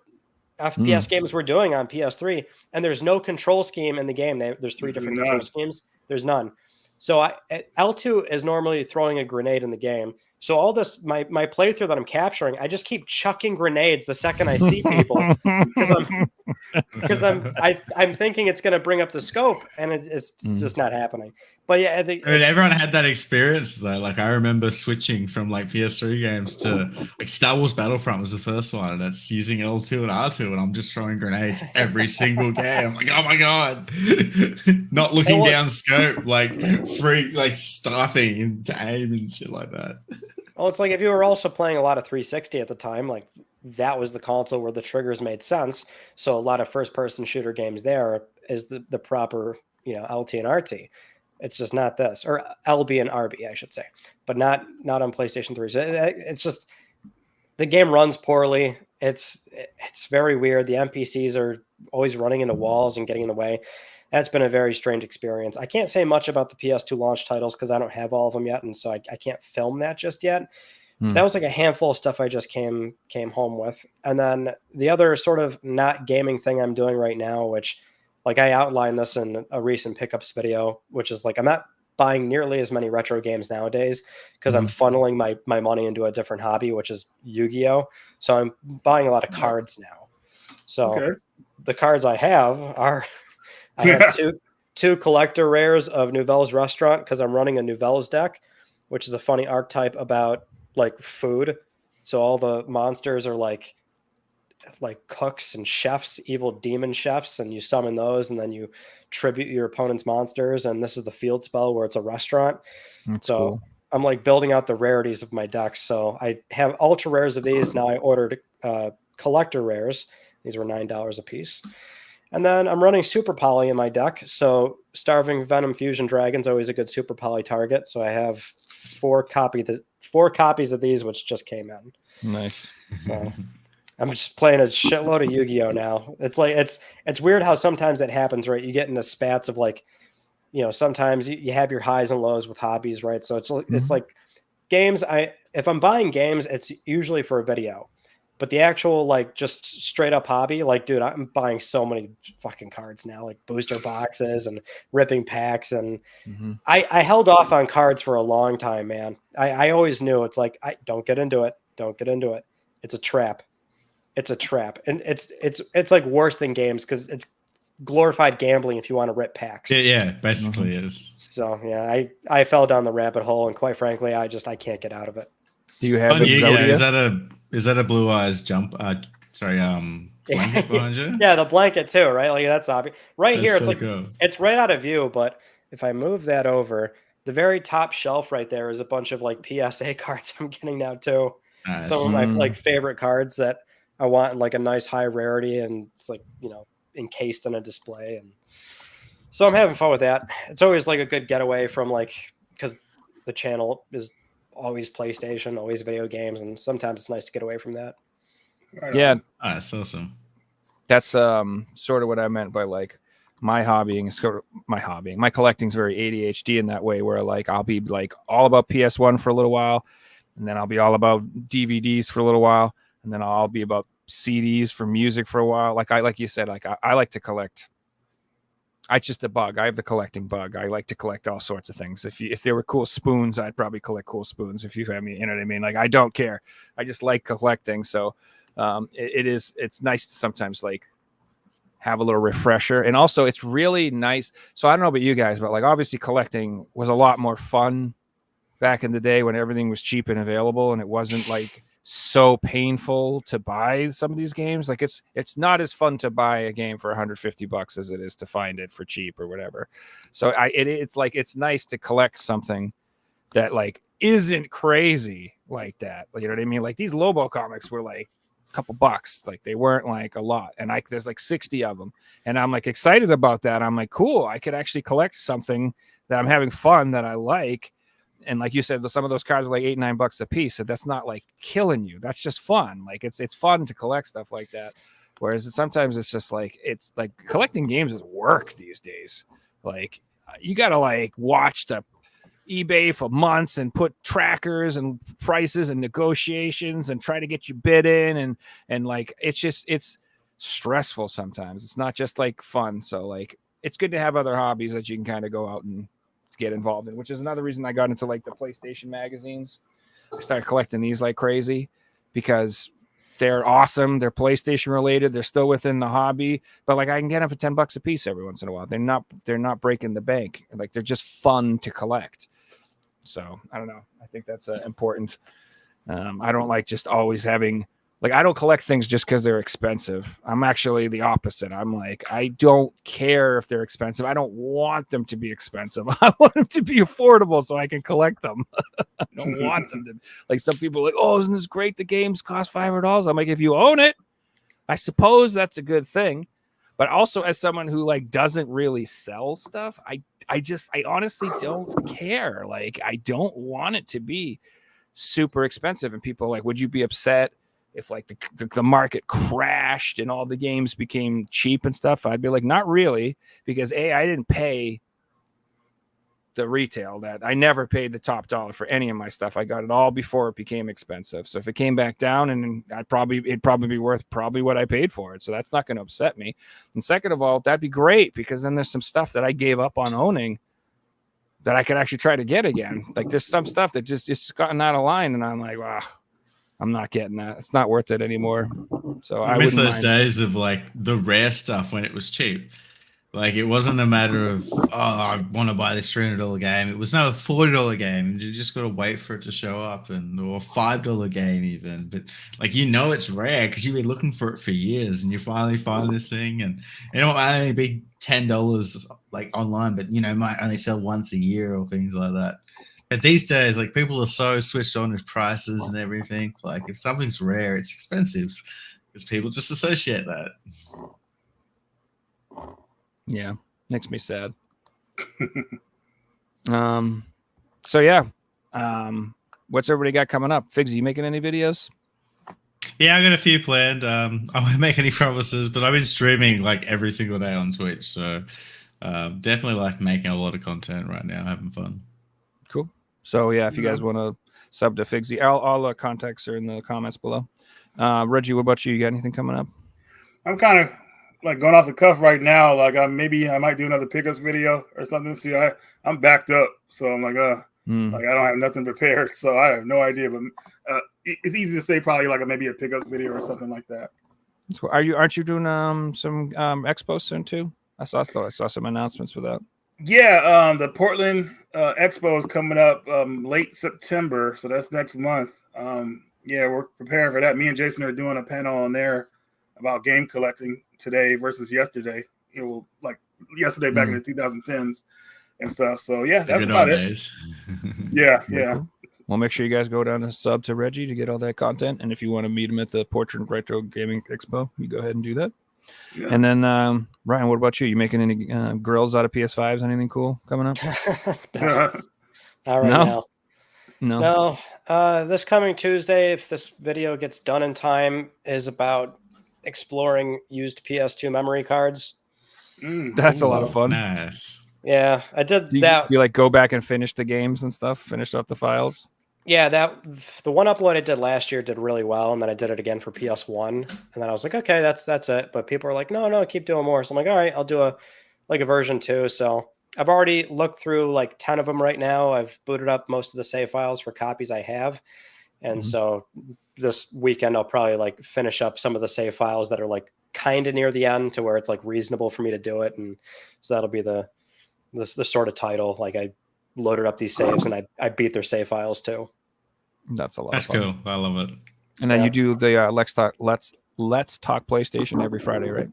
FPS games were doing on PS3. And there's no control scheme in the game. There's 3 different control schemes. There's none. So L2 is normally throwing a grenade in the game. So all this, my playthrough that I'm capturing, I just keep chucking grenades the second I see people because I'm thinking it's going to bring up the scope, and it's just not happening. But yeah, I mean, everyone had that experience though. Like I remember switching from like PS3 games to like Star Wars Battlefront was the first one, and it's using L2 and R2, and I'm just throwing grenades every single game. I'm like, oh my god, not looking down scope, like staffing into aim and shit like that. Well, it's like if you were also playing a lot of 360 at the time, like that was the console where the triggers made sense. So a lot of first-person shooter games there is the proper, LT and RT. It's just not this, or LB and RB, I should say, but not on PlayStation 3. So it's just the game runs poorly. It's very weird. The NPCs are always running into walls and getting in the way. That's been a very strange experience. I can't say much about the PS2 launch titles because I don't have all of them yet, and so I can't film that just yet. That was like a handful of stuff I just came home with. And then the other sort of not gaming thing I'm doing right now, which like I outlined this in a recent pickups video, which is like I'm not buying nearly as many retro games nowadays because I'm funneling my money into a different hobby, which is Yu-Gi-Oh! So I'm buying a lot of cards now. So the cards I have are I have two collector rares of Nouvelle's Restaurant because I'm running a Nouvelle's deck, which is a funny archetype about like food. So all the monsters are like cooks and chefs, evil demon chefs, and you summon those and then you tribute your opponent's monsters. And this is the field spell where it's a restaurant. That's so cool. I'm like building out the rarities of my decks. So I have ultra rares of these. Now I ordered collector rares. These were $9 a piece. And then I'm running Super Poly in my deck. So Starving Venom Fusion Dragon's always a good Super Poly target. So I have 4 copies of these, which just came in. Nice. So I'm just playing a shitload of Yu-Gi-Oh now. It's like it's weird how sometimes that happens, right? You get into spats of like, sometimes you have your highs and lows with hobbies, right? So it's like games. If I'm buying games, it's usually for a video. But the actual, like, just straight up hobby, like, dude, I'm buying so many fucking cards now, like booster boxes and ripping packs. And I held off on cards for a long time, man. I always knew it's like, don't get into it. Don't get into it. It's a trap. It's a trap. And it's like worse than games because it's glorified gambling if you want to rip packs. Yeah, basically is. So, yeah, I fell down the rabbit hole. And quite frankly, I can't get out of it. Do you have Is that a Blue Eyes jump? Blanket behind you? Yeah, the blanket too, right? Like that's obvious. Right That's here, it's so like cool. it's right out of view. But if I move that over, the very top shelf right there is a bunch of like PSA cards I'm getting now too. Nice. Some of my like favorite cards that I want in like a nice high rarity, and it's like encased in a display, and so I'm having fun with that. It's always like a good getaway from like because the channel is always PlayStation, always video games, and sometimes it's nice to get away from that. Yeah, that's awesome. That's sort of what I meant by like my collecting is very ADHD in that way, where like I'll be like all about PS1 for a little while, and then I'll be all about DVDs for a little while, and then I'll be about CDs for music for a while. Like you said, like I like to collect. It's just a bug. I have the collecting bug. I like to collect all sorts of things. If there were cool spoons, I'd probably collect cool spoons. If you have me, you know what I mean? Like I don't care. I just like collecting. So it's nice to sometimes like have a little refresher. And also it's really nice. So I don't know about you guys, but like obviously collecting was a lot more fun back in the day when everything was cheap and available, and it wasn't like so painful to buy some of these games. Like it's not as fun to buy a game for $150 as it is to find it for cheap or whatever. So it's like it's nice to collect something that like isn't crazy like that. You know what I mean? Like these Lobo comics were like a couple bucks, like they weren't like a lot, and there's like 60 of them, and I'm like excited about that. I'm like, cool, I could actually collect something that I'm having fun that I like. And like you said, some of those cards are like $8-9 a piece. So that's not like killing you. That's just fun. Like it's fun to collect stuff like that. Whereas sometimes it's just like, it's like collecting games is work these days. Like you got to like watch the eBay for months and put trackers and prices and negotiations and try to get you bid in. And like, it's stressful sometimes. It's not just like fun. So like, it's good to have other hobbies that you can kind of go out and get involved in, which is another reason I got into like the PlayStation magazines. I started collecting these like crazy because they're awesome. They're PlayStation related. They're still within the hobby, but like I can get them for $10 a piece every once in a while. They're not breaking the bank. Like they're just fun to collect. So I don't know. I think that's important. I don't like just always having like, I don't collect things just because they're expensive. I'm actually the opposite. I'm like, I don't care if they're expensive. I don't want them to be expensive. I want them to be affordable so I can collect them. I don't want them to, like some people are like, oh, isn't this great? The games cost $500. I'm like, if you own it, I suppose that's a good thing. But also as someone who like doesn't really sell stuff, I honestly don't care. Like, I don't want it to be super expensive. And people are like, would you be upset if like the market crashed and all the games became cheap and stuff? I'd be like, not really, because I didn't pay the retail. That I never paid the top dollar for any of my stuff. I got it all before it became expensive. So if it came back down, and it'd probably be worth probably what I paid for it. So that's not going to upset me. And second of all, that'd be great, because then there's some stuff that I gave up on owning that I could actually try to get again. Like there's some stuff that just gotten out of line, and I'm like, wow, I'm not getting that. It's not worth it anymore. So I miss those days of like the rare stuff when it was cheap. Like it wasn't a matter of, oh, I want to buy this $300 game. It was no $40 game. You just got to wait for it to show up, or a $5 game even. But like, it's rare because you've been looking for it for years, and you finally find this thing, and it might only be $10 like online, but it might only sell once a year or things like that. But these days, like, people are so switched on with prices and everything. Like, if something's rare, it's expensive because people just associate that. Yeah, makes me sad. So yeah, what's everybody got coming up? Figsy, you making any videos? Yeah, I got a few planned. I won't make any promises, but I've been streaming like every single day on Twitch, so definitely like making a lot of content right now, having fun. Cool. So yeah, if you guys want to sub to Figsy, all the contacts are in the comments below. Reggie, what about you? You got anything coming up? I'm kind of like going off the cuff right now. Like I might do another pickups video or something. See, I'm backed up, so I'm like like I don't have nothing prepared, so I have no idea. But it's easy to say probably like maybe a pickups video or something like that. So aren't you doing some expos soon too? I saw some announcements for that. Yeah, the Portland Expo is coming up late September, so that's next month. Yeah, we're preparing for that. Me and Jason are doing a panel on there about game collecting today versus yesterday. You know, like yesterday back in the 2010s and stuff. So yeah, that's about it. Yeah. Cool. Well, make sure you guys go down and sub to Reggie to get all that content. And if you want to meet him at the Portland Retro Gaming Expo, you go ahead and do that. Yeah. And then Ryan, what about you? You making any grills out of PS5s? Anything cool coming up? Not right now. No. This coming Tuesday, if this video gets done in time, is about exploring used PS2 memory cards. That's a lot of fun. Nice. Yeah, I did that. You like go back and finish the games and stuff, finish up the files? Yeah, the one upload I did last year did really well, and then I did it again for PS1, and then I was like, okay, that's it. But people are like, no, keep doing more. So I'm like, all right, I'll do a version 2. So I've already looked through like 10 of them right now. I've booted up most of the save files for copies I have, and so this weekend I'll probably like finish up some of the save files that are like kind of near the end to where it's like reasonable for me to do it, and so that'll be the sort of title. Like I loaded up these saves and I beat their save files too. That's a lot. That's of fun. Cool. I love it. And then you do the Let's Talk PlayStation every Friday, right?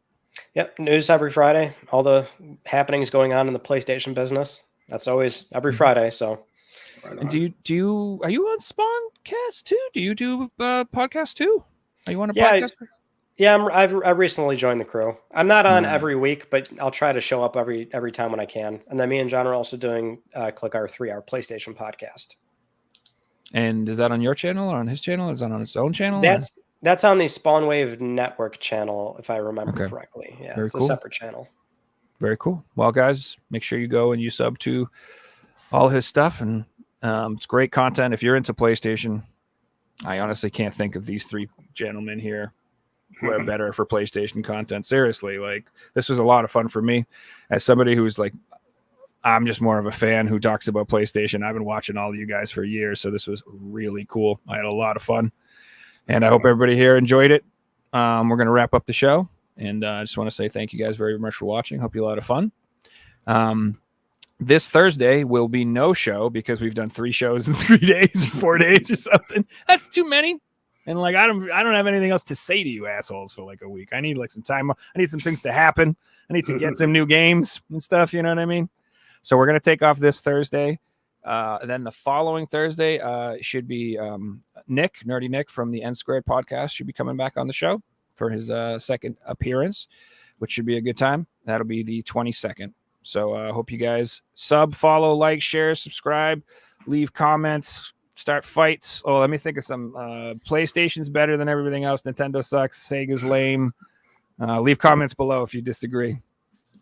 Yep, news every Friday. All the happenings going on in the PlayStation business. That's always every Friday. So, and are you on Spawncast too? Do you do podcast too? Are you on a podcast? Yeah, I've recently joined the crew. I'm not on every week, but I'll try to show up every time when I can. And then me and John are also doing Click Our 3-Hour PlayStation podcast. And is that on your channel or on his channel? Or is that on its own channel? That's on the Spawnwave Network channel, if I remember correctly. Yeah, Very it's cool. a separate channel. Very cool. Well, guys, make sure you go and you sub to all his stuff. And it's great content. If you're into PlayStation, I honestly can't think of these 3 gentlemen here who are better for PlayStation content. Seriously, like this was a lot of fun for me as somebody who's like, I'm just more of a fan who talks about PlayStation. I've been watching all of you guys for years, so this was really cool. I had a lot of fun, and I hope everybody here enjoyed it. We're going to wrap up the show, and I just want to say thank you guys very much for watching. Hope you had a lot of fun. This Thursday will be no show because we've done 3 shows in 3 days, 4 days or something. That's too many. And like I don't have anything else to say to you assholes for like a week. I need like some time. I need some things to happen. I need to get some new games and stuff. You know what I mean? So we're gonna take off this Thursday. Then the following Thursday should be Nerdy Nick from the N Squared podcast should be coming back on the show for his second appearance, which should be a good time. That'll be the 22nd. So I hope you guys sub, follow, like, share, subscribe, leave comments. Start fights. Oh, let me think of some. PlayStation's better than everything else. Nintendo sucks. Sega's lame. Leave comments below if you disagree.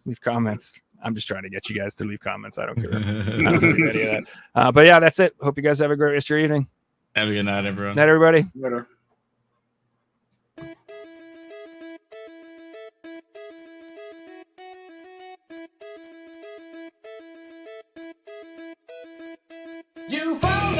Leave comments. I'm just trying to get you guys to leave comments. I don't care. I don't do any of that. But yeah, that's it. Hope you guys have a great rest of your evening. Have a good night, everyone. Night, everybody. Later. You found